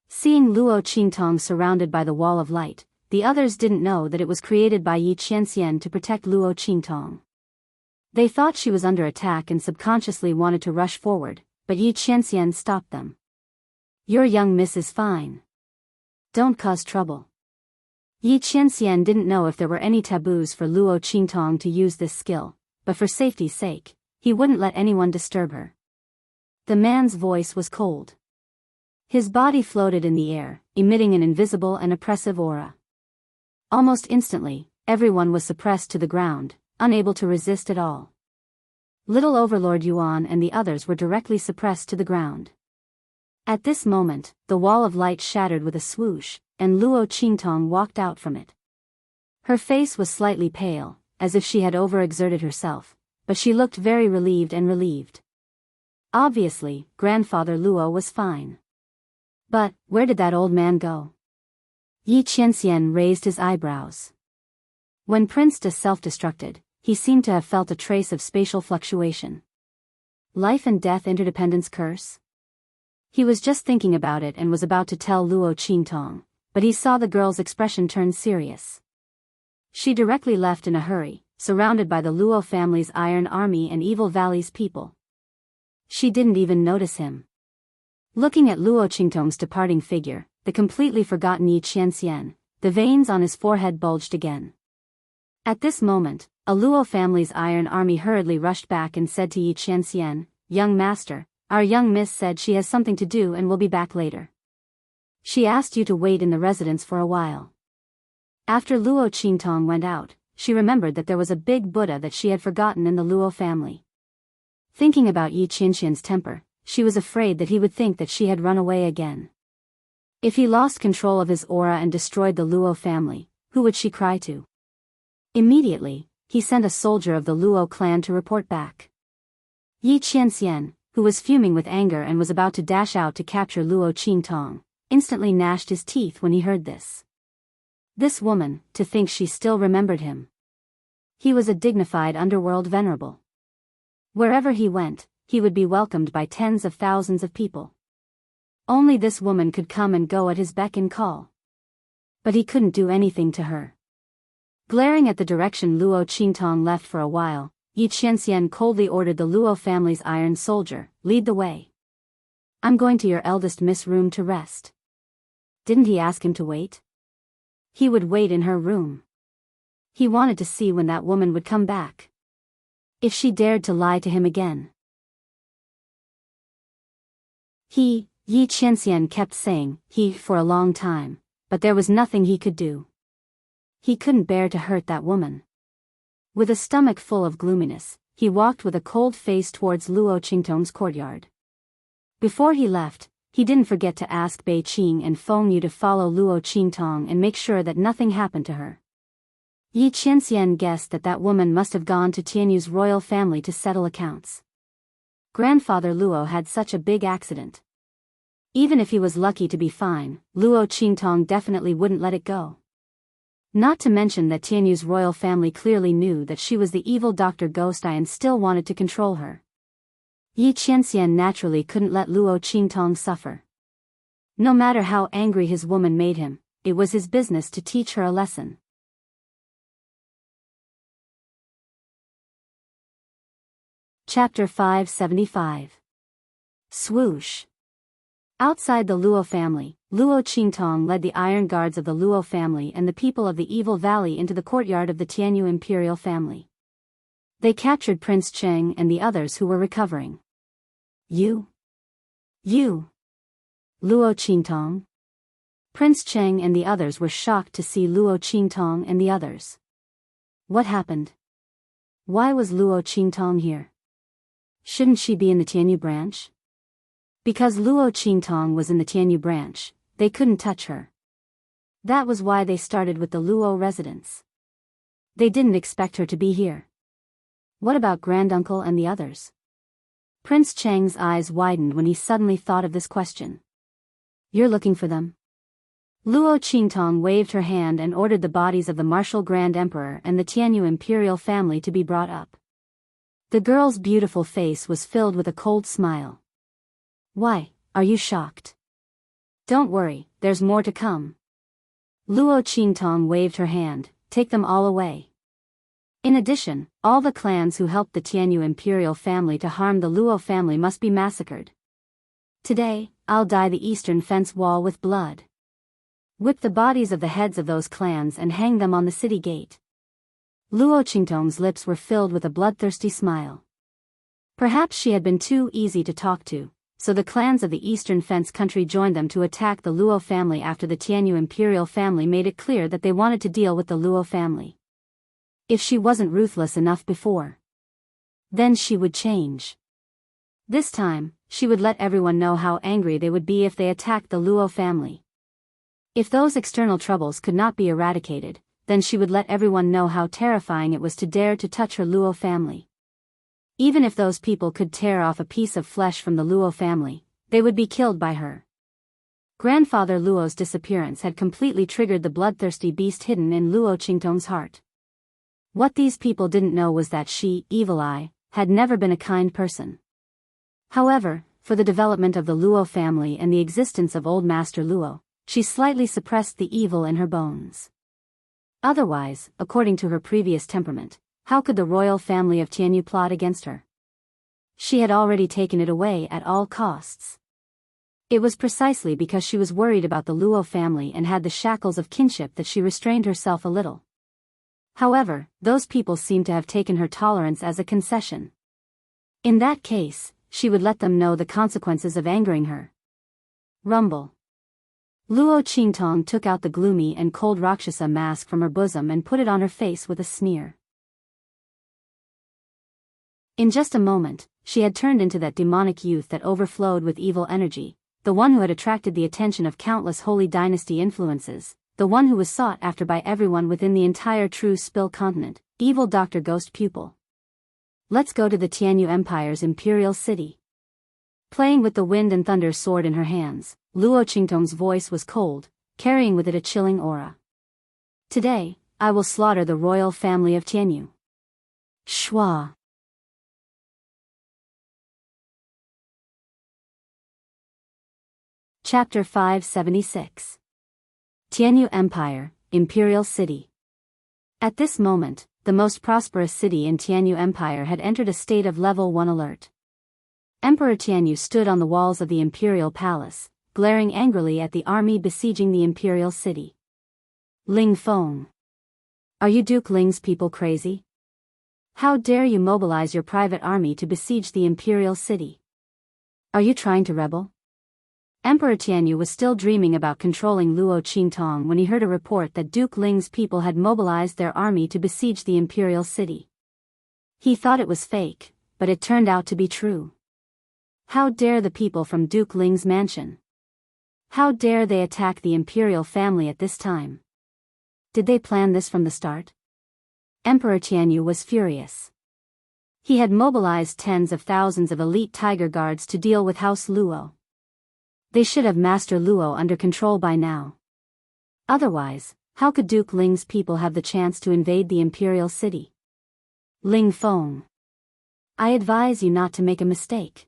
Seeing Luo Qingtong surrounded by the wall of light, the others didn't know that it was created by Yi Qianxian to protect Luo Qingtong. They thought she was under attack and subconsciously wanted to rush forward, but Yi Qianxian stopped them. Your young miss is fine. Don't cause trouble. Yi Qianxian didn't know if there were any taboos for Luo Qingtong to use this skill, but for safety's sake, he wouldn't let anyone disturb her. The man's voice was cold. His body floated in the air, emitting an invisible and oppressive aura. Almost instantly, everyone was suppressed to the ground, unable to resist at all. Little Overlord Yuan and the others were directly suppressed to the ground. At this moment, the wall of light shattered with a swoosh, and Luo Qingtong walked out from it. Her face was slightly pale, as if she had overexerted herself, but she looked very relieved. Obviously, Grandfather Luo was fine. But, where did that old man go? Yi Qianxian raised his eyebrows. When Prince De self-destructed, he seemed to have felt a trace of spatial fluctuation. Life and death interdependence curse? He was just thinking about it and was about to tell Luo Qingtong, but he saw the girl's expression turn serious. She directly left in a hurry, surrounded by the Luo family's Iron Army and Evil Valley's people. She didn't even notice him. Looking at Luo Qingtong's departing figure, the completely forgotten Yi Qianxian, the veins on his forehead bulged again. At this moment, a Luo family's Iron Army hurriedly rushed back and said to Yi Qianxian, "Young master, our young miss said she has something to do and will be back later. She asked you to wait in the residence for a while." After Luo Qingtong went out, she remembered that there was a big Buddha that she had forgotten in the Luo family. Thinking about Yi Qianxian's temper, she was afraid that he would think that she had run away again. If he lost control of his aura and destroyed the Luo family, who would she cry to? Immediately, he sent a soldier of the Luo clan to report back. Yi Qianxian, who was fuming with anger and was about to dash out to capture Luo Qingtong, instantly gnashed his teeth when he heard this. This woman, to think she still remembered him. He was a dignified underworld venerable. Wherever he went, he would be welcomed by tens of thousands of people. Only this woman could come and go at his beck and call. But he couldn't do anything to her. Glaring at the direction Luo Qingtong left for a while, Yi Qianxian coldly ordered the Luo family's iron soldier, "Lead the way. I'm going to your eldest miss' room to rest." Didn't he ask him to wait? He would wait in her room. He wanted to see when that woman would come back. If she dared to lie to him again. Yi Qianxian kept saying he for a long time, but there was nothing he could do. He couldn't bear to hurt that woman. With a stomach full of gloominess, he walked with a cold face towards Luo Qingtong's courtyard. Before he left, he didn't forget to ask Bei Qing and Feng Yu to follow Luo Qingtong and make sure that nothing happened to her. Yi Qianxian guessed that that woman must have gone to Tianyu's royal family to settle accounts. Grandfather Luo had such a big accident. Even if he was lucky to be fine, Luo Qingtong definitely wouldn't let it go. Not to mention that Tianyu's royal family clearly knew that she was the evil Dr. Ghostai and still wanted to control her. Yi Qianxian naturally couldn't let Luo Qingtong suffer. No matter how angry his woman made him, it was his business to teach her a lesson. Chapter 575. Swoosh. Outside the Luo family, Luo Qingtong led the iron guards of the Luo family and the people of the Evil Valley into the courtyard of the Tianyu imperial family. They captured Prince Cheng and the others who were recovering. You? Luo Qingtong? Prince Cheng and the others were shocked to see Luo Qingtong and the others. What happened? Why was Luo Qingtong here? Shouldn't she be in the Tianyu branch? Because Luo Qingtong was in the Tianyu branch, they couldn't touch her. That was why they started with the Luo residence. They didn't expect her to be here. What about granduncle and the others? Prince Cheng's eyes widened when he suddenly thought of this question. You're looking for them? Luo Qingtong waved her hand and ordered the bodies of the martial Grand Emperor and the Tianyu imperial family to be brought up. The girl's beautiful face was filled with a cold smile. Why, are you shocked? Don't worry, there's more to come. Luo Qingtong waved her hand, take them all away. In addition, all the clans who helped the Tianyu imperial family to harm the Luo family must be massacred. Today, I'll dye the eastern fence wall with blood. Whip the bodies of the heads of those clans and hang them on the city gate. Luo Qingtong's lips were filled with a bloodthirsty smile. Perhaps she had been too easy to talk to, so the clans of the eastern fence country joined them to attack the Luo family after the Tianyu imperial family made it clear that they wanted to deal with the Luo family. If she wasn't ruthless enough before, then she would change. This time, she would let everyone know how angry they would be if they attacked the Luo family. If those external troubles could not be eradicated, then she would let everyone know how terrifying it was to dare to touch her Luo family. Even if those people could tear off a piece of flesh from the Luo family, they would be killed by her. Grandfather Luo's disappearance had completely triggered the bloodthirsty beast hidden in Luo Qingtong's heart. What these people didn't know was that she, Evil Eye, had never been a kind person. However, for the development of the Luo family and the existence of Old Master Luo, she slightly suppressed the evil in her bones. Otherwise, according to her previous temperament, how could the royal family of Tianyu plot against her? She had already taken it away at all costs. It was precisely because she was worried about the Luo family and had the shackles of kinship that she restrained herself a little. However, those people seemed to have taken her tolerance as a concession. In that case, she would let them know the consequences of angering her. Rumble. Luo Qingtong took out the gloomy and cold Rakshasa mask from her bosom and put it on her face with a sneer. In just a moment, she had turned into that demonic youth that overflowed with evil energy, the one who had attracted the attention of countless holy dynasty influences, the one who was sought after by everyone within the entire True Spill continent, evil Dr. Ghost Pupil. Let's go to the Tianyu Empire's imperial city. Playing with the wind and thunder sword in her hands, Luo Qingtong's voice was cold, carrying with it a chilling aura. Today, I will slaughter the royal family of Tianyu. Shwa. Chapter 576. Tianyu Empire, Imperial City. At this moment, the most prosperous city in Tianyu Empire had entered a state of level 1 alert. Emperor Tianyu stood on the walls of the imperial palace, glaring angrily at the army besieging the imperial city. Ling Feng. Are you Duke Ling's people crazy? How dare you mobilize your private army to besiege the imperial city? Are you trying to rebel? Emperor Tianyu was still dreaming about controlling Luo Qingtong when he heard a report that Duke Ling's people had mobilized their army to besiege the imperial city. He thought it was fake, but it turned out to be true. How dare the people from Duke Ling's mansion? How dare they attack the imperial family at this time? Did they plan this from the start? Emperor Tianyu was furious. He had mobilized tens of thousands of elite tiger guards to deal with House Luo. They should have Master Luo under control by now. Otherwise, how could Duke Ling's people have the chance to invade the imperial city? Ling Feng. I advise you not to make a mistake.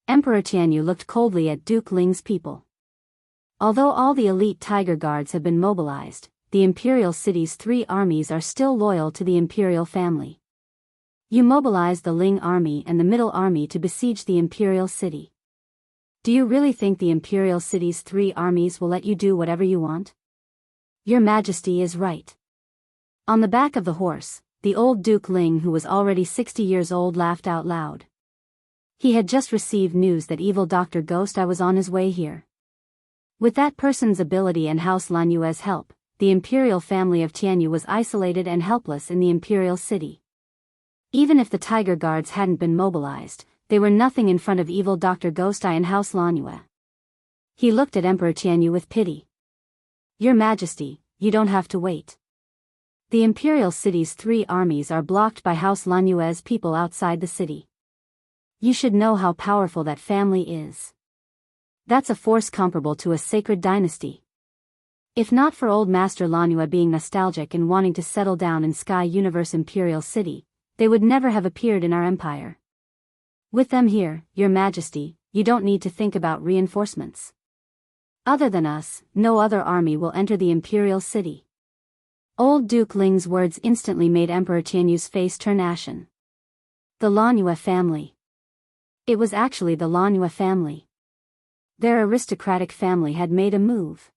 Emperor Tianyu looked coldly at Duke Ling's people. Although all the elite tiger guards have been mobilized, the imperial city's 3 armies are still loyal to the imperial family. You mobilized the Ling army and the middle army to besiege the imperial city. Do you really think the imperial city's 3 armies will let you do whatever you want? Your Majesty is right. On the back of the horse, the old Duke Ling, who was already 60 years old, laughed out loud. He had just received news that evil Dr. Ghost I was on his way here. With that person's ability and House Lanyue's help, the imperial family of Tianyu was isolated and helpless in the imperial city. Even if the tiger guards hadn't been mobilized, they were nothing in front of evil Dr. Ghost Eye and House Lanue. He looked at Emperor Tianyu with pity. Your Majesty, you don't have to wait. The Imperial City's 3 armies are blocked by House Lanue's people outside the city. You should know how powerful that family is. That's a force comparable to a sacred dynasty. If not for old Master Lanue being nostalgic and wanting to settle down in Sky Universe Imperial City, they would never have appeared in our empire. With them here, Your Majesty, you don't need to think about reinforcements. Other than us, no other army will enter the Imperial City. Old Duke Ling's words instantly made Emperor Tianyu's face turn ashen. The Lanue family. It was actually the Lanue family. Their aristocratic family had made a move.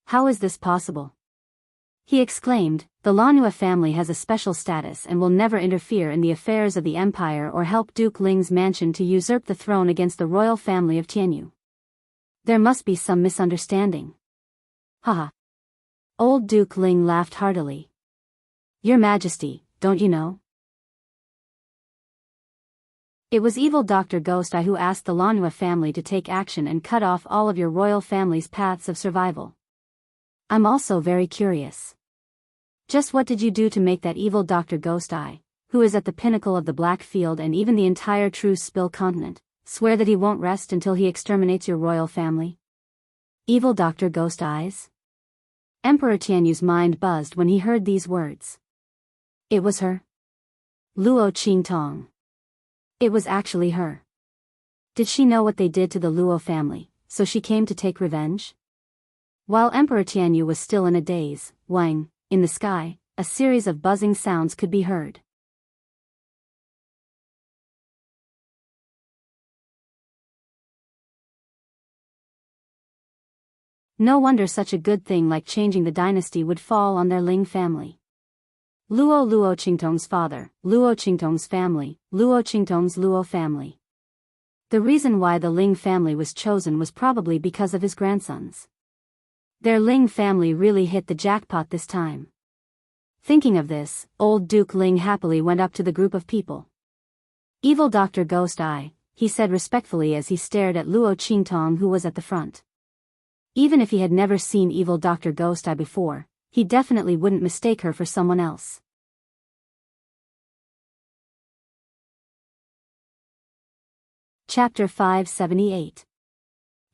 How is this possible? He exclaimed, the Lanue family has a special status and will never interfere in the affairs of the empire or help Duke Ling's mansion to usurp the throne against the royal family of Tianyu. There must be some misunderstanding. Haha. Old Duke Ling laughed heartily. Your Majesty, don't you know? It was evil Dr. Ghost Eye who asked the Lanue family to take action and cut off all of your royal family's paths of survival. I'm also very curious. Just what did you do to make that evil Dr. Ghost Eye, who is at the pinnacle of the Black Field and even the entire True Spill continent, swear that he won't rest until he exterminates your royal family? Evil Dr. Ghost Eyes? Emperor Tianyu's mind buzzed when he heard these words. It was her. Luo Qingtong. It was actually her. Did she know what they did to the Luo family, so she came to take revenge? While Emperor Tianyu was still in a daze, wang, in the sky, a series of buzzing sounds could be heard. No wonder such a good thing like changing the dynasty would fall on their Ling family. Luo Qingtong's father, Luo Qingtong's family, Luo Qingtong's Luo family. The reason why the Ling family was chosen was probably because of his grandsons. Their Ling family really hit the jackpot this time. Thinking of this, old Duke Ling happily went up to the group of people. Evil Dr. Ghost Eye, he said respectfully as he stared at Luo Qingtong who was at the front. Even if he had never seen evil Dr. Ghost Eye before, he definitely wouldn't mistake her for someone else. Chapter 578.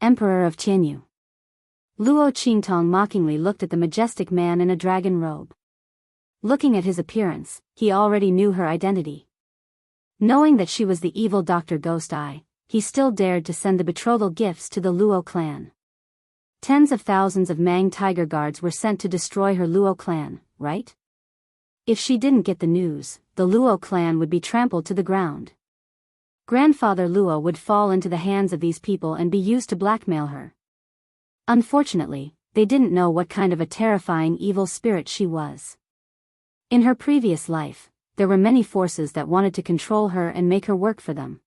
Emperor of Tianyu. Luo Qingtong mockingly looked at the majestic man in a dragon robe. Looking at his appearance, he already knew her identity. Knowing that she was the evil Dr. Ghost Eye, he still dared to send the betrothal gifts to the Luo clan. Tens of thousands of Mang tiger guards were sent to destroy her Luo clan, right? If she didn't get the news, the Luo clan would be trampled to the ground. Grandfather Luo would fall into the hands of these people and be used to blackmail her. Unfortunately, they didn't know what kind of a terrifying evil spirit she was. In her previous life, there were many forces that wanted to control her and make her work for them.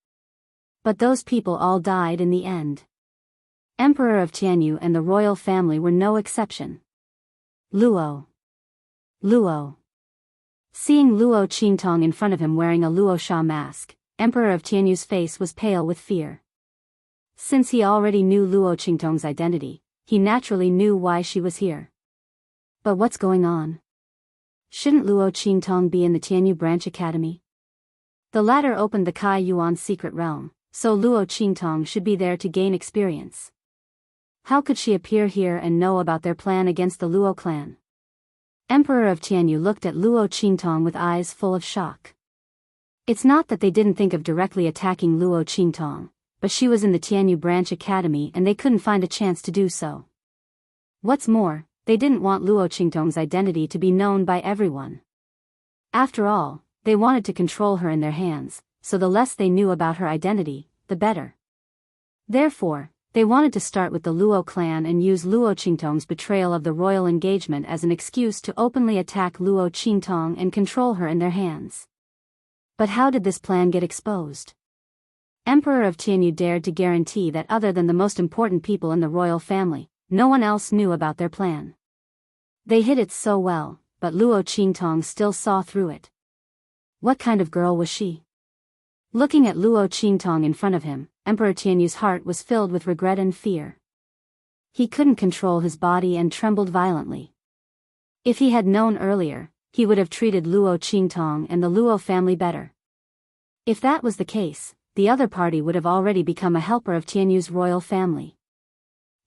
But those people all died in the end. Emperor of Tianyu and the royal family were no exception. Luo. Seeing Luo Qingtong in front of him wearing a Luo Sha mask, Emperor of Tianyu's face was pale with fear. Since he already knew Luo Qingtong's identity, he naturally knew why she was here. But what's going on? Shouldn't Luo Qingtong be in the Tianyu Branch Academy? The latter opened the Kai Yuan secret realm, so Luo Qingtong should be there to gain experience. How could she appear here and know about their plan against the Luo clan? Emperor of Tianyu looked at Luo Qingtong with eyes full of shock. It's not that they didn't think of directly attacking Luo Qingtong, but she was in the Tianyu Branch Academy and they couldn't find a chance to do so. What's more, they didn't want Luo Qingtong's identity to be known by everyone. After all, they wanted to control her in their hands, so the less they knew about her identity, the better. Therefore, they wanted to start with the Luo clan and use Luo Qingtong's betrayal of the royal engagement as an excuse to openly attack Luo Qingtong and control her in their hands. But how did this plan get exposed? Emperor of Tianyu dared to guarantee that other than the most important people in the royal family, no one else knew about their plan. They hid it so well, but Luo Qingtong still saw through it. What kind of girl was she? Looking at Luo Qingtong in front of him, Emperor Tianyu's heart was filled with regret and fear. He couldn't control his body and trembled violently. If he had known earlier, he would have treated Luo Qingtong and the Luo family better. If that was the case, the other party would have already become a helper of Tianyu's royal family.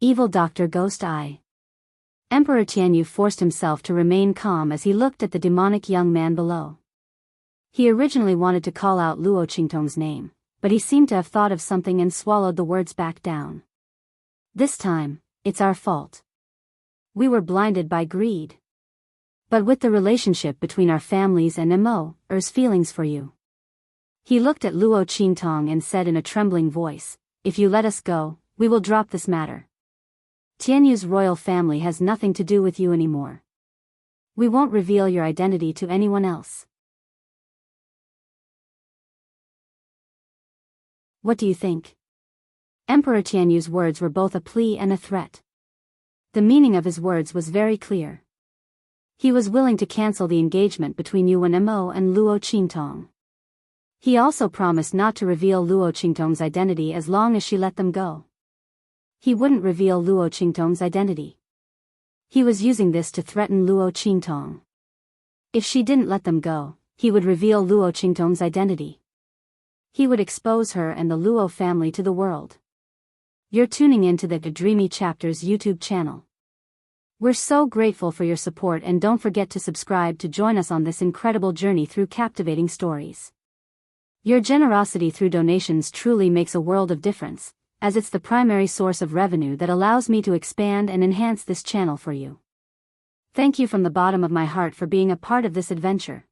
Evil Dr. Ghost Eye. Emperor Tianyu forced himself to remain calm as he looked at the demonic young man below. He originally wanted to call out Luo Qingtong's name, but he seemed to have thought of something and swallowed the words back down. This time, it's our fault. We were blinded by greed. But with the relationship between our families and Immerse's feelings for you. He looked at Luo Qingtong and said in a trembling voice, "If you let us go, we will drop this matter. Tianyu's royal family has nothing to do with you anymore. We won't reveal your identity to anyone else." What do you think? Emperor Tianyu's words were both a plea and a threat. The meaning of his words was very clear. He was willing to cancel the engagement between Yuan Immerse and Luo Qingtong. He also promised not to reveal Luo Qingtong's identity as long as she let them go. He wouldn't reveal Luo Qingtong's identity. He was using this to threaten Luo Qingtong. If she didn't let them go, he would reveal Luo Qingtong's identity. He would expose her and the Luo family to the world. You're tuning into the Dreamy Chapters YouTube channel. We're so grateful for your support, and don't forget to subscribe to join us on this incredible journey through captivating stories. Your generosity through donations truly makes a world of difference, as it's the primary source of revenue that allows me to expand and enhance this channel for you. Thank you from the bottom of my heart for being a part of this adventure.